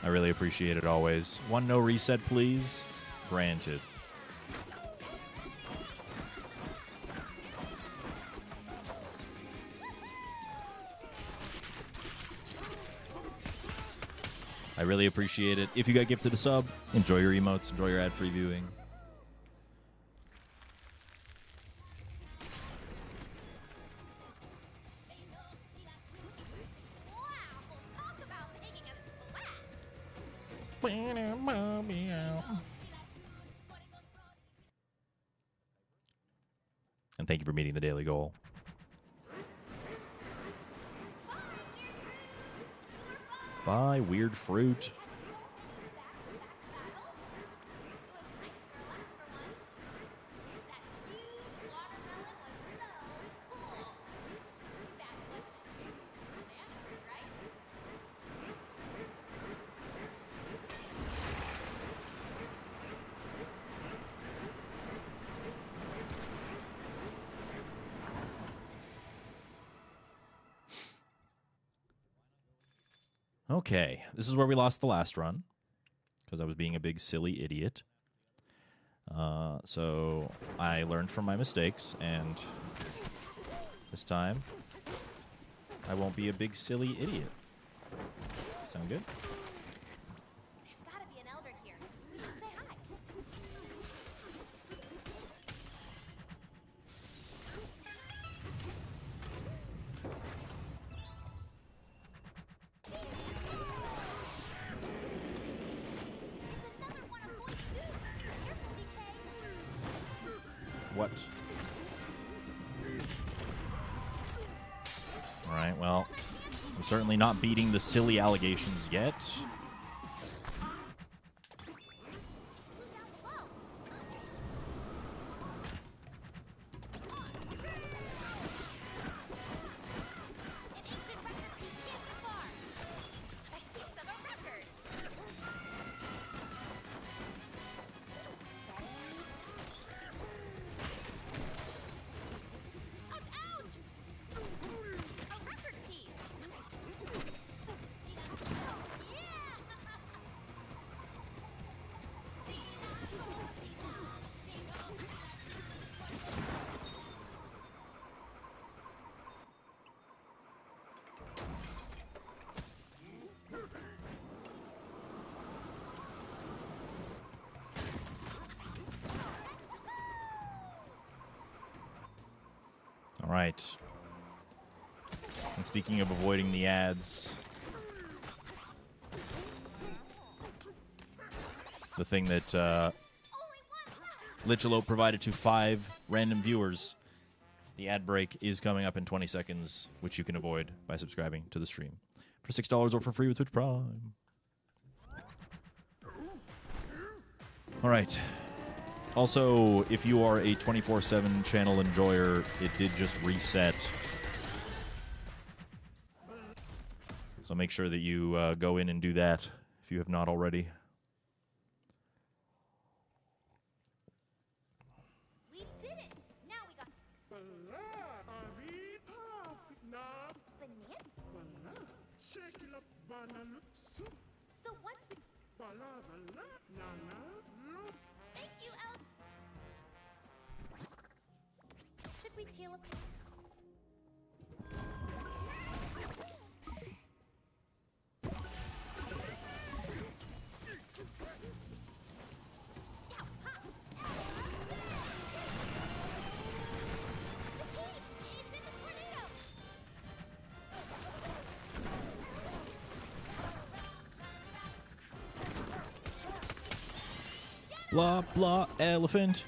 I really appreciate it always. One no reset, please. Granted. I really appreciate it. If you got gifted a sub, enjoy your emotes, enjoy your ad-free viewing. And thank you for meeting the daily goal. Buy weird fruit. Okay, this is where we lost the last run, because I was being a big silly idiot. So I learned from my mistakes, and this time I won't be a big silly idiot. Sound good? There's gotta be an elder here. We should say hi. What? Alright, well, I'm certainly not beating the silly allegations yet. Alright. And speaking of avoiding the ads, the thing that Lichelo provided to 5 random viewers, the ad break is coming up in 20 seconds, which you can avoid by subscribing to the stream for $6 or for free with Twitch Prime. Alright. Also, if you are a 24/7 channel enjoyer, it did just reset. So make sure that you go in and do that if you have not already. We did it! Now we got banana. So once we thank you, El. Should we teal up? Blah, blah, elephant.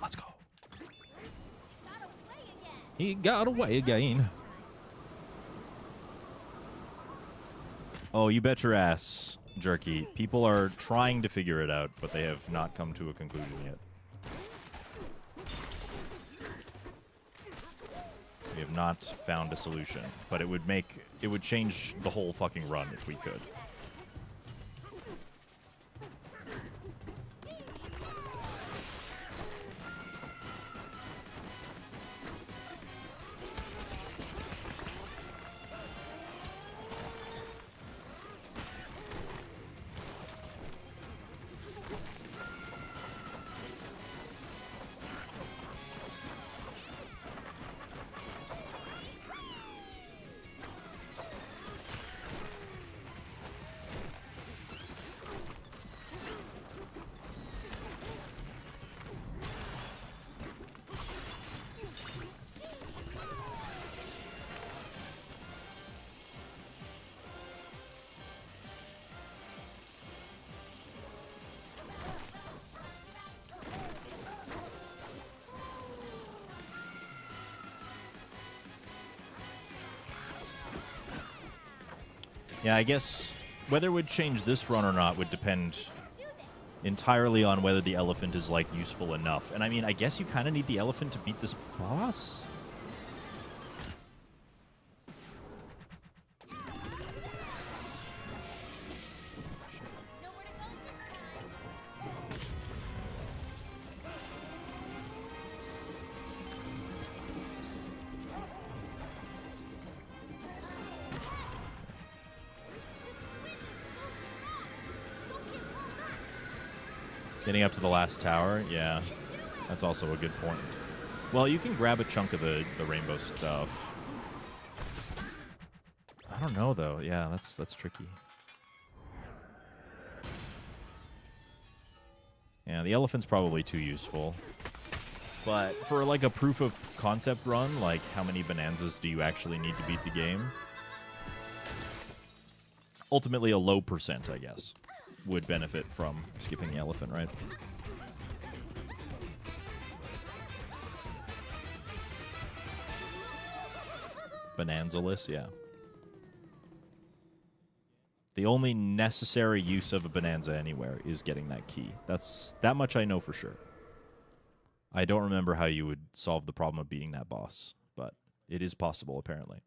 Let's go. He got away again. Oh, you bet your ass, Jerky. People are trying to figure it out, but they have not come to a conclusion yet. We have not found a solution, but it would change the whole fucking run if we could. Yeah, I guess whether it would change this run or not would depend entirely on whether the elephant is, like, useful enough. And I mean, I guess you kind of need the elephant to beat this boss? Getting up to the last tower? Yeah. That's also a good point. Well, you can grab a chunk of the rainbow stuff. I don't know, though. Yeah, that's tricky. Yeah, the elephant's probably too useful. But for, like, a proof of concept run, like, how many bonanzas do you actually need to beat the game? Ultimately, a low percent, I guess, would benefit from skipping the elephant, right? Bonanza-less, yeah. The only necessary use of a bonanza anywhere is getting that key. That much I know for sure. I don't remember how you would solve the problem of beating that boss, but it is possible, apparently.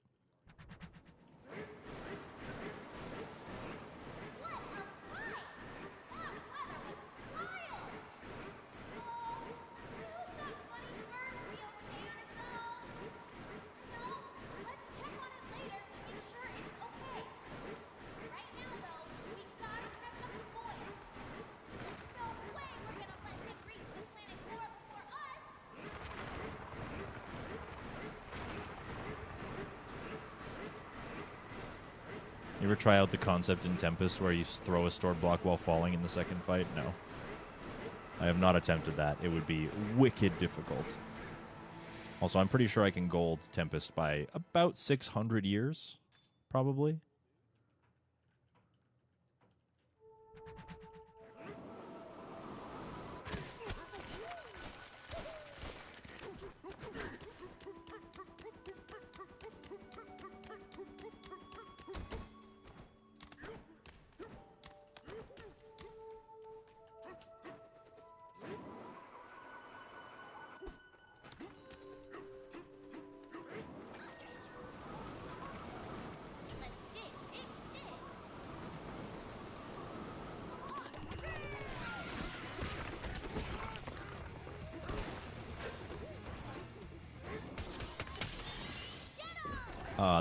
You ever try out the concept in Tempest where you throw a stored block while falling in the second fight? No. I have not attempted that. It would be wicked difficult. Also, I'm pretty sure I can gold Tempest by about 600 years, probably.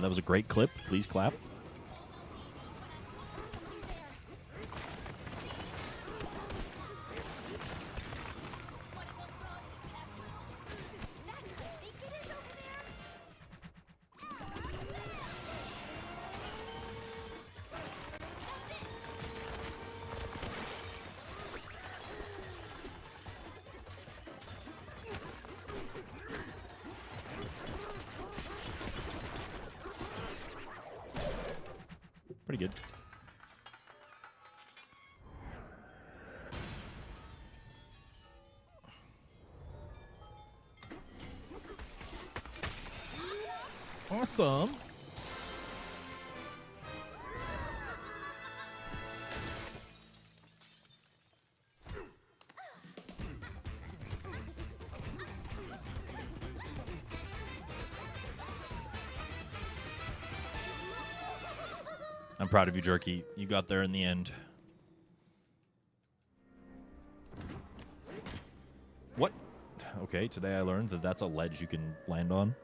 That was a great clip. Please clap. Pretty good. Awesome. I'm proud of you, Jerky. You got there in the end. What? Okay, today I learned that that's a ledge you can land on.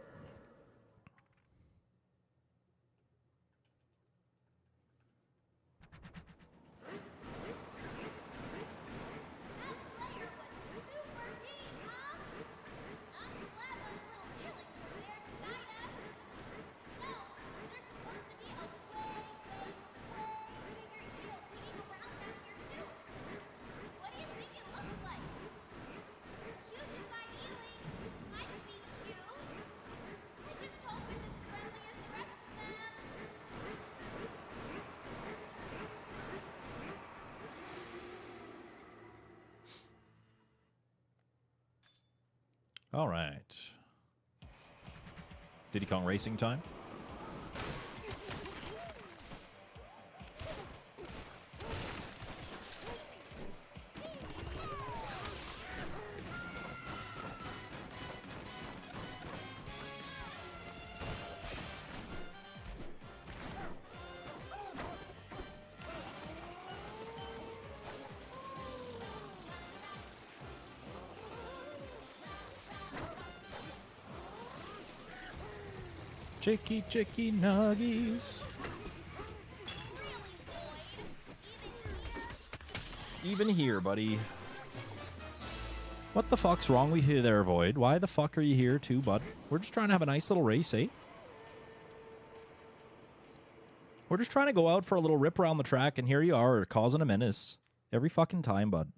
All right. Diddy Kong Racing time. Chicky nuggies. Even here, buddy. What the fuck's wrong with you there, Void? Why the fuck are you here too, bud? We're just trying to have a nice little race, eh? We're just trying to go out for a little rip around the track, and here you are, causing a menace. Every fucking time, bud.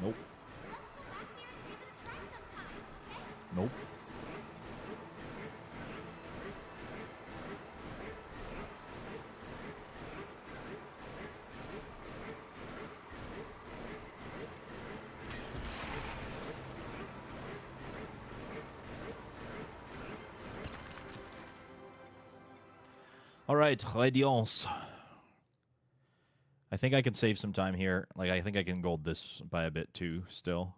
Nope. Nope. All right, Radiance. I think I can save some time here. Like, I think I can gold this by a bit too, still.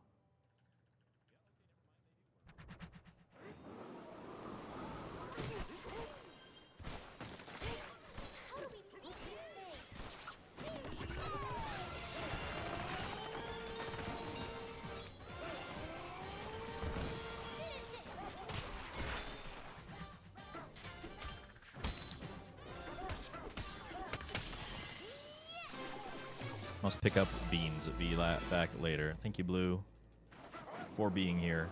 Must pick up beans at back later. Thank you, Blue, for being here.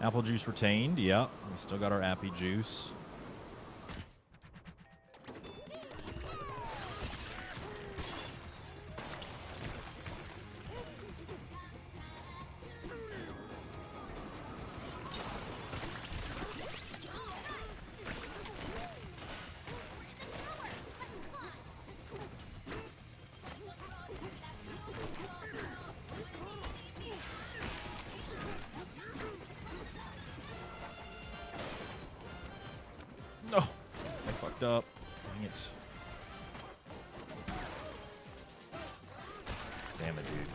Apple juice retained. Yep. We still got our appy juice. No, I fucked up. Dang it. Damn it, dude.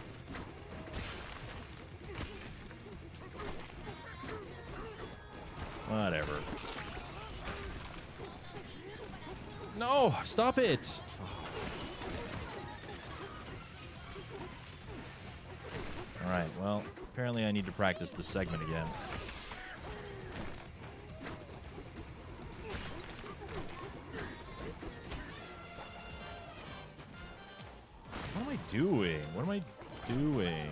Whatever. No, stop it. All right, well, apparently I need to practice this segment again. What am I doing? What am I doing?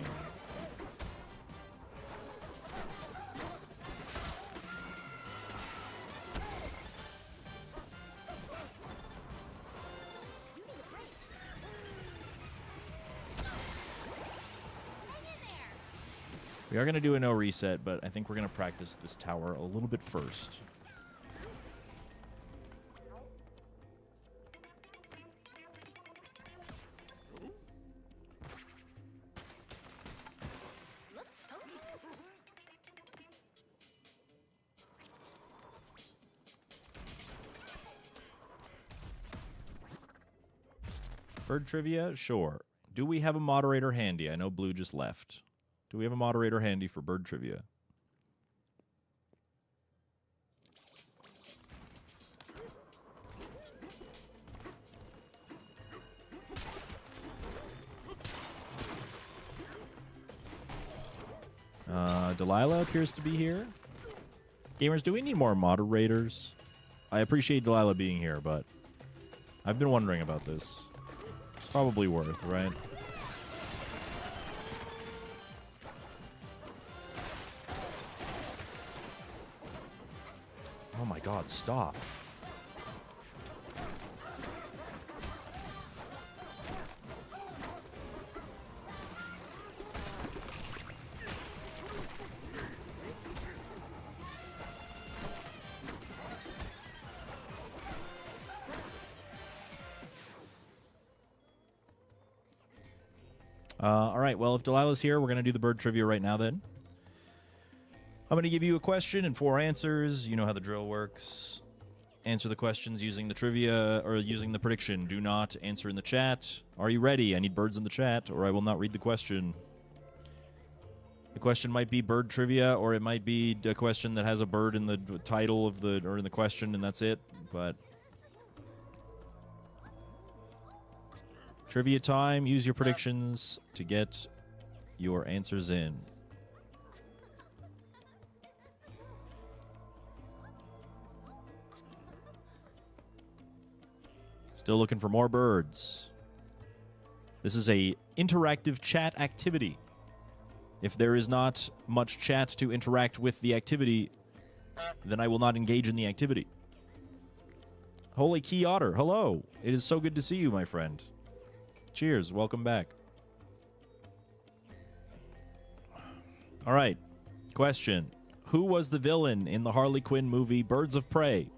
We are going to do a no reset, but I think we're going to practice this tower a little bit first. Bird trivia? Sure. Do we have a moderator handy? I know Blue just left. Do we have a moderator handy for bird trivia? Delilah appears to be here. Gamers, do we need more moderators? I appreciate Delilah being here, but I've been wondering about this. Probably worth, right? Oh my god, stop. All right, well, if Delilah's here, we're going to do the bird trivia right now then. I'm going to give you a question and 4 answers. You know how the drill works. Answer the questions using the trivia or using the prediction. Do not answer in the chat. Are you ready? I need birds in the chat or I will not read the question. The question might be bird trivia or it might be a question that has a bird in the title of the or in the question and that's it. But trivia time. Use your predictions to get your answers in. Still looking for more birds. This is a interactive chat activity. If there is not much chat to interact with the activity, then I will not engage in the activity. Holy Key Otter, hello. It is so good to see you, my friend. Cheers, welcome back. All right, question. Who was the villain in the Harley Quinn movie Birds of Prey?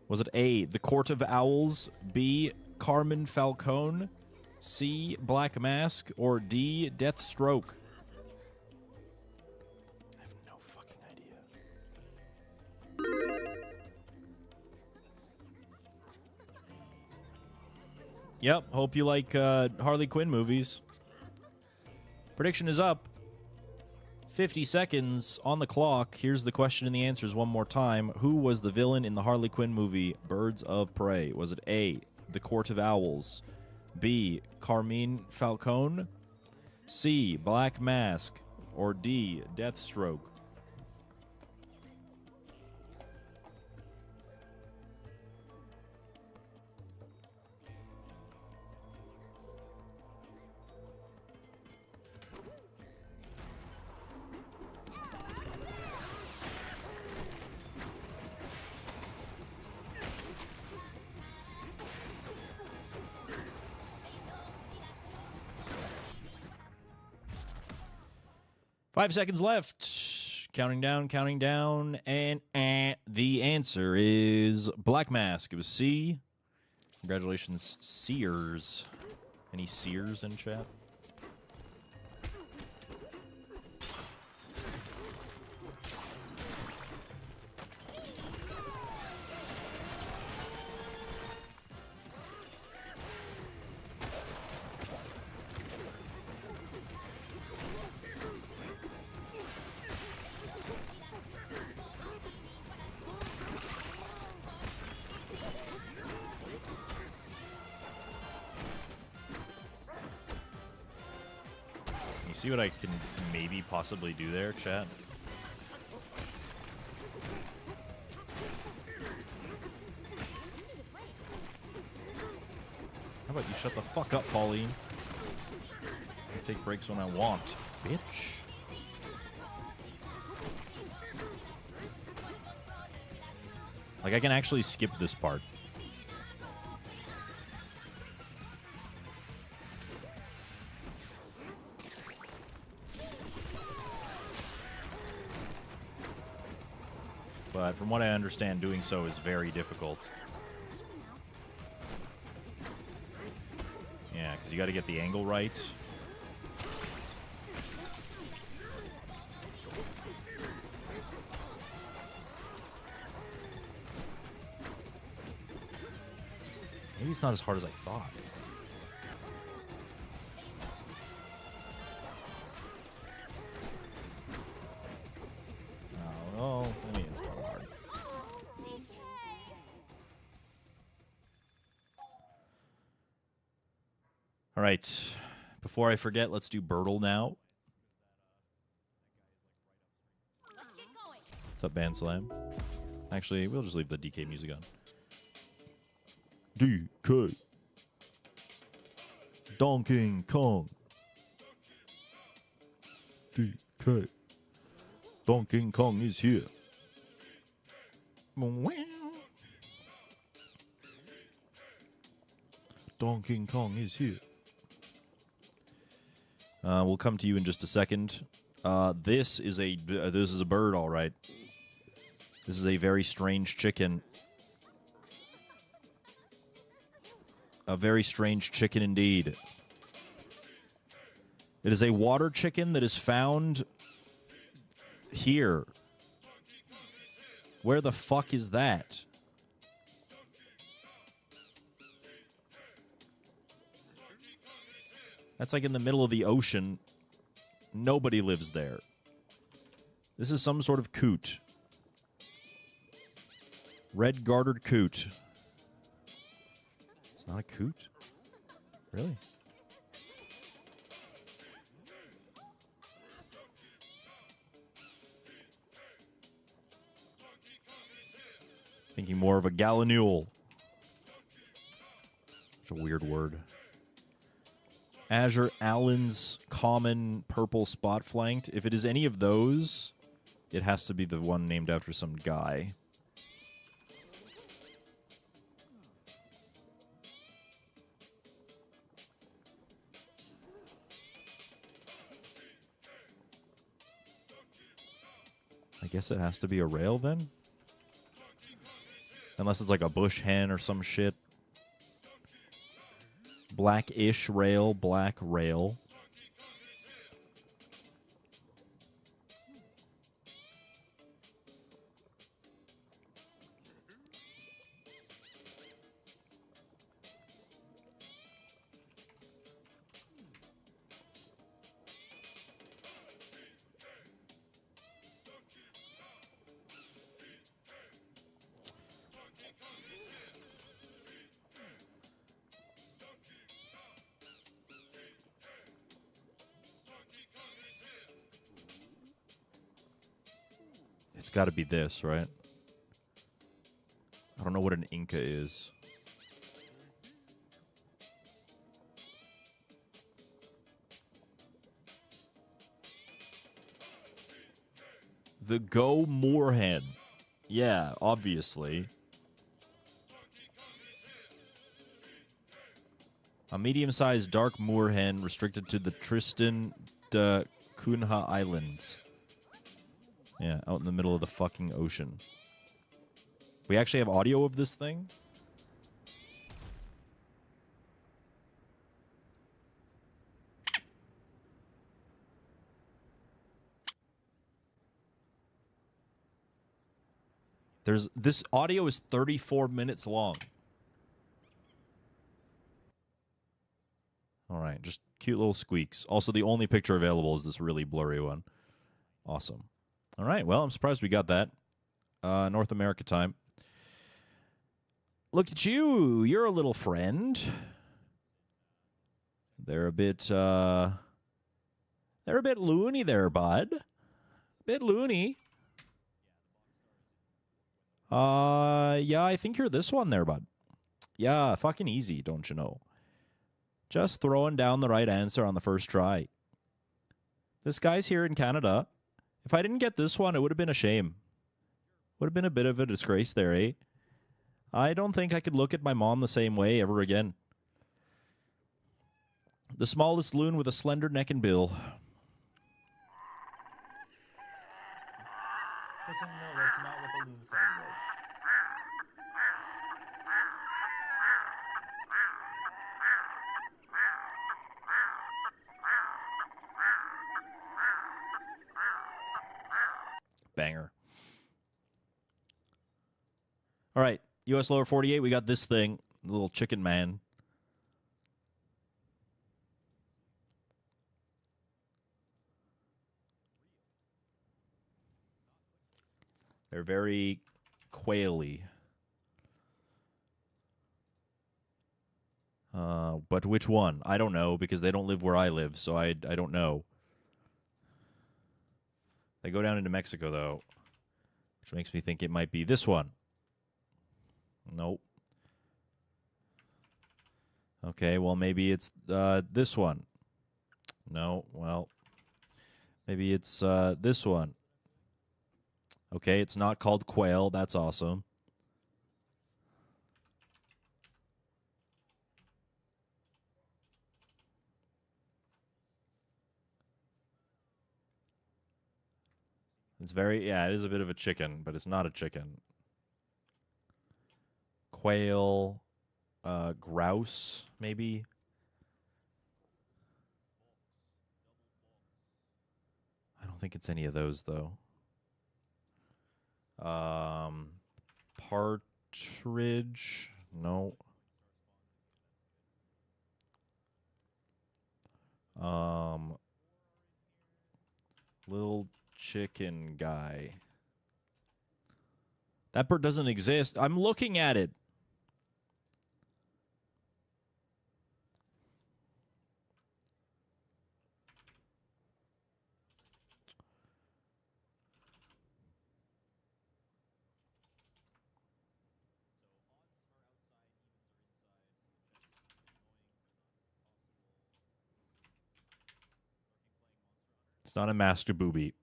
Was it A, The Court of Owls, B, Carmen Falcone, C, Black Mask, or D, Deathstroke? I have no fucking idea. Yep, hope you like Harley Quinn movies. Prediction is up. 50 seconds on the clock. Here's the question and the answers one more time. Who was the villain in the Harley Quinn movie Birds of Prey? Was it A, The Court of Owls, B, Carmine Falcone, C, Black Mask, or D, Deathstroke? Five seconds left. Counting down, and the answer is Black Mask. It was C. Congratulations, Sears. Any Sears in chat? See what I can maybe possibly do there, chat? How about you shut the fuck up, Pauline? I take breaks when I want, bitch. Like, I can actually skip this part. But from what I understand, doing so is very difficult. Yeah, because you got to get the angle right. Maybe it's not as hard as I thought. Oh, I mean, it's kind of hard. All right. Before I forget, let's do Birtle now. What's up, Band Slam? Actually, we'll just leave the DK music on. DK. Donkey Kong. DK. Donkey Kong is here. Donkey Kong is here. We'll come to you in just a second. This is a bird, all right. This is a very strange chicken. A very strange chicken indeed. It is a water chicken that is found here. Where the fuck is that? That's like in the middle of the ocean. Nobody lives there. This is some sort of coot. Red gartered coot. It's not a coot? Really? Thinking more of a gallinule. It's a weird word. Azure Allen's common purple spot flanked. If it is any of those, it has to be the one named after some guy. I guess it has to be a rail then? Unless it's like a bush hen or some shit. Blackish rail, black rail. It's got to be this, right? I don't know what an Inca is. The Go Moorhen. Yeah, obviously. A medium-sized dark moorhen restricted to the Tristan da Cunha Islands. Yeah, out in the middle of the fucking ocean. We actually have audio of this thing? This audio is 34 minutes long. All right, just cute little squeaks. Also, the only picture available is this really blurry one. Awesome. All right, well, I'm surprised we got that. North America time. Look at you. You're a little friend. They're a bit loony there, bud. A bit loony. Yeah, I think you're this one there, bud. Yeah, fucking easy, don't you know? Just throwing down the right answer on the first try. This guy's here in Canada. If I didn't get this one, it would have been a shame. Would have been a bit of a disgrace there, eh? I don't think I could look at my mom the same way ever again. The smallest loon with a slender neck and bill. No, that's not what the loon sounds like. Banger. All right, U.S. lower 48, we got this thing, the little chicken man. They're very quaily. But which one? I don't know, because they don't live where I live, so I don't know. They go down into Mexico, though, which makes me think it might be this one. Nope. Okay, well, maybe it's this one. No, well, maybe it's this one. Okay, it's not called quail. That's awesome. It's very, yeah, it is a bit of a chicken, but it's not a chicken. Quail, grouse, maybe. think it's any of those though. Partridge, no. Little chicken guy. That bird doesn't exist. I'm looking at it. It's not a master booby.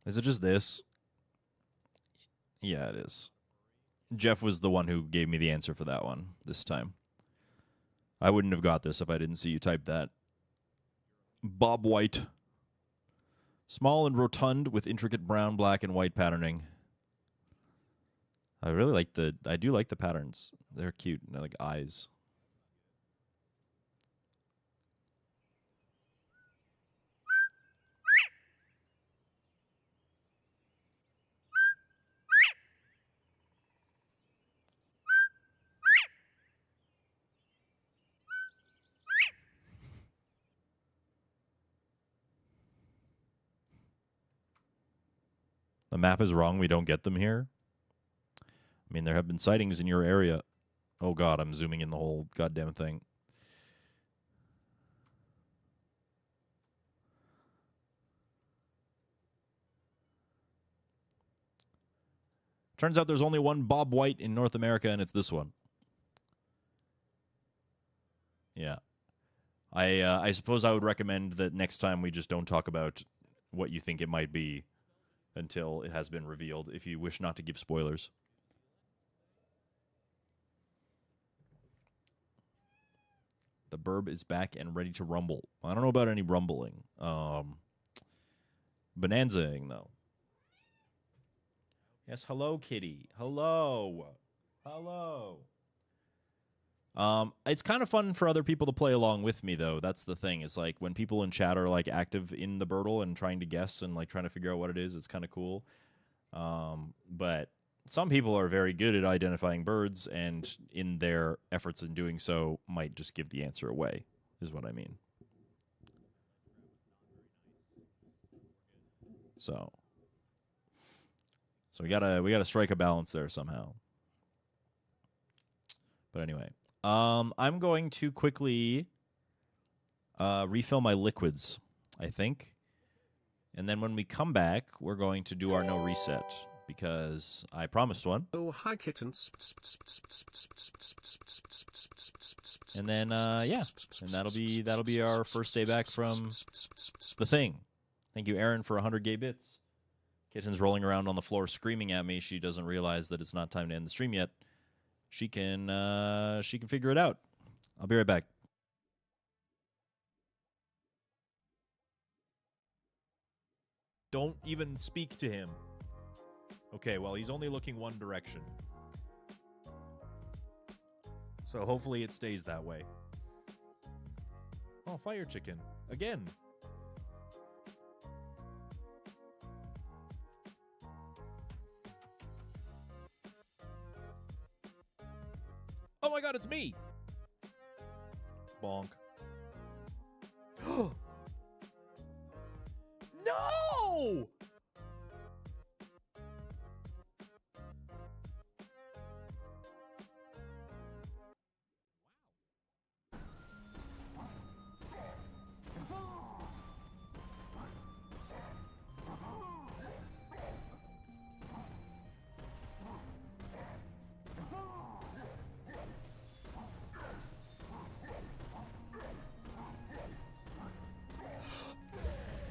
Is it just this? Yeah, it is. Jeff was the one who gave me the answer for that one this time. I wouldn't have got this if I didn't see you type that. Bob White. Small and rotund with intricate brown, black, and white patterning. I really like I do like the patterns. They're cute. They're like eyes. The map is wrong. We don't get them here. I mean, there have been sightings in your area. Oh, God, I'm zooming in the whole goddamn thing. Turns out there's only one Bob White in North America, and it's this one. Yeah. I suppose I would recommend that next time we just don't talk about what you think it might be until it has been revealed, if you wish not to give spoilers. The burb is back and ready to rumble. I don't know about any rumbling. Bananzaing, though. Yes, hello, kitty. Hello. Hello. It's kind of fun for other people to play along with me, though. That's the thing. It's like when people in chat are like active in the Birdle and trying to guess and like trying to figure out what it is, it's kind of cool. But some people are very good at identifying birds, and in their efforts in doing so, might just give the answer away, is what I mean. So we gotta strike a balance there somehow. But anyway, I'm going to quickly refill my liquids, I think. And then when we come back, we're going to do our no reset, because I promised one. Oh, hi, kittens. And then, yeah, and that'll be our first day back from the thing. Thank you, Aaron, for 100 gay bits. Kitten's rolling around on the floor screaming at me. She doesn't realize that it's not time to end the stream yet. She can figure it out. I'll be right back. Don't even speak to him. Okay, well, he's only looking one direction. So hopefully it stays that way. Oh, fire chicken. Again. Oh my god, it's me! Bonk. No!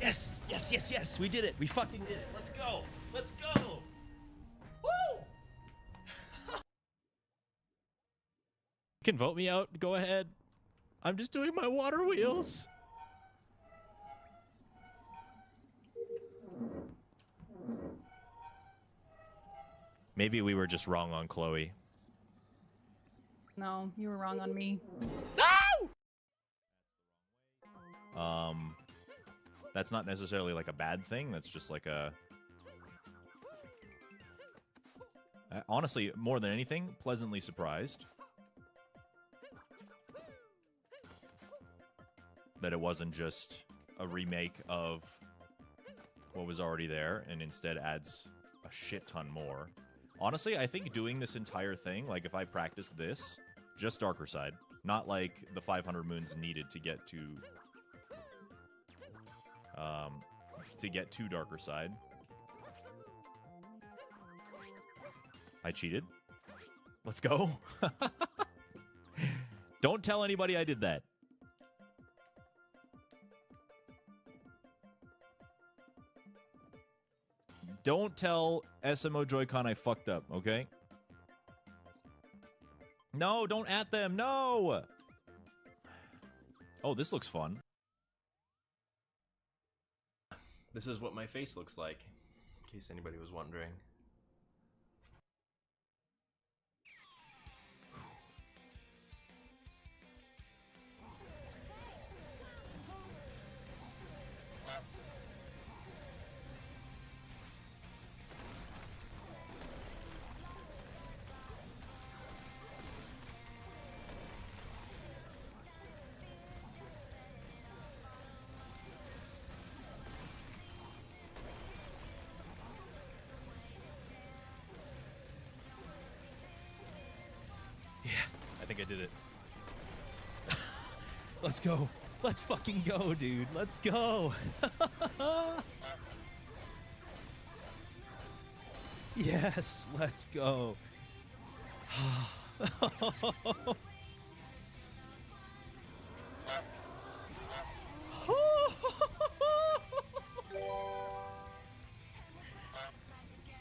Yes, yes, yes, yes, we did it. We fucking did it. Let's go. Let's go. Woo! You can vote me out. Go ahead. I'm just doing my water wheels. Maybe we were just wrong on Chloe. No, you were wrong on me. That's not necessarily like a bad thing. That's just like a... honestly, more than anything, pleasantly surprised that it wasn't just a remake of what was already there and instead adds a shit ton more. Honestly, I think doing this entire thing, like if I practice this, just Darker Side, not like the 500 moons needed to get to Darker Side. I cheated. Let's go. Don't tell anybody I did that. Don't tell SMO Joy-Con I fucked up, okay? No, don't at them. No! Oh, this looks fun. This is what my face looks like, in case anybody was wondering. I think I did it. Let's go. Let's fucking go, dude. Let's go. Yes, let's go.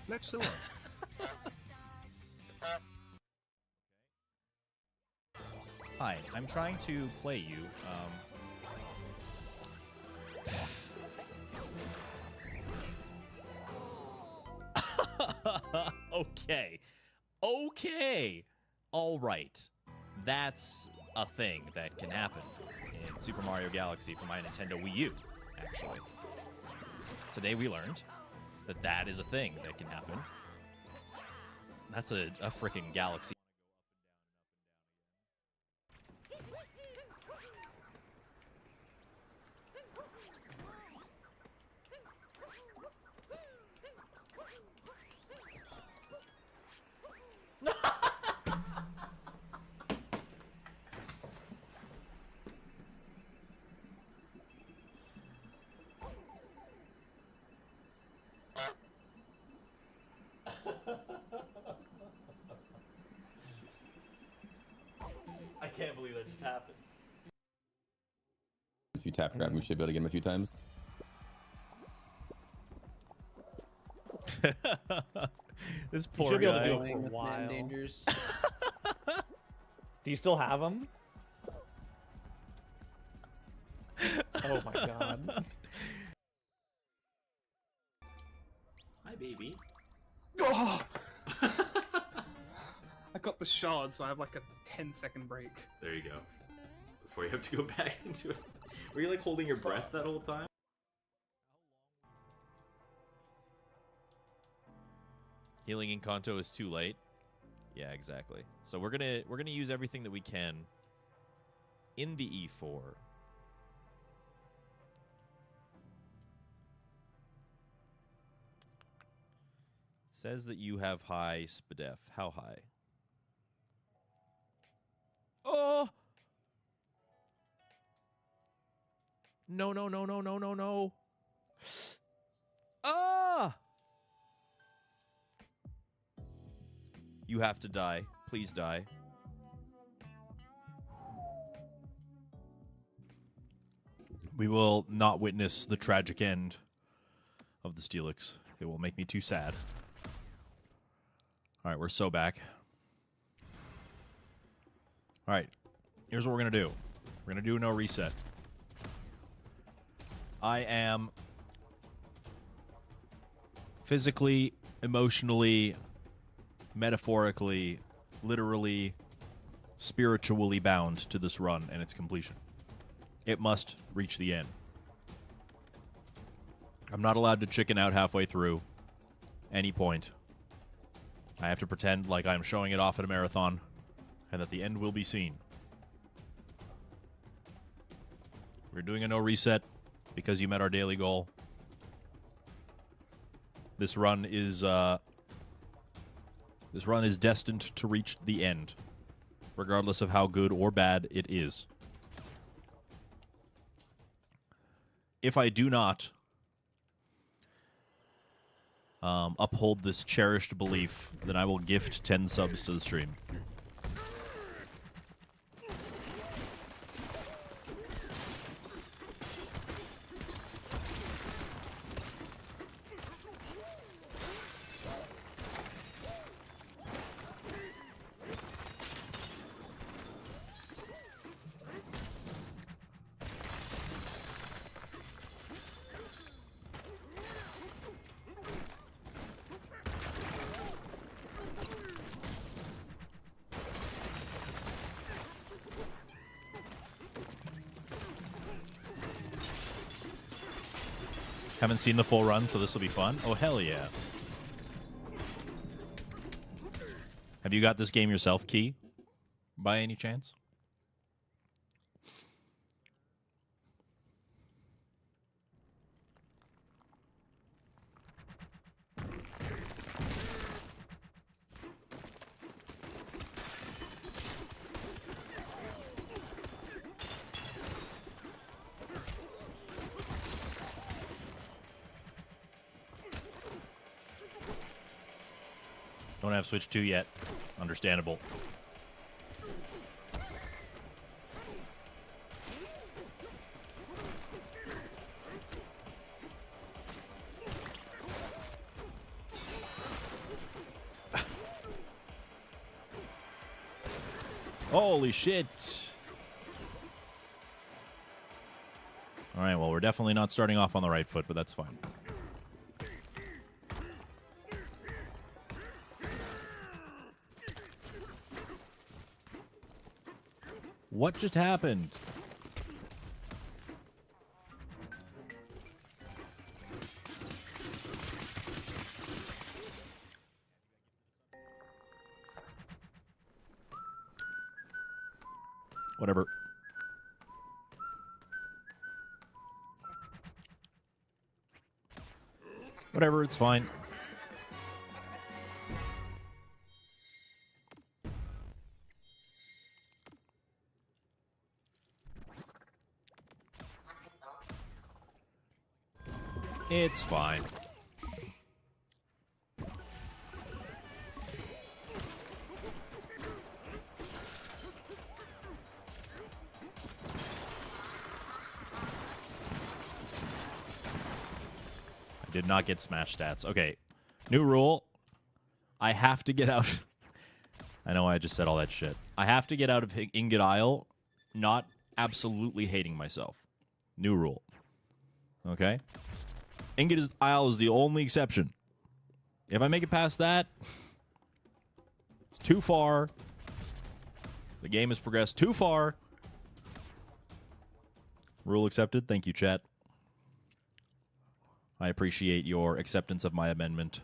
Let's go. Hi, I'm trying to play you. Okay. Okay. All right. That's a thing that can happen in Super Mario Galaxy for my Nintendo Wii U, actually. Today we learned that that is a thing that can happen. That's a freaking galaxy. I can't believe that just happened. If you tap grab, we should be able to get him a few times. This poor guy. Do you still have them? Oh my god. Hi, baby. Oh! I got the shard, so I have like a 10-second break. There you go. Before you have to go back into it. Were you like holding your breath that whole time? Healing in Kanto is too late. Yeah, exactly. So we're gonna use everything that we can in the E4. It says that you have high SPEDF. How high? Oh! No, no, no, no, no, no, no. Ah! You have to die. Please die. We will not witness the tragic end of the Steelix. It will make me too sad. All right, we're so back. All right, here's what we're going to do. We're going to do no reset. I am physically, emotionally, metaphorically, literally, spiritually bound to this run and its completion. It must reach the end. I'm not allowed to chicken out halfway through any point. I have to pretend like I'm showing it off at a marathon and that the end will be seen. We're doing a no reset because you met our daily goal. This run is destined to reach the end, regardless of how good or bad it is. If I do not uphold this cherished belief, then I will gift 10 subs to the stream. Haven't seen the full run, so this will be fun. Oh, hell yeah. Have you got this game yourself, Key? By any chance? Don't have Switch 2 yet. Understandable. Holy shit. All right, well, we're definitely not starting off on the right foot, but that's fine. What just happened? Whatever. Whatever, it's fine. It's fine. I did not get smash stats. Okay. New rule. I have to get out. I know I just said all that shit. I have to get out of Ingot Isle, not absolutely hating myself. New rule. Okay? Ingot Isle is the only exception. If I make it past that, it's too far. The game has progressed too far. Rule accepted. Thank you, chat. I appreciate your acceptance of my amendment.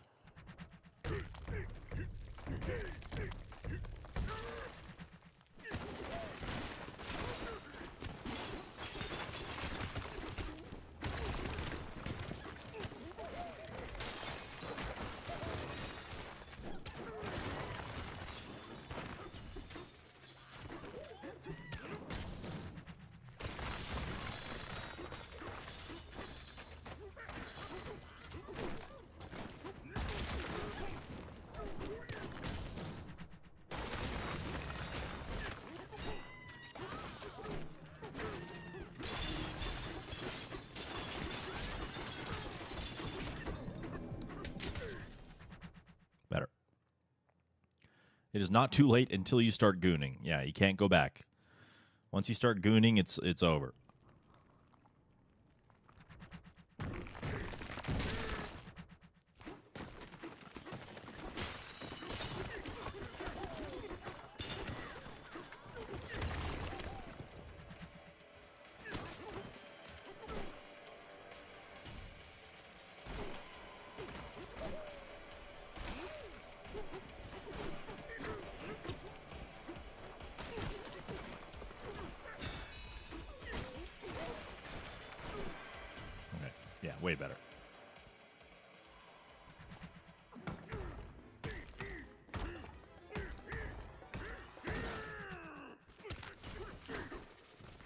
Better. It is not too late until you start gooning. Yeah, you can't go back. Once you start gooning, it's over. Way better.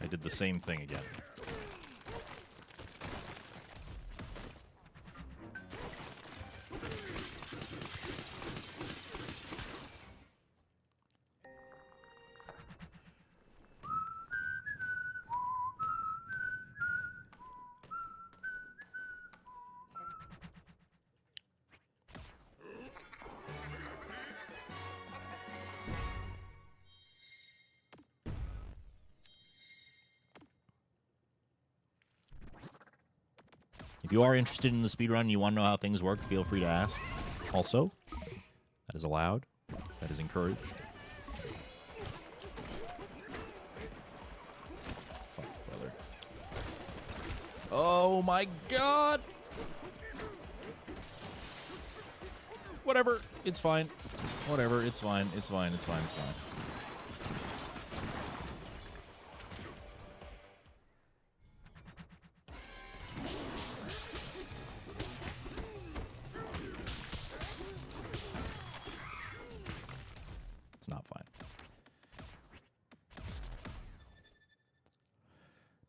I did the same thing again. If you are interested in the speedrun and you want to know how things work, feel free to ask. Also, that is allowed. That is encouraged. Fuck, brother. Oh my god! Whatever. It's fine. Whatever. It's fine. It's fine. It's fine. It's fine. It's not fine.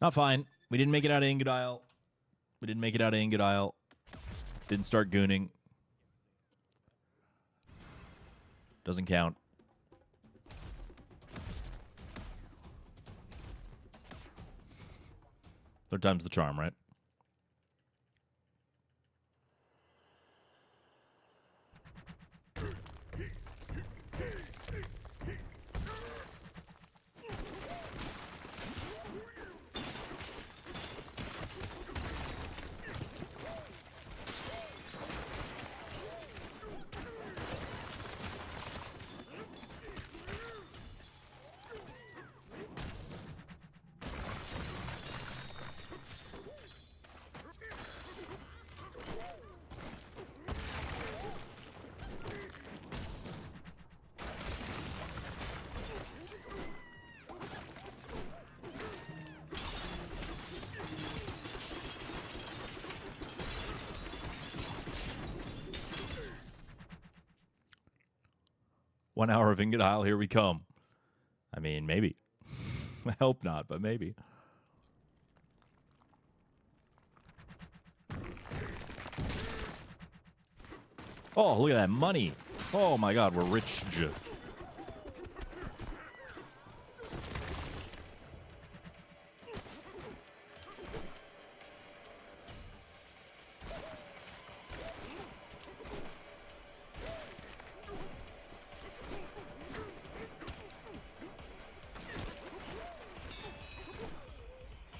Not fine. We didn't make it out of Ingadile. We didn't make it out of Ingadile. Didn't start gooning. Doesn't count. Third time's the charm, right? One hour of Ingadile, here we come. I mean, maybe. I hope not, but maybe. Oh, look at that money. Oh my god, we're rich.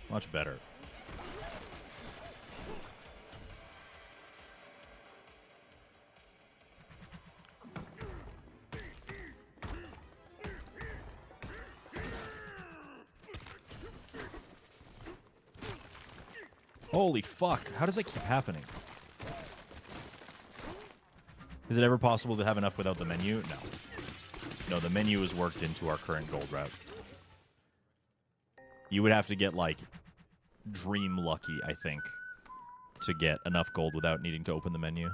Much better. Holy fuck. How does that keep happening? Is it ever possible to have enough without the menu? No. No, the menu is worked into our current gold route. You would have to get, like, dream lucky, I think, to get enough gold without needing to open the menu.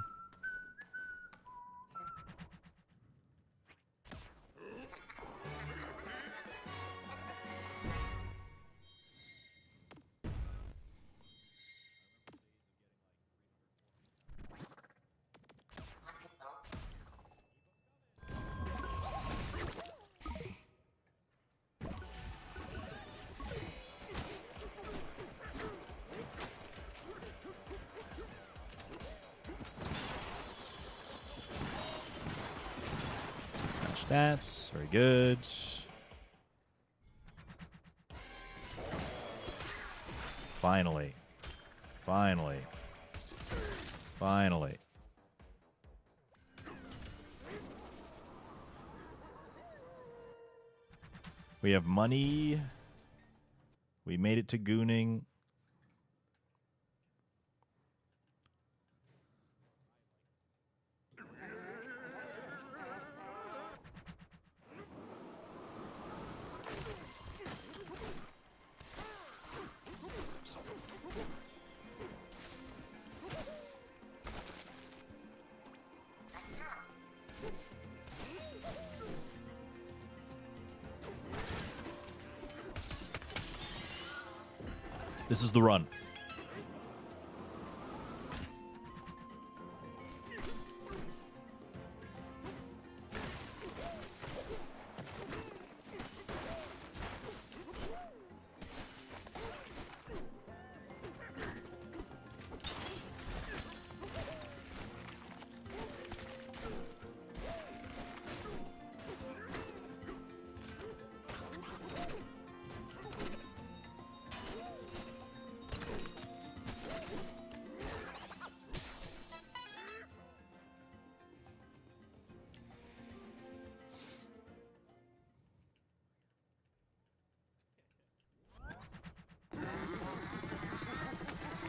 Stats, very good. Finally. Finally. Finally. We have money. We made it to gooning. This is the run.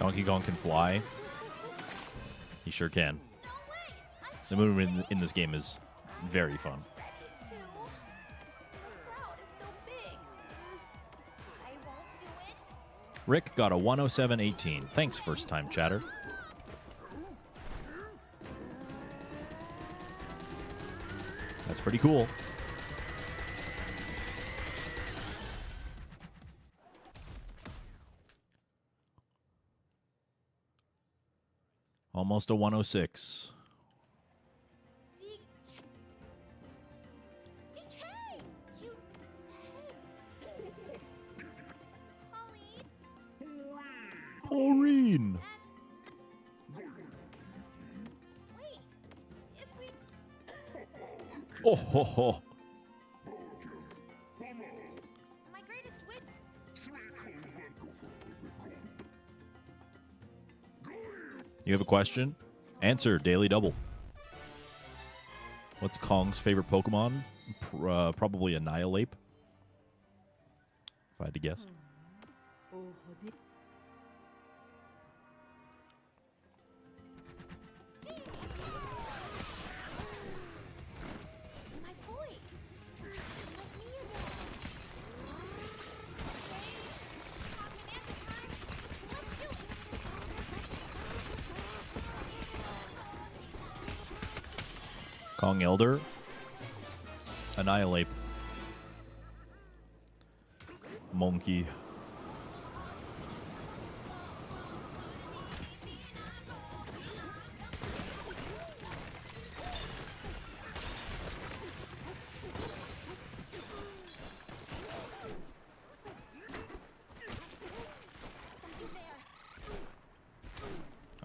Donkey Kong can fly. He sure can. The movement in this game is very fun. Rick got a 107.18. Thanks, first time chatter. That's pretty cool. Almost a 106. Maureen. Oh ho ho. My greatest wit. You have a question? Answer, Daily Double. What's Kong's favorite Pokemon? Probably Annihilate. If I had to guess. Kong Elder. Annihilate. Monkey.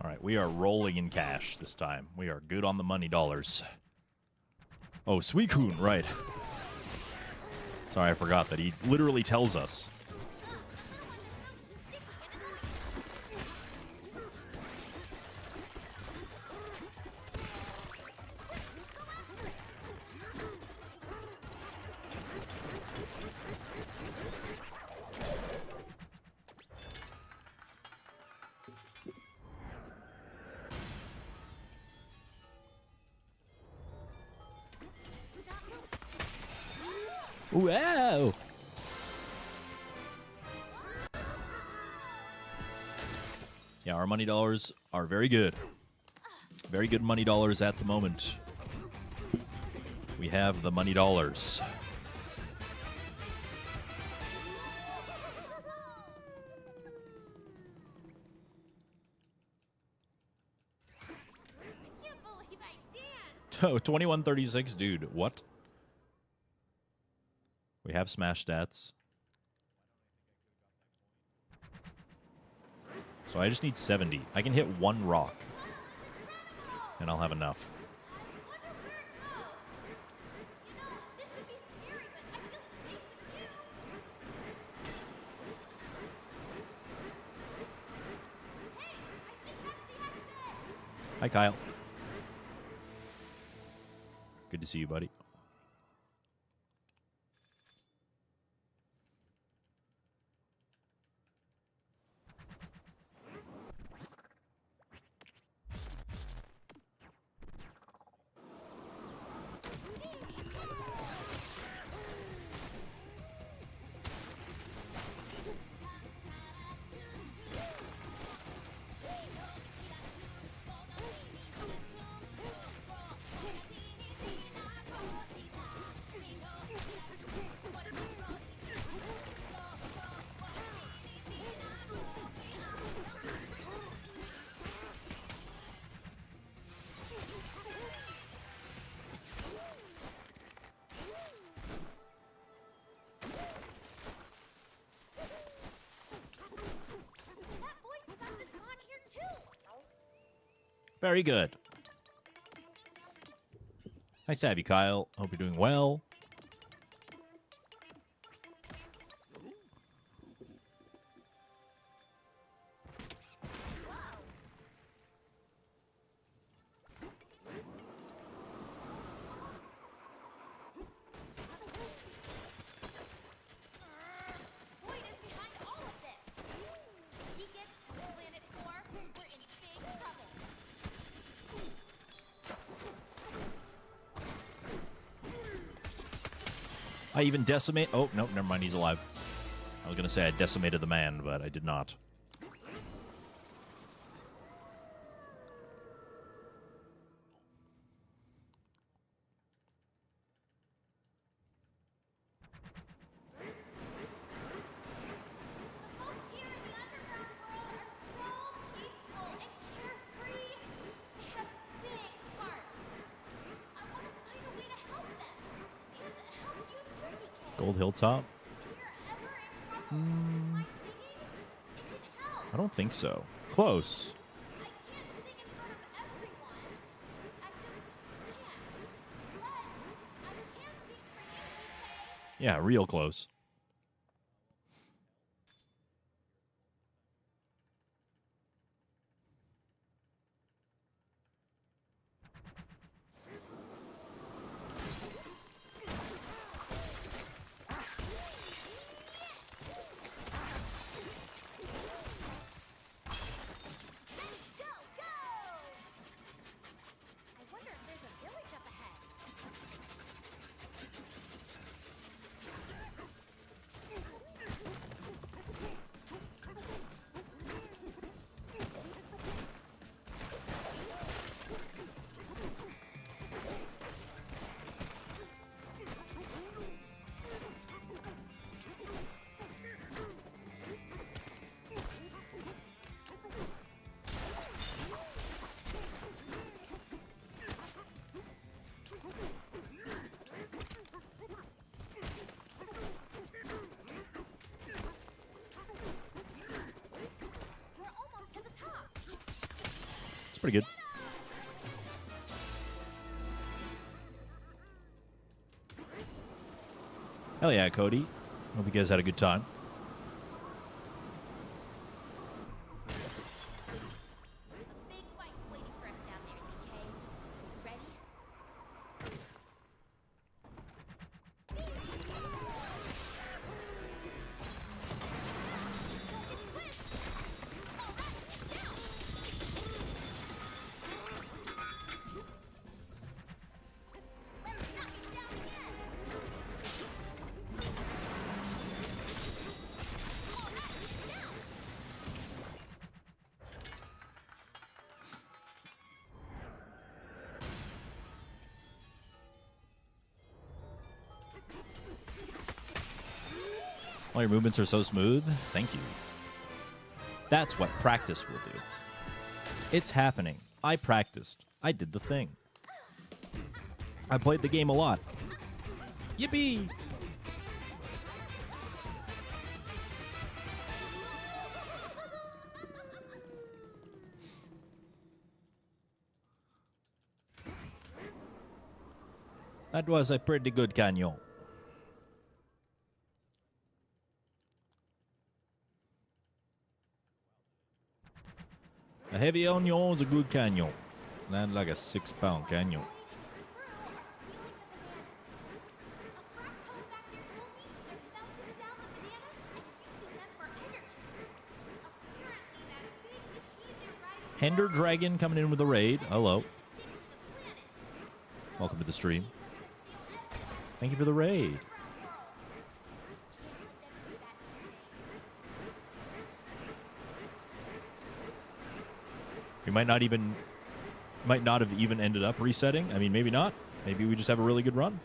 All right, we are rolling in cash this time. We are good on the money dollars. Oh, Suicune, right. Sorry, I forgot that he literally tells us. Wow! Yeah, our money dollars are very good. Very good money dollars at the moment. We have the money dollars. I can't believe I danced. Oh, 2136, dude. What? We have smash stats. So I just need 70. I can hit one rock. And I'll have enough. Hi, Kyle. Good to see you, buddy. Very good. Nice to have you, Kyle. Hope you're doing well. Boyd is behind all of this. He gets to Planet 4, we're in big trouble. I even decimate. Oh, no, never mind. He's alive. I was going to say I decimated the man, but I did not. The folks here in the underground world are so peaceful and carefree. They have big hearts. I want to find a way to help them. And help you too, DK. Gold Hilltop? If you're ever in trouble, my singing, it can help. I don't think so. Close. I can't sing in front of everyone. I just can't. But I can sing for you, DK. Yeah, real close. Go, go! I wonder if there's a village up ahead. We're almost to the top. It's pretty good. Hell yeah, Cody. Hope you guys had a good time. A big fight's waiting for us down there, DK. Ready? All your movements are so smooth. Thank you. That's what practice will do. It's happening. I practiced. I did the thing. I played the game a lot. Yippee! That was a pretty good canyon. A heavy onion is a good canyon. Not like a 6-pound canyon. Hender Dragon coming in with a raid. Hello. Welcome to the stream. Thank you for the raid. We might not have even ended up resetting. I mean, maybe not. Maybe we just have a really good run.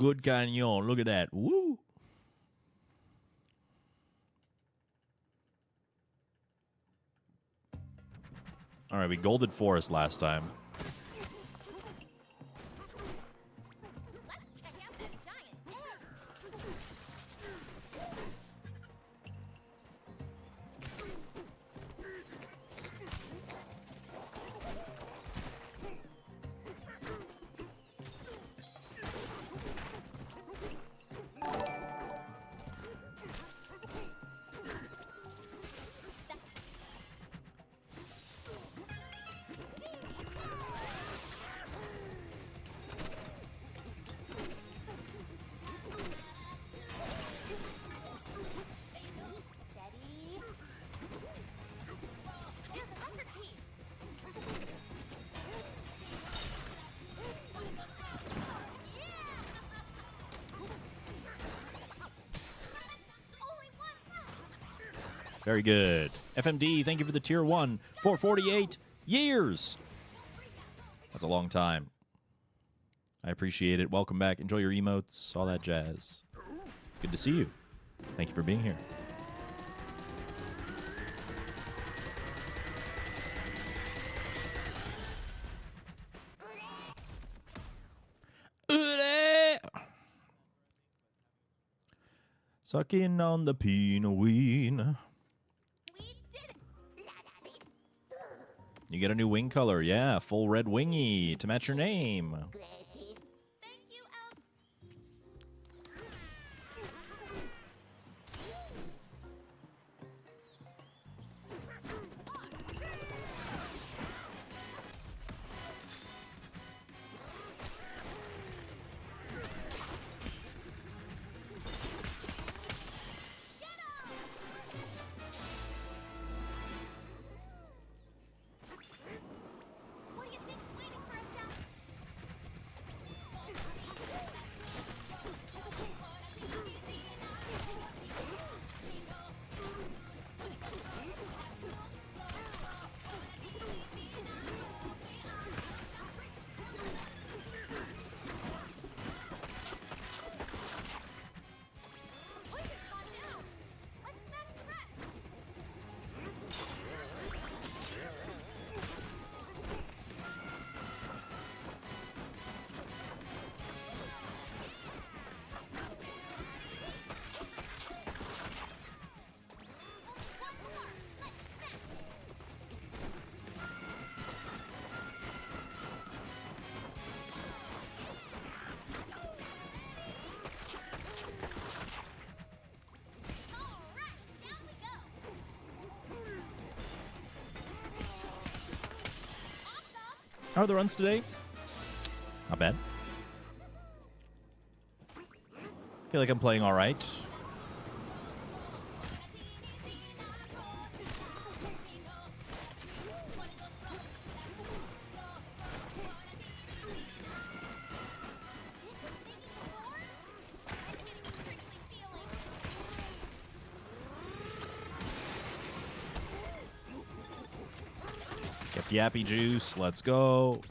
Good canyon. Look at that. Woo. All right, we golded Forest last time. Let's check out that giant egg. Steady. Here's a record piece. Only one left. Very good. FMD, thank you for the tier 1 for 48 years. That's a long time. I appreciate it. Welcome back. Enjoy your emotes, all that jazz. It's good to see you. Thank you for being here. Sucking on the penguin. You get a new wing color. Yeah, full red wingy to match your name. Thank you, Elf. What do you think's waiting for us down? Poison's gone down. Let's smash the rest. One more. Let's smash it. All right, down we go. Awesome. How are the runs today? Not bad. Feel like I'm playing all right. Get the yappy juice. Let's go.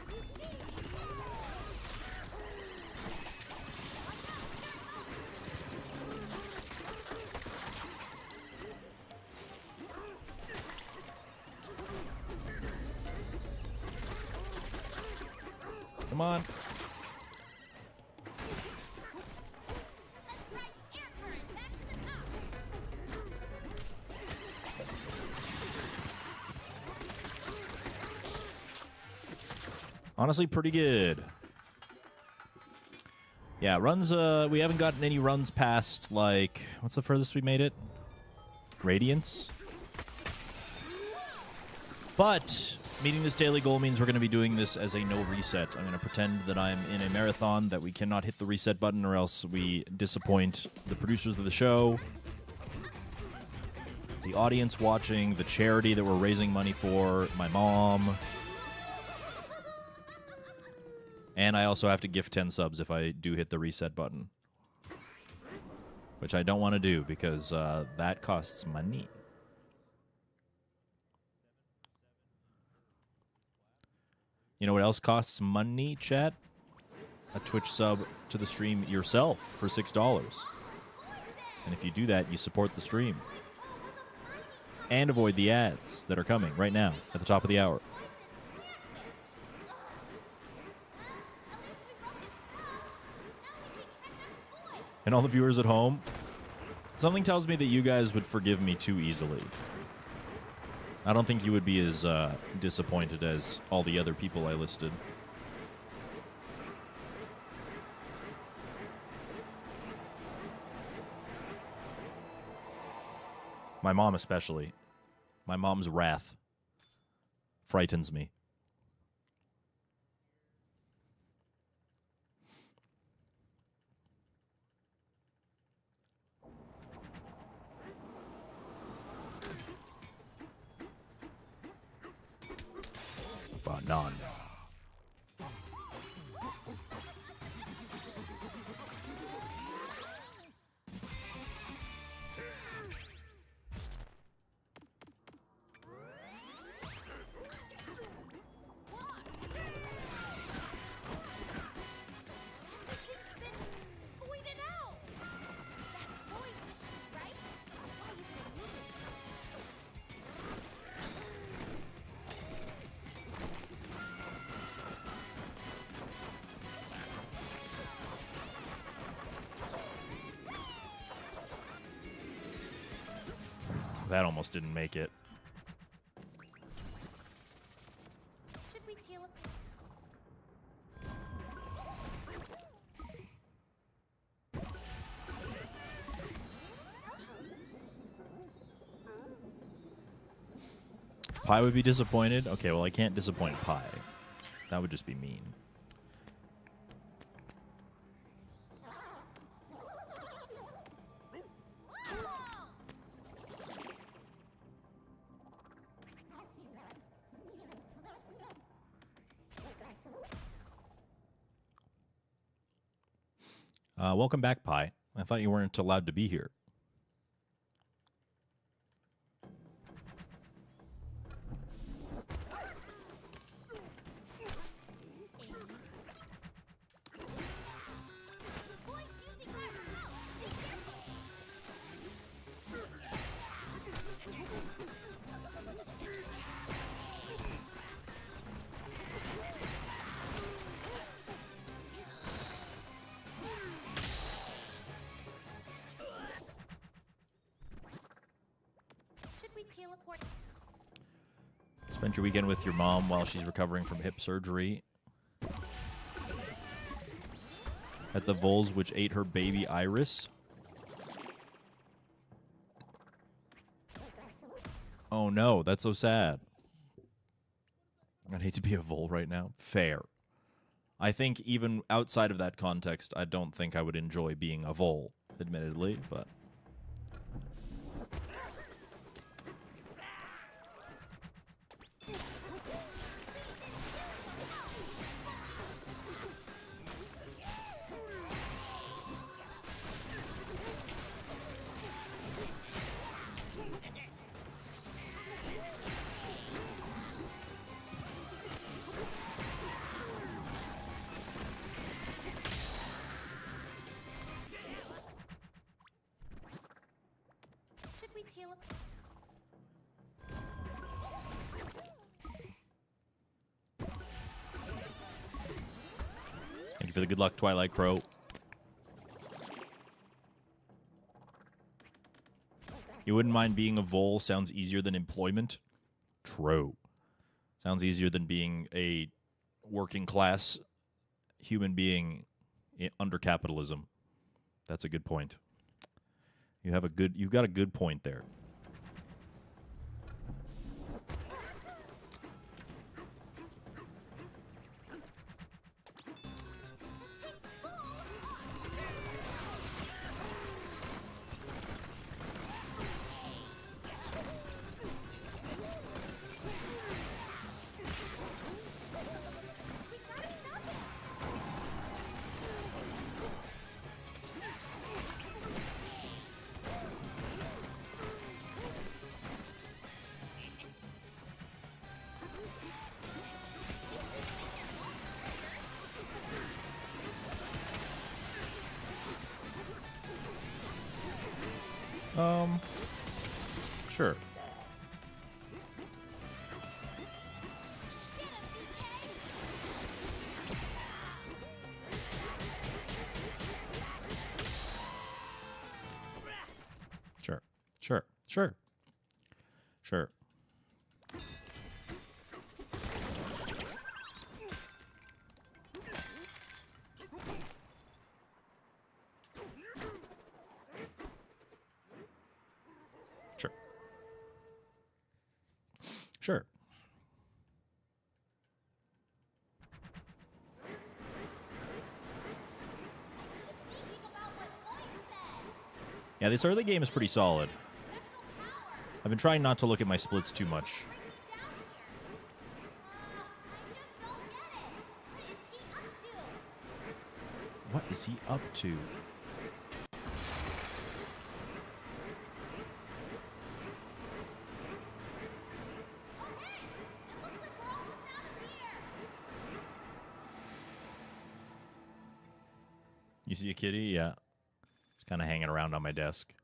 Come on. Let's ride the air current back to the top. Honestly, pretty good. Yeah, runs, we haven't gotten any runs past, like, what's the furthest we made it? Radiance? But meeting this daily goal means we're going to be doing this as a no reset. I'm going to pretend that I'm in a marathon, that we cannot hit the reset button or else we disappoint the producers of the show, the audience watching, the charity that we're raising money for, my mom. And I also have to gift 10 subs if I do hit the reset button. Which I don't want to do because that costs money. You know what else costs money, chat? a Twitch sub to the stream yourself for $6. And if you do that, you support the stream. And avoid the ads that are coming right now at the top of the hour. And all the viewers at home, something tells me that you guys would forgive me too easily. I don't think you would be as disappointed as all the other people I listed. My mom especially. My mom's wrath frightens me. Bananza. That almost didn't make it. Should we teleport? Pi would be disappointed? Okay, well, I can't disappoint Pi. That would just be mean. Welcome back, Pi. I thought you weren't allowed to be here. Teleport. Spent your weekend with your mom while she's recovering from hip surgery. At the voles which ate her baby Iris. Oh no, that's so sad. I'd hate to be a vole right now. Fair. I think even outside of that context, I don't think I would enjoy being a vole, admittedly, but... Thank you for the good luck, Twilight Crow. You wouldn't mind being a vole? Sounds easier than employment? True. Sounds easier than being a working class human being under capitalism. That's a good point. You've got a good point there. Sure. Sure. Sure. Sure. Sure. Sure. Sure. Yeah, this early game is pretty solid. I've been trying not to look at my splits too much. What is he up to? You see a kitty? Yeah. It's kind of hanging around on my desk.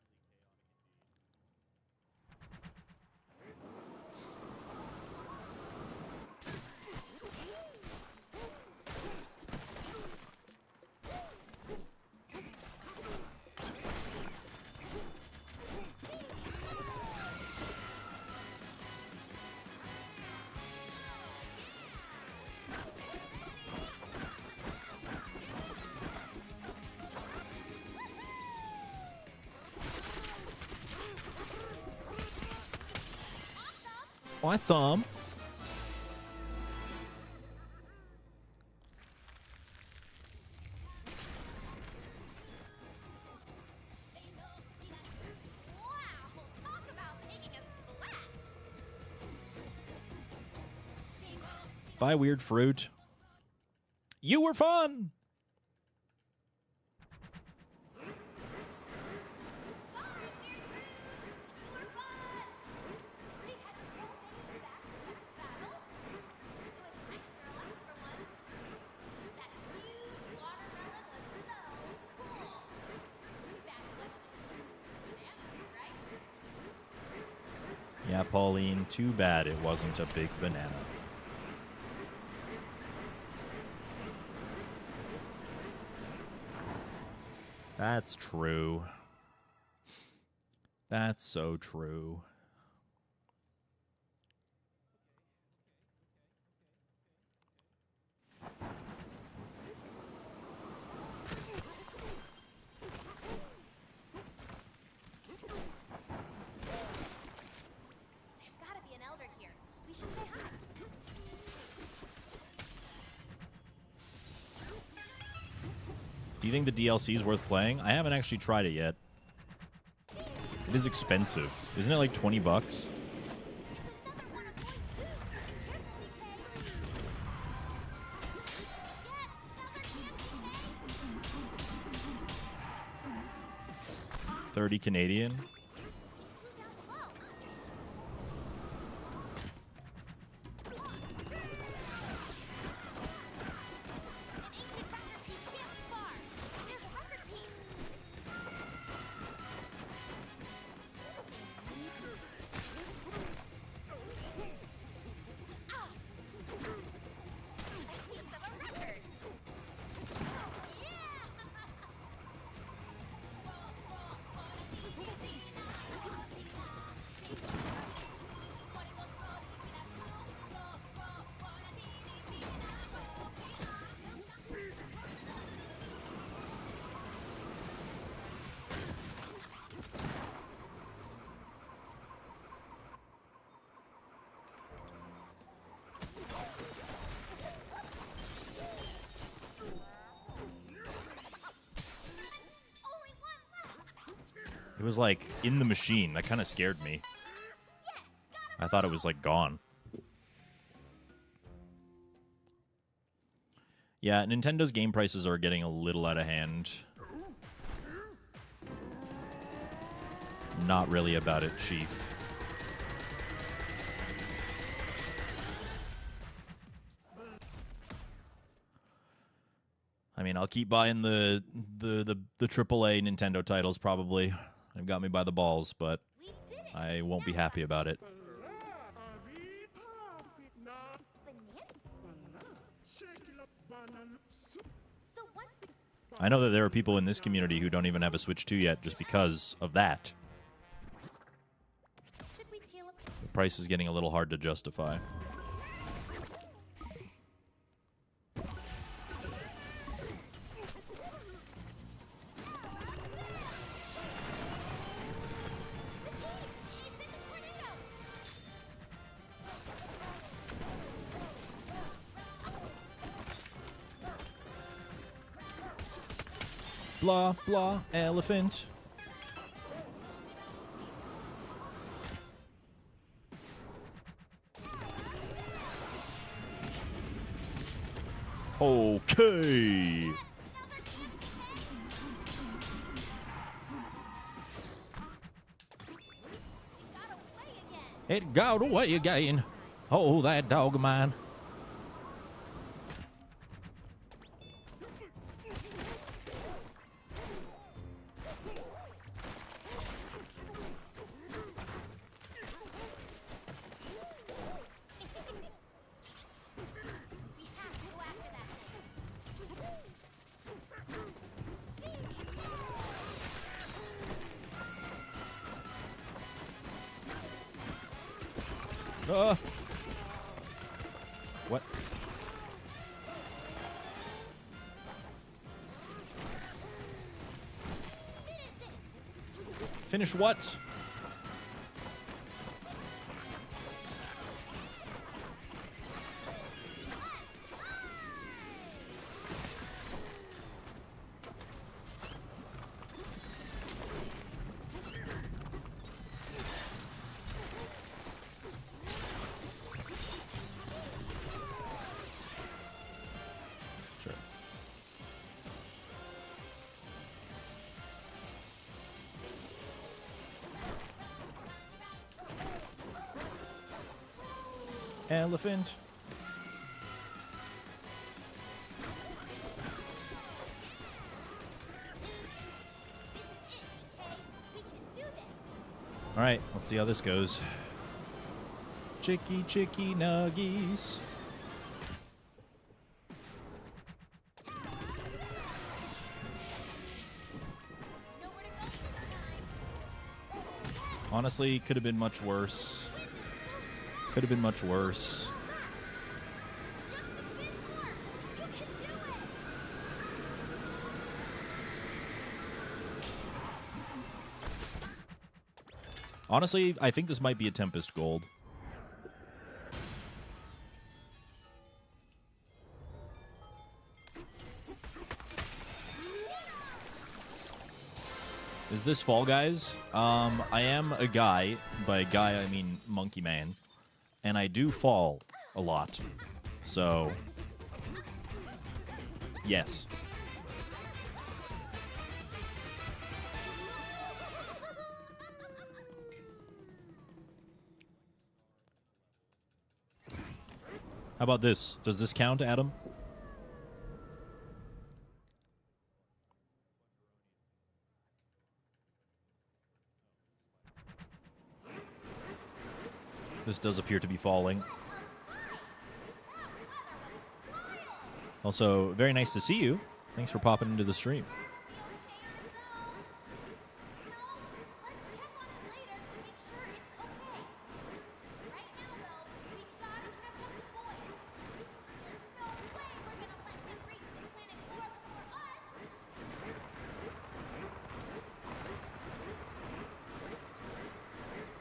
Awesome. Buy weird fruit. You were fun. Yeah, Pauline, too bad it wasn't a big banana. That's true. That's so true. Do you think the DLC is worth playing? I haven't actually tried it yet. It is expensive. Isn't it like 20 bucks? $30 Canadian. It was like in the machine. That kind of scared me. I thought it was like gone. Yeah, Nintendo's game prices are getting a little out of hand. Not really about it, Chief. I mean, I'll keep buying the AAA Nintendo titles probably. They've got me by the balls, but I won't be happy about it. I know that there are people in this community who don't even have a Switch 2 yet just because of that. The price is getting a little hard to justify. Blah, blah, elephant. Okay. It got away again. Oh, that dog of mine. What? Finish what? Elephant. All right, let's see how this goes. Chicky, chicky nuggies. Honestly, could have been much worse. Could have been much worse. Honestly, I think this might be a Tempest Gold. Is this Fall Guys? I am a guy. By guy, I mean Monkey Man. And I do fall a lot. So, yes. How about this? Does this count, Adam? This does appear to be falling. Also, very nice to see you. Thanks for popping into the stream.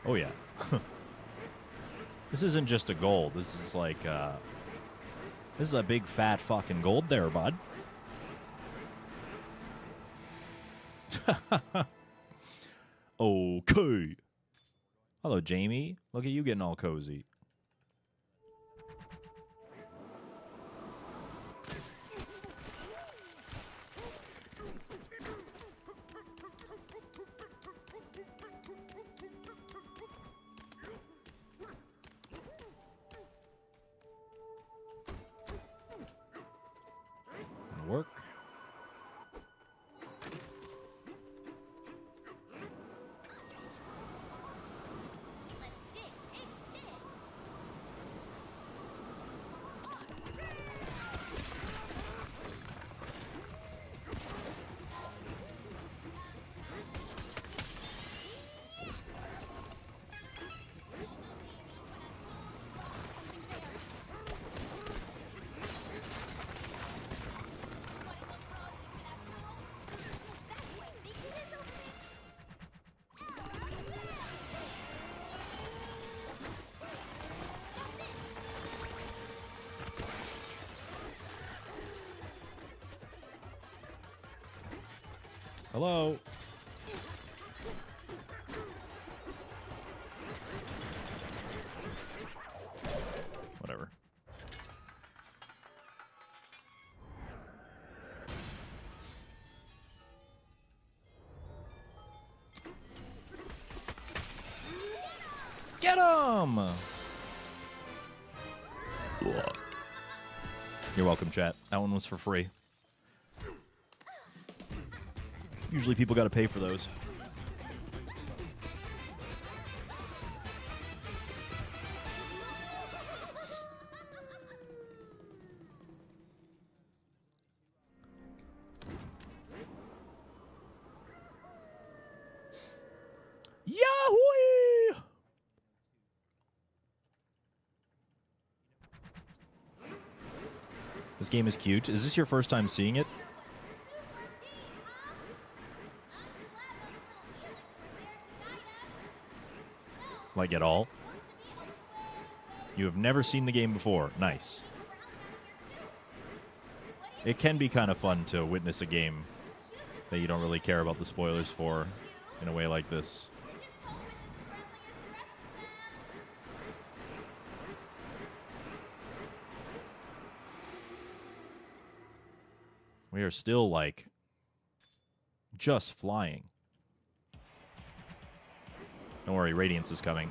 Oh, yeah. This isn't just a gold. This is like, this is a big fat fucking gold there, bud. Okay. Hello, Jamie. Look at you getting all cozy. Work. Hello. Whatever. Get him! You're welcome, chat. That one was for free. Usually people gotta pay for those. Yahoo! This game is cute. Is this your first time seeing it? Like at all? You have never seen the game before. Nice. It can be kind of fun to witness a game that you don't really care about the spoilers for in a way like this. We are still, like, just flying. Don't worry, Radiance is coming.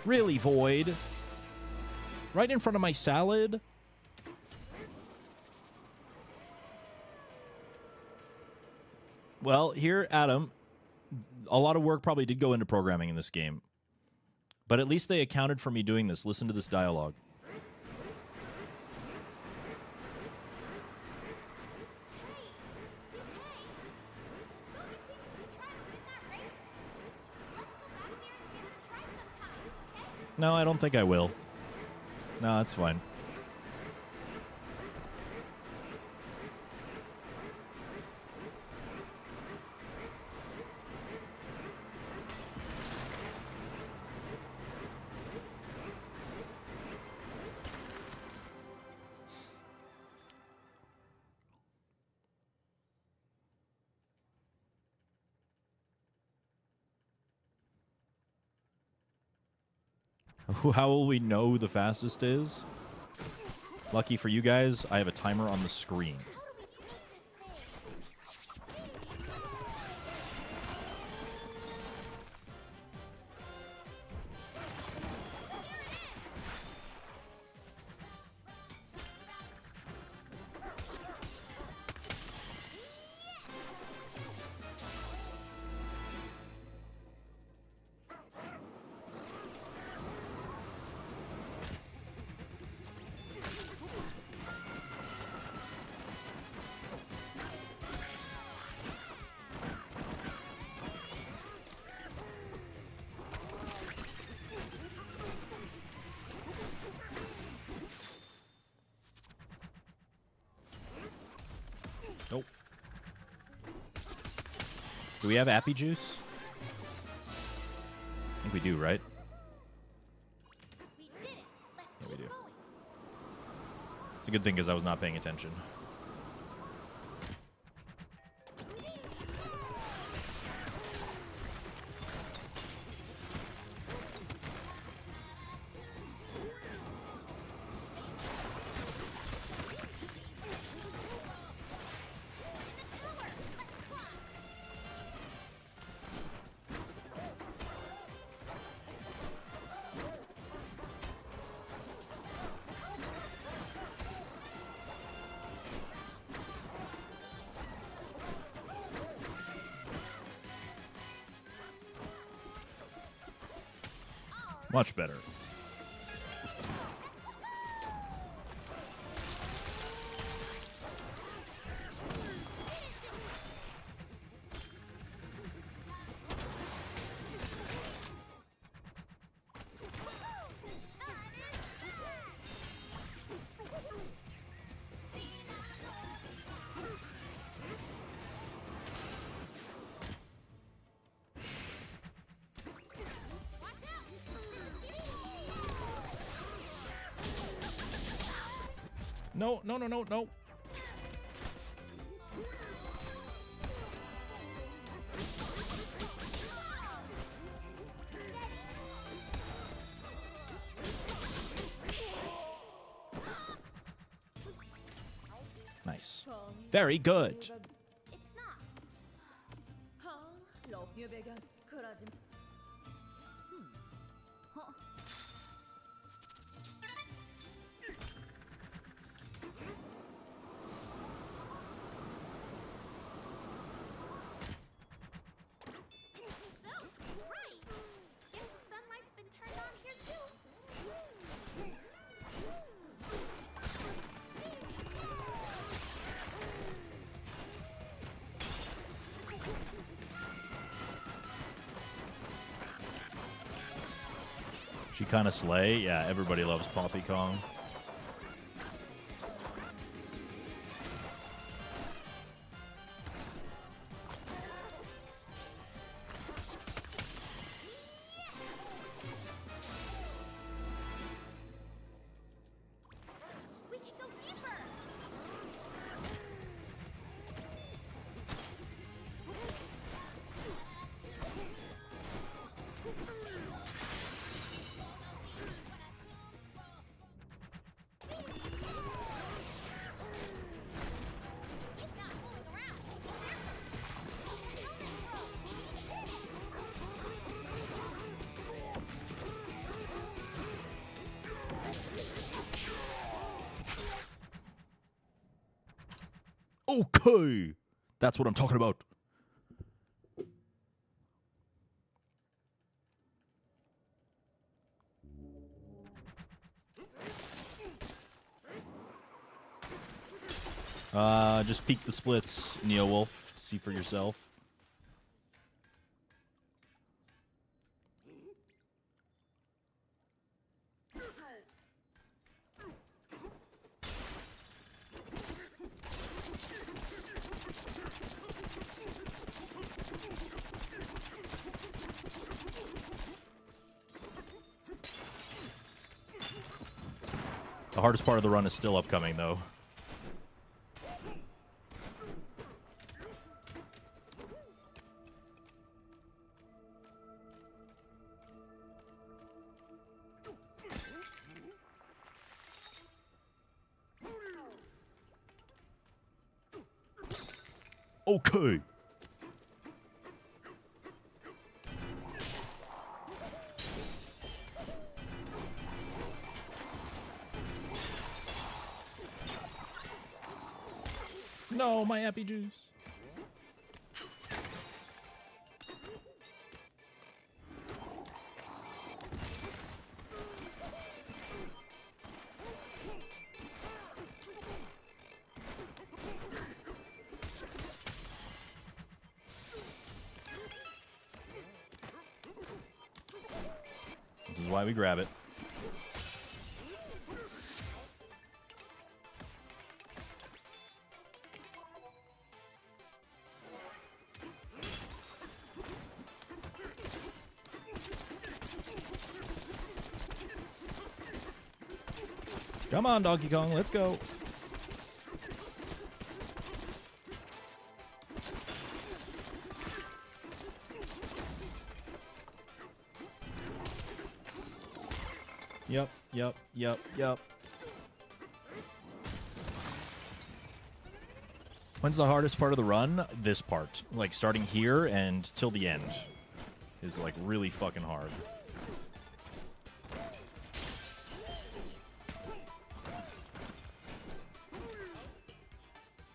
Really, Void? Right in front of my salad? Well, here, Adam, a lot of work probably did go into programming in this game. But at least they accounted for me doing this. Listen to this dialogue. No, I don't think I will. No, that's fine. How will we know the fastest is? Lucky for you guys, I have a timer on the screen. Nope. Do we have Appy Juice? I think we do, right? Yeah, we do. It's a good thing because I was not paying attention. Much better. No, no, no, no, no. Nice. Very good. It's not. So, right. Guess the sunlight's been turned on here too. She kind of slay. Yeah, everybody loves Poppy Kong. We can go deeper. He's not fooling around. Be careful. Helmet throw. You did it. Okay. That's what I'm talking about. Just peek the splits, Neo Wolf. See for yourself. The hardest part of the run is still upcoming, though. Okay. No, my happy juice. This is why we grab it. Come on, Donkey Kong, let's go. Yep, yep, yep, yep. When's the hardest part of the run? This part. Like, starting here and till the end is, like, really fucking hard.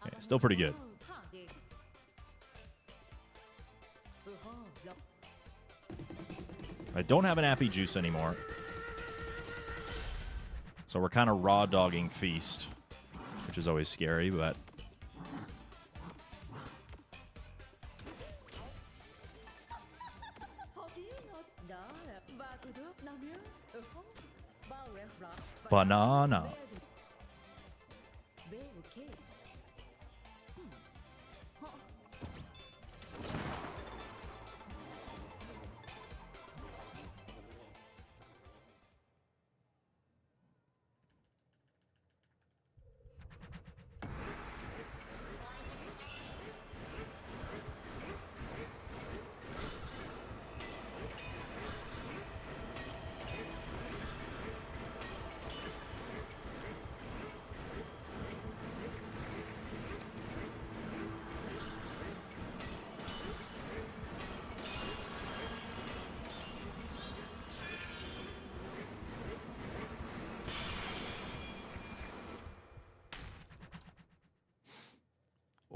Okay, still pretty good. I don't have an Appy Juice anymore. So we're kind of raw dogging Feast, which is always scary, but... Banana.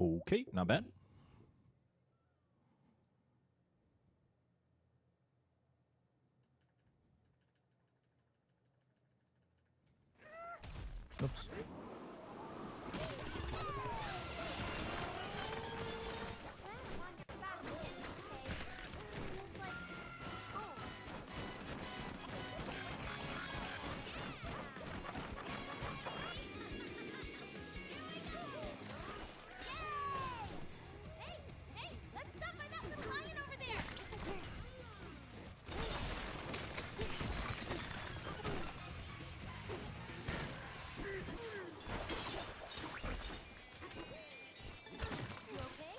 Okay, not bad. Oops. Hey, let's stop by that little lion over there. You okay?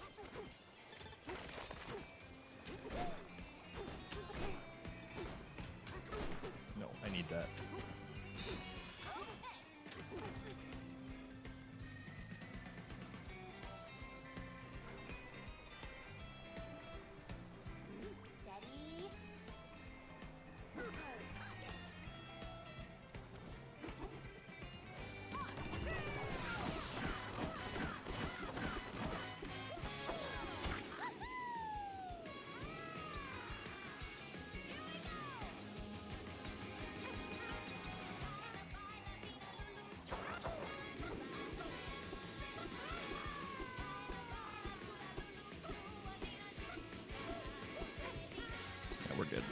No, I need that. Steady. Yeah, we're good.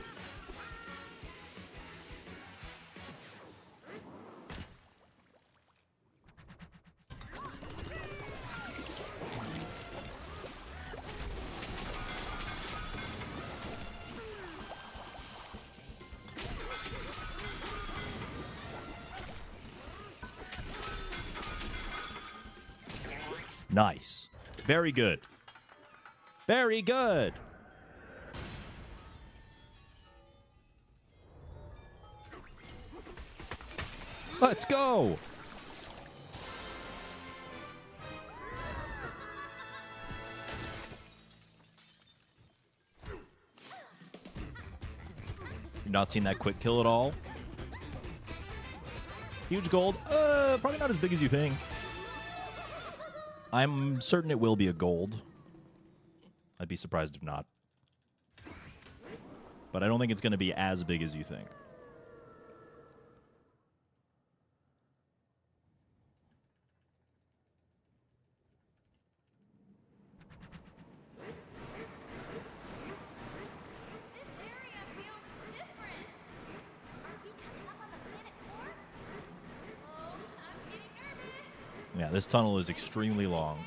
Nice. Very good. Very good. Let's go. You've not seen that quick kill at all? Huge gold? Probably not as big as you think. I'm certain it will be a gold. I'd be surprised if not. But I don't think it's going to be as big as you think. This area feels different. Are we coming up on the planet core? Oh, I'm getting nervous. Yeah, this tunnel is extremely long.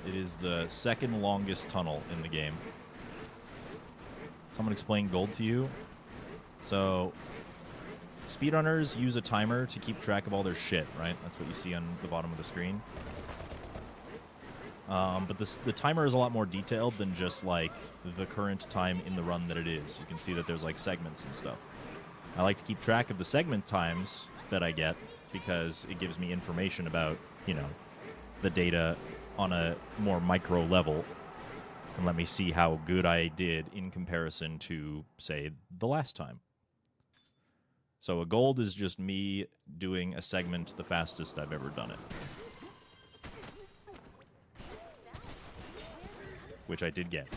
It is the second longest tunnel in the game. Someone explain gold to you. So, speedrunners use a timer to keep track of all their shit, right? That's what you see on the bottom of the screen. But the timer is a lot more detailed than just, like, the current time in the run that it is. You can see that there's, like, segments and stuff. I like to keep track of the segment times that I get because it gives me information about, you know, the data on a more micro level and let me see how good I did in comparison to, say, the last time. So a gold is just me doing a segment the fastest I've ever done it. Which I did get.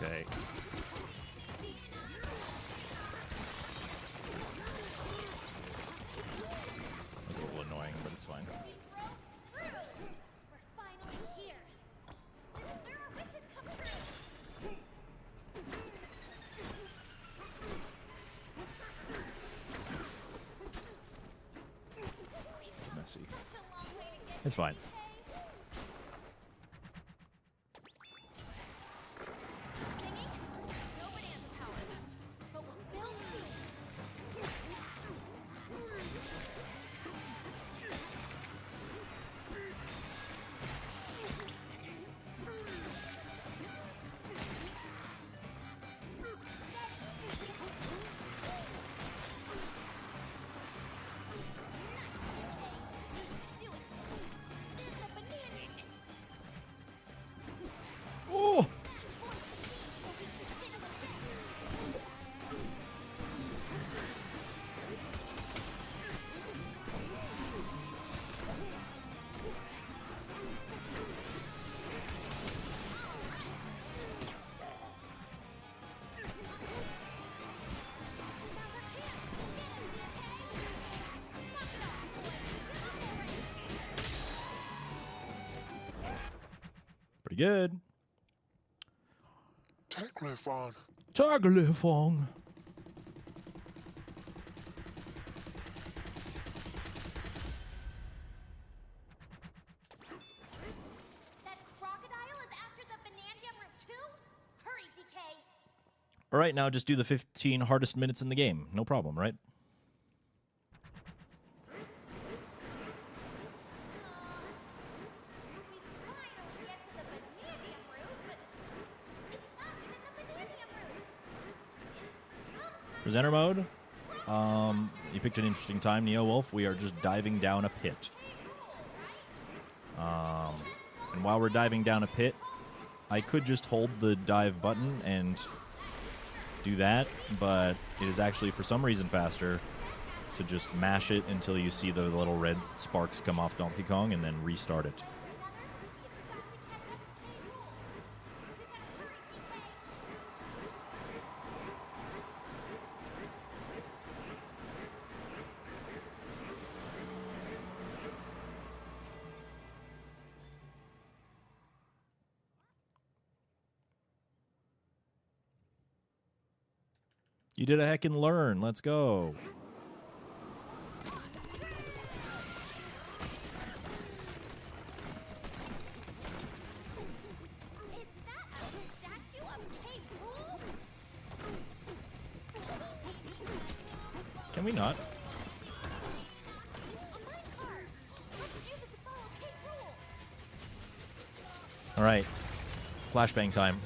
Okay. That was a little annoying, but it's fine. It's fine. Oh! Pretty good. Tagliafon. Tagliafon. That crocodile is after the Bananza route too? Hurry, DK. All right, now just do the 15 hardest minutes in the game. No problem, right? Presenter mode. You picked an interesting time, Neo Wolf. We are just diving down a pit. And while we're diving down a pit, I could just hold the dive button and do that, but it is actually for some reason faster to just mash it until you see the little red sparks come off Donkey Kong and then restart it. You did a heckin' learn. Let's go. Can we not? All right. Flashbang time.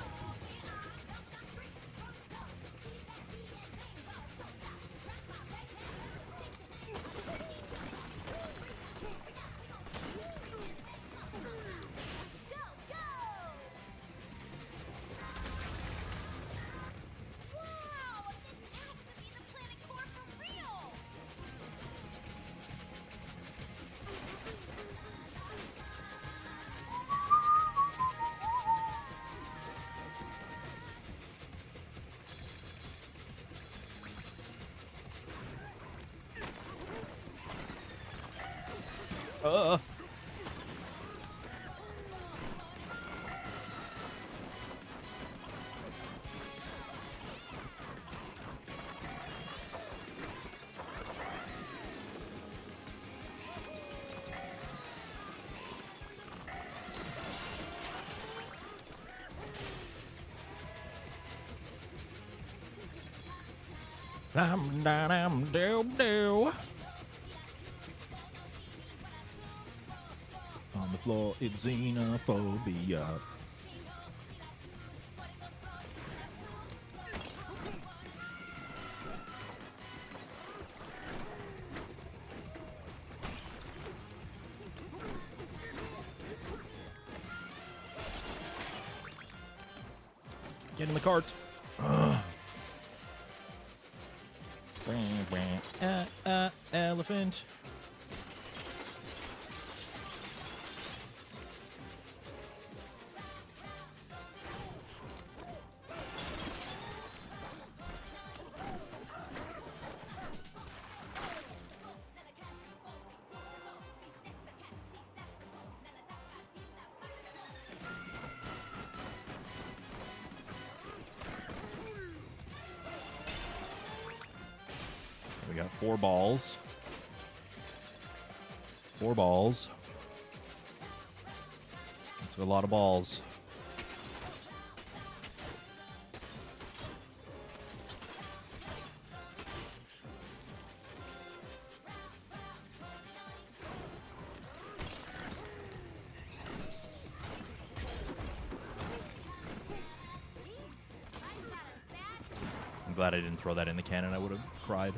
Do. On the floor, it's xenophobia. Get in the cart. Elephant. We got 4 balls. 4 balls. That's a lot of balls. I'm glad I didn't throw that in the cannon. I would have cried.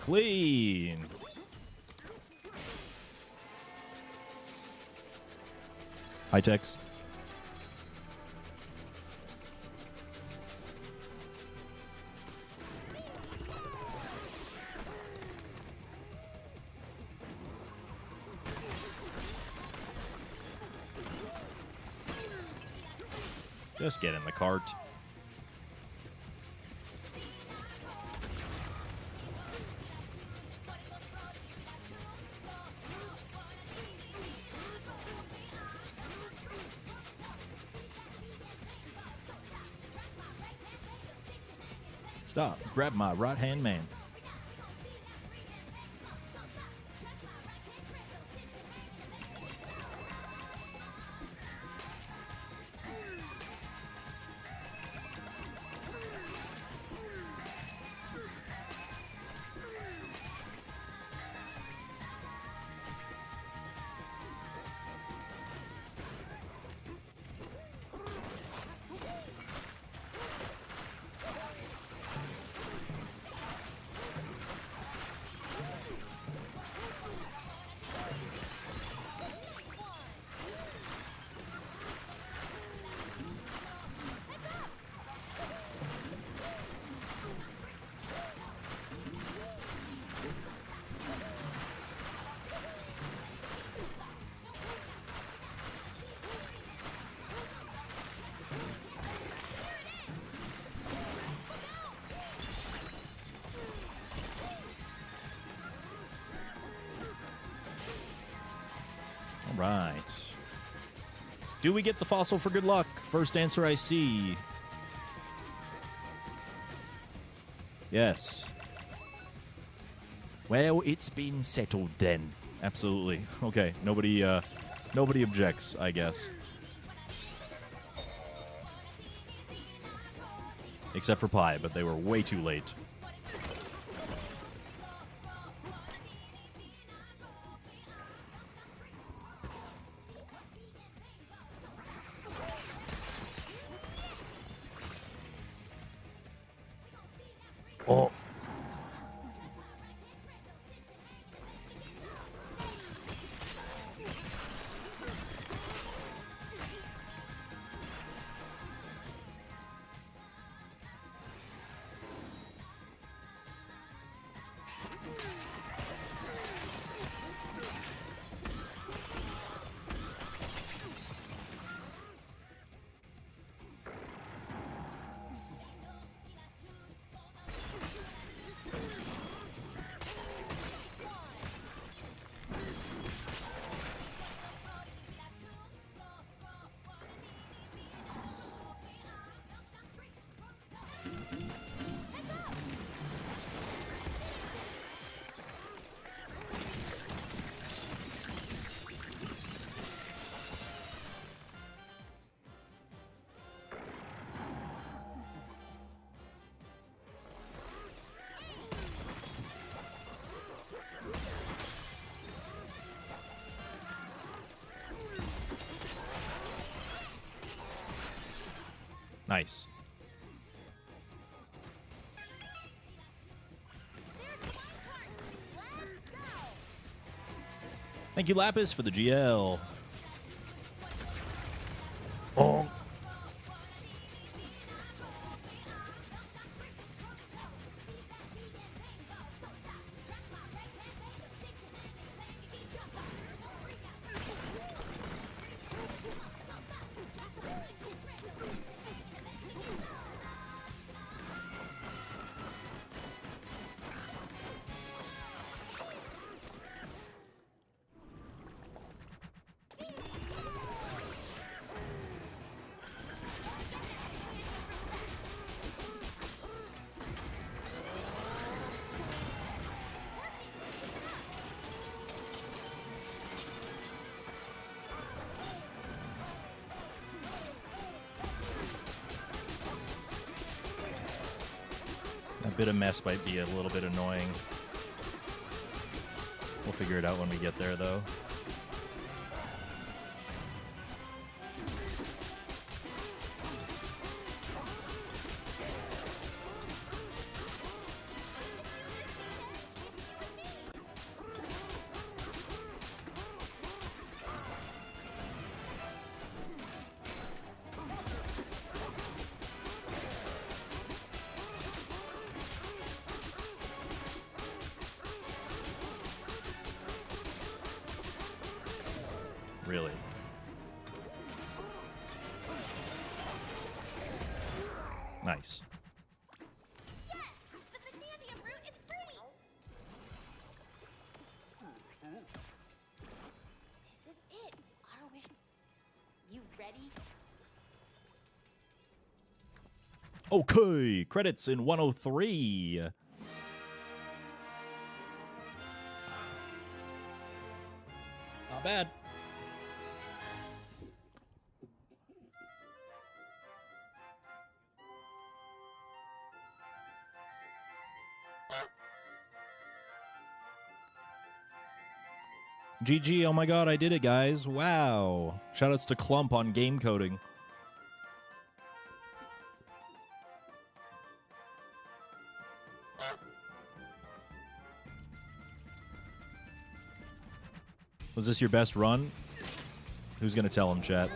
Clean. High techs. Just get in the cart. Stop. Grab my right-hand man. Right. Do we get the fossil for good luck? First answer I see. Yes. Well, it's been settled then. Absolutely. Okay. Nobody objects, I guess. Except for Pi, but they were way too late. Oh. Nice. Thank you, Lapis, for the GL. Oh. bit of mess might be a little bit annoying. We'll figure it out when we get there, though. Really. Nice. Yes! The Bananza route is free! This is it. Our wish. You ready? Okay, credits in 103. Not bad. GG, oh my god, I did it, guys. Wow. Shoutouts to Clump on game coding. Was this your best run? Who's gonna tell him, chat?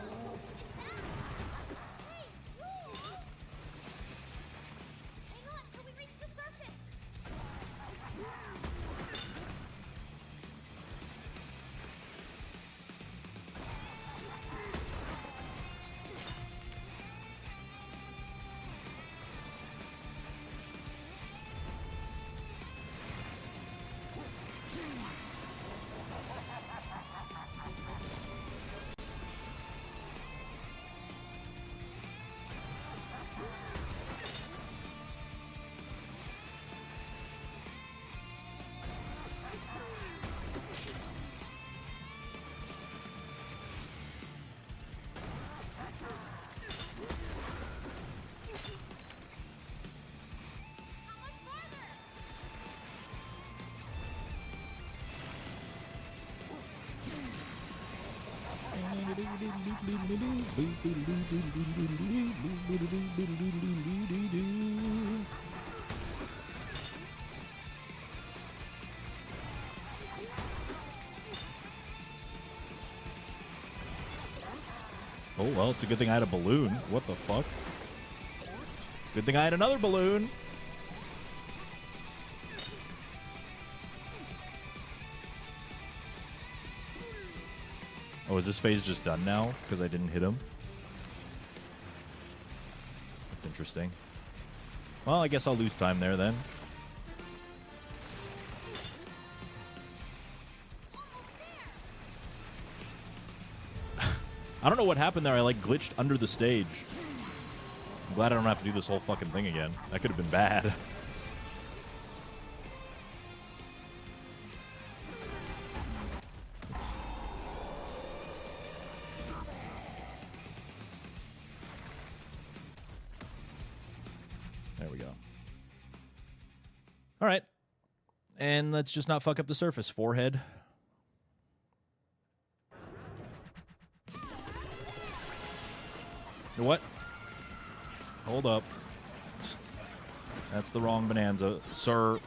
Oh, well, it's a good thing I had a balloon. What the fuck? Good thing I had another balloon. Oh, is this phase just done now? Because I didn't hit him? That's interesting. Well, I guess I'll lose time there then. I don't know what happened there. I, like, glitched under the stage. I'm glad I don't have to do this whole fucking thing again. That could have been bad. There we go. All right. And let's just not fuck up the surface. Forehead. What? Hold up. That's the wrong Bananza, sir.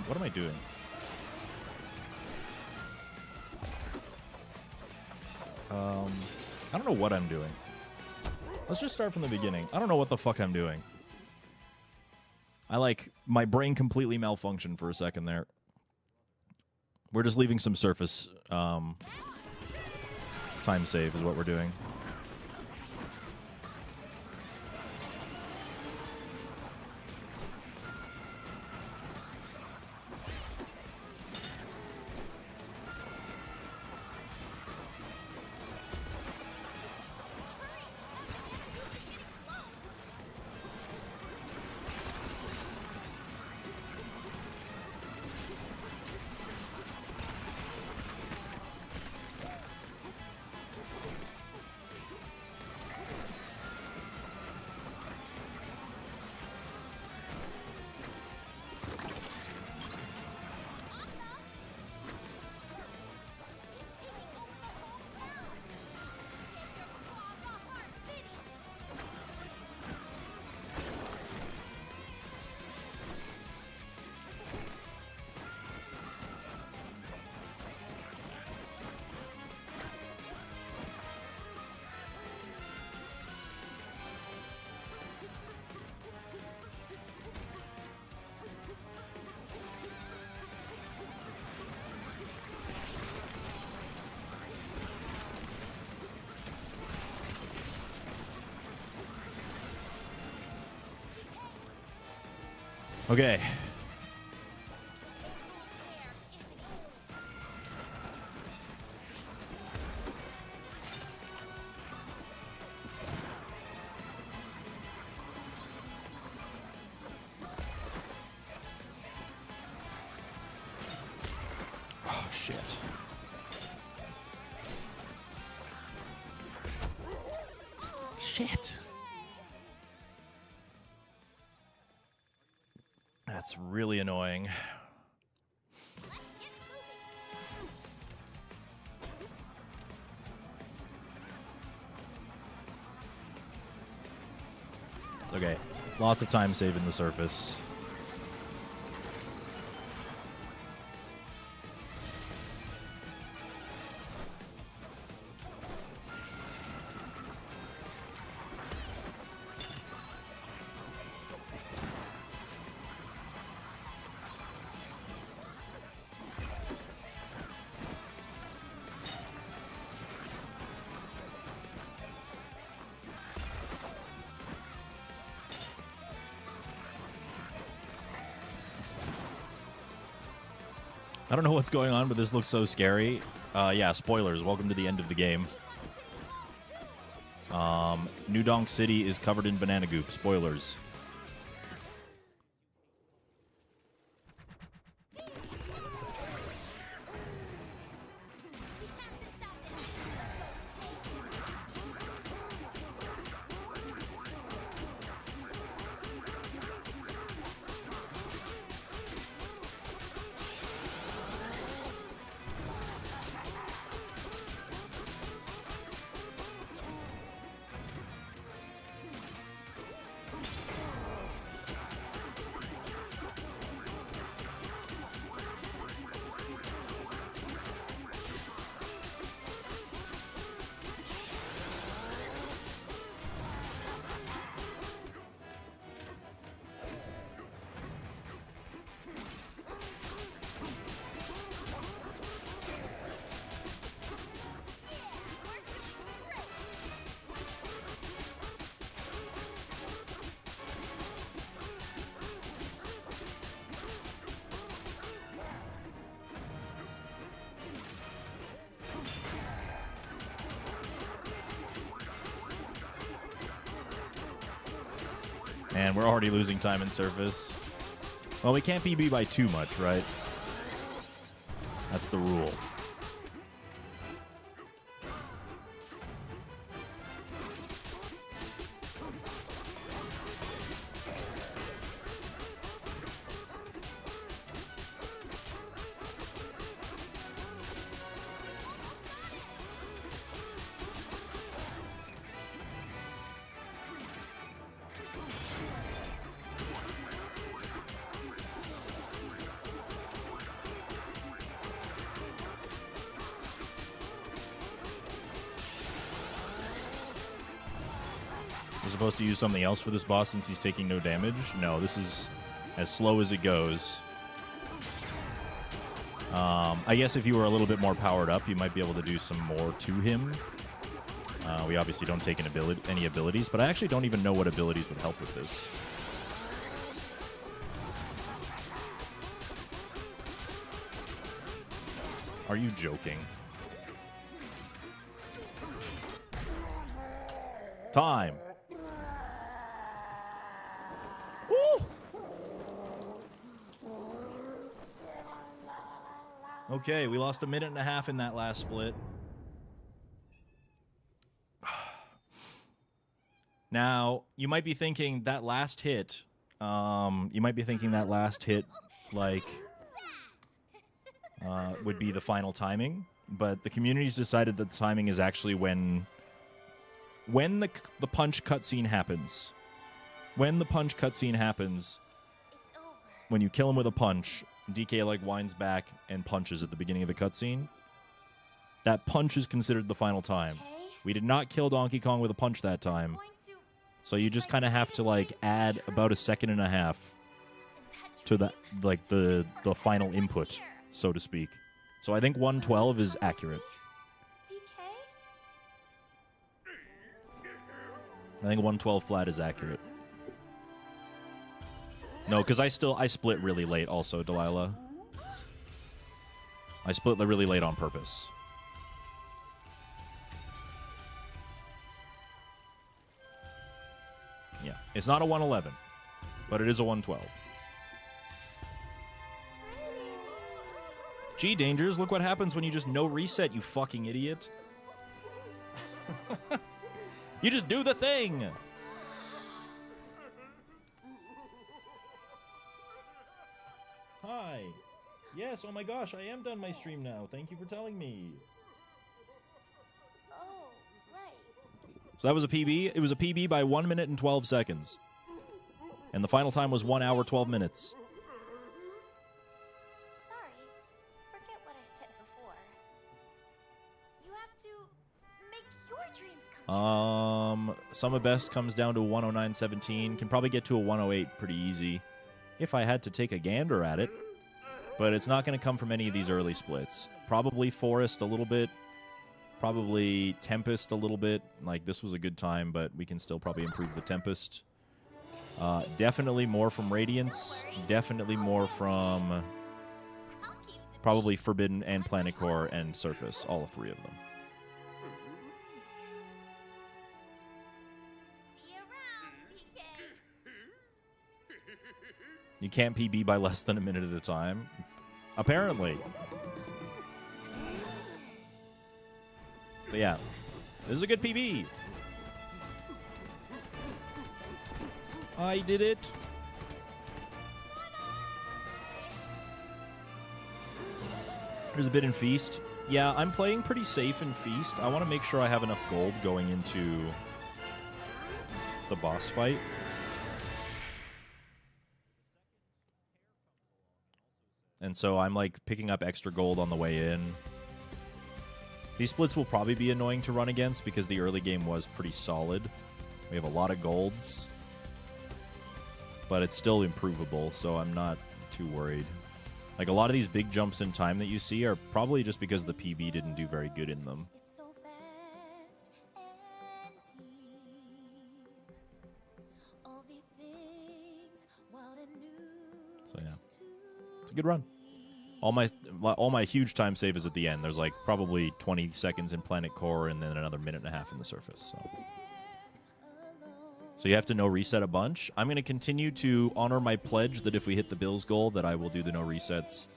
What am I doing? I don't know what I'm doing. Let's just start from the beginning. I don't know what the fuck I'm doing. My brain completely malfunctioned for a second there. We're just leaving some surface time save is what we're doing. Okay. Oh, shit. Shit. That's really annoying. Okay, lots of time saving the surface. I don't know what's going on, but this looks so scary. Yeah, spoilers. Welcome to the end of the game. New Donk City is covered in banana goop. Spoilers. And we're already losing time in surface. Well, we can't PB by too much, right? That's the rule. We're supposed to use something else for this boss since he's taking no damage? No, this is as slow as it goes. I guess if you were a little bit more powered up, you might be able to do some more to him. We obviously don't take any abilities, but I actually don't even know what abilities would help with this. Are you joking? Time. Woo! Okay, we lost 1.5 minutes in that last split. Now, you might be thinking that last hit, like, would be the final timing, but the community's decided that the timing is actually when the punch cutscene happens. When the punch cutscene happens, when you kill him with a punch, DK like winds back and punches at the beginning of the cutscene. That punch is considered the final time. We did not kill Donkey Kong with a punch that time. So you just kind of have to like add about 1.5 seconds to that, like the final input, so to speak. So I think 112 is accurate. I think 112 flat is accurate. No, because I split really late also, Delilah. I split really late on purpose. Yeah, it's not a 111, but it is a 112. Gee, Dangers, look what happens when you just no reset, you fucking idiot. You just do the thing. Hi. Yes, oh my gosh, I am done my stream now. Thank you for telling me. Oh, right. So that was a PB. It was a PB by 1 minute and 12 seconds. And the final time was 1 hour, 12 minutes. Sorry. Forget what I said before. You have to make your dreams come true. Some of best comes down to 109.17. Can probably get to a 108 pretty easy if I had to take a gander at it. But it's not going to come from any of these early splits. Probably Forest a little bit. Probably Tempest a little bit. Like, this was a good time, but we can still probably improve the Tempest. Definitely more from Radiance. Definitely more from probably Forbidden and Planet Core and Surface. All three of them. See you around, DK. You can't PB by less than a minute at a time. Apparently. But yeah, this is a good PB. I did it. There's a bit in Feast. Yeah, I'm playing pretty safe in Feast. I want to make sure I have enough gold going into the boss fight. And so I'm like picking up extra gold on the way in. These splits will probably be annoying to run against because the early game was pretty solid. We have a lot of golds. But it's still improvable, so I'm not too worried. Like, a lot of these big jumps in time that you see are probably just because the PB didn't do very good in them. It's so fast and deep. All these things, wild and new. So yeah, it's a good run. All my huge time save is at the end. There's like probably 20 seconds in Planet Core and then another minute and a half in the Surface. So you have to no reset a bunch. I'm going to continue to honor my pledge that if we hit the Bills goal, that I will do the no resets.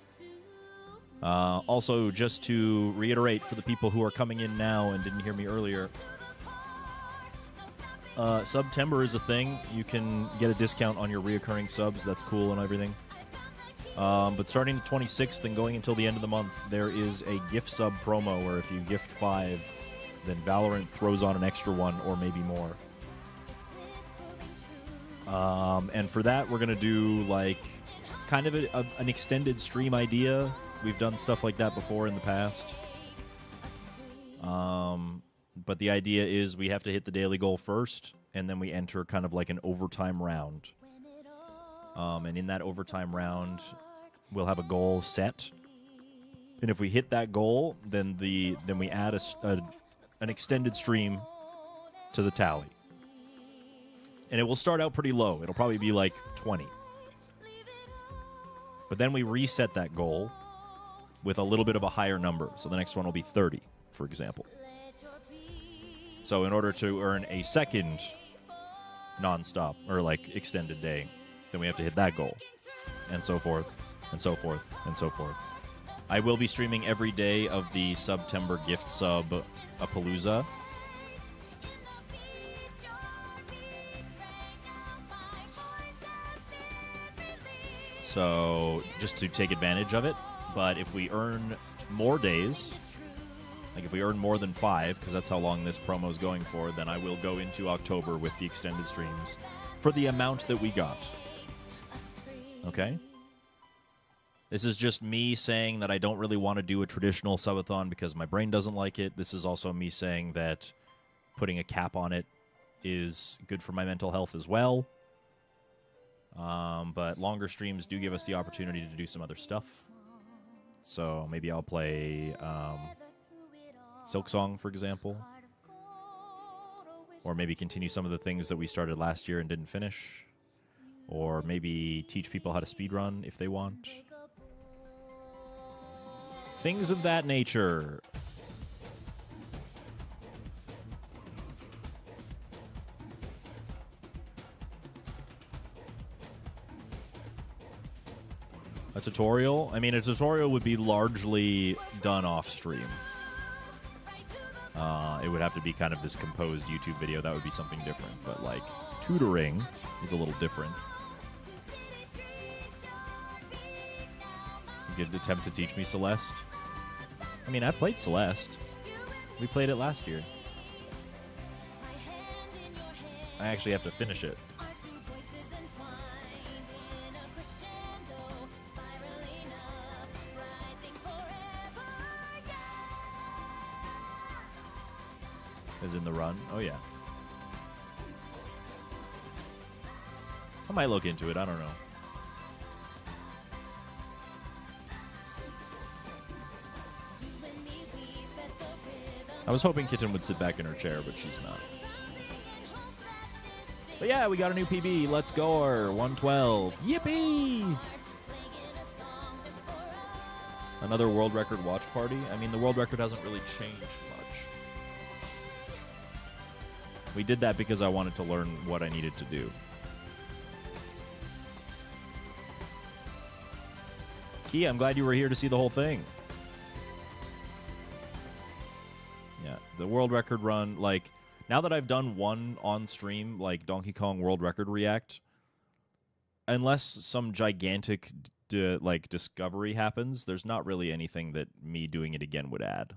Also, just to reiterate for the people who are coming in now and didn't hear me earlier, September is a thing. You can get a discount on your reoccurring subs. That's cool and everything. But starting the 26th and going until the end of the month, there is a gift sub promo where if you gift 5, then Valorant throws on an extra 1 or maybe more. And for that, we're going to do like kind of an extended stream idea. We've done stuff like that before in the past. But the idea is we have to hit the daily goal first, and then we enter kind of like an overtime round. And in that overtime round, we'll have a goal set. And if we hit that goal, then we add an extended stream to the tally. And it will start out pretty low. It'll probably be like 20. But then we reset that goal with a little bit of a higher number. So the next one will be 30, for example. So in order to earn a second non-stop or like extended day, then we have to hit that goal, and so forth, and so forth, and so forth. I will be streaming every day of the September gift sub Palooza. So just to take advantage of it. But if we earn more days, like if we earn more than 5, because that's how long this promo is going for, then I will go into October with the extended streams for the amount that we got. Okay? This is just me saying that I don't really want to do a traditional subathon because my brain doesn't like it. This is also me saying that putting a cap on it is good for my mental health as well. But longer streams do give us the opportunity to do some other stuff. So maybe I'll play Silk Song, for example. Or maybe continue some of the things that we started last year and didn't finish. Or maybe teach people how to speedrun if they want. Things of that nature. A tutorial? I mean, a tutorial would be largely done off stream. It would have to be kind of this composed YouTube video. That would be something different. But, like, tutoring is a little different. You could attempt to teach me Celeste. I mean, I played Celeste. We played it last year. I actually have to finish it. Is in the run? Oh, yeah. I might look into it. I don't know. I was hoping Kitten would sit back in her chair, but she's not. But yeah, we got a new PB. Let's go. 112. Yippee! Another world record watch party? I mean, the world record hasn't really changed much. We did that because I wanted to learn what I needed to do. Key, I'm glad you were here to see the whole thing. Yeah, the world record run, like, now that I've done one on stream, like Donkey Kong World Record React, unless some gigantic, like, discovery happens, there's not really anything that me doing it again would add.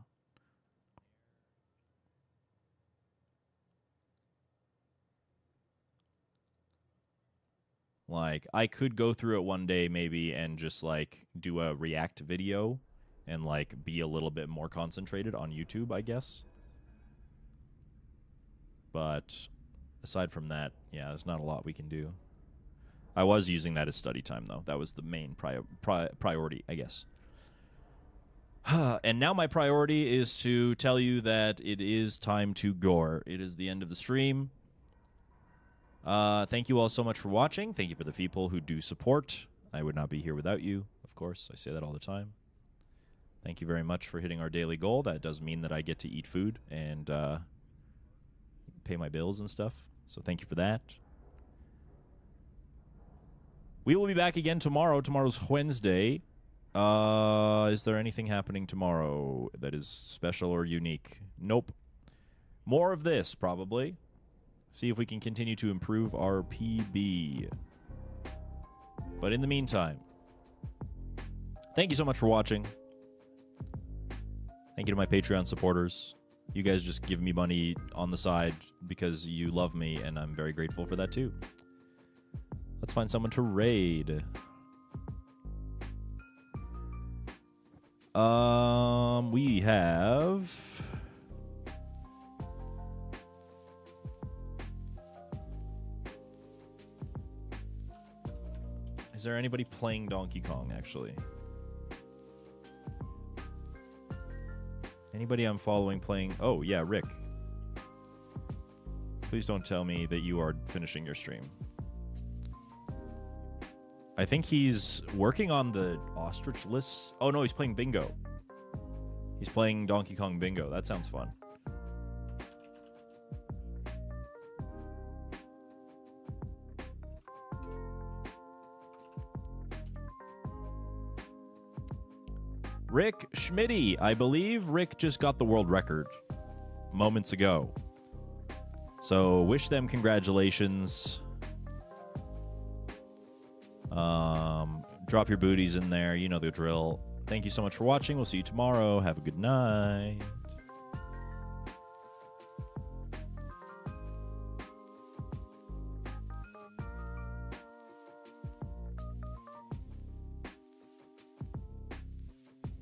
Like, I could go through it one day maybe and just, like, do a React video and, like, be a little bit more concentrated on YouTube, I guess. But aside from that, yeah, there's not a lot we can do. I was using that as study time, though. That was the main priority, I guess. And now my priority is to tell you that it is time to gore. It is the end of the stream. Thank you all so much for watching. Thank you for the people who do support. I would not be here without you, of course. I say that all the time. Thank you very much for hitting our daily goal. That does mean that I get to eat food and pay my bills and stuff. So thank you for that. We will be back again tomorrow. Tomorrow's Wednesday. Is there anything happening tomorrow that is special or unique? Nope. More of this, probably. See if we can continue to improve our PB. But in the meantime, thank you so much for watching. Thank you to my Patreon supporters. You guys just give me money on the side because you love me, and I'm very grateful for that too. Let's find someone to raid. We have... Is there anybody playing Donkey Kong, actually? Anybody I'm following playing... Oh, yeah, Rick. Please don't tell me that you are finishing your stream. I think he's working on the ostrich lists. Oh, no, he's playing bingo. He's playing Donkey Kong bingo. That sounds fun. Rick Schmitty. I believe Rick just got the world record moments ago. So wish them congratulations. Drop your booties in there. You know the drill. Thank you so much for watching. We'll see you tomorrow. Have a good night.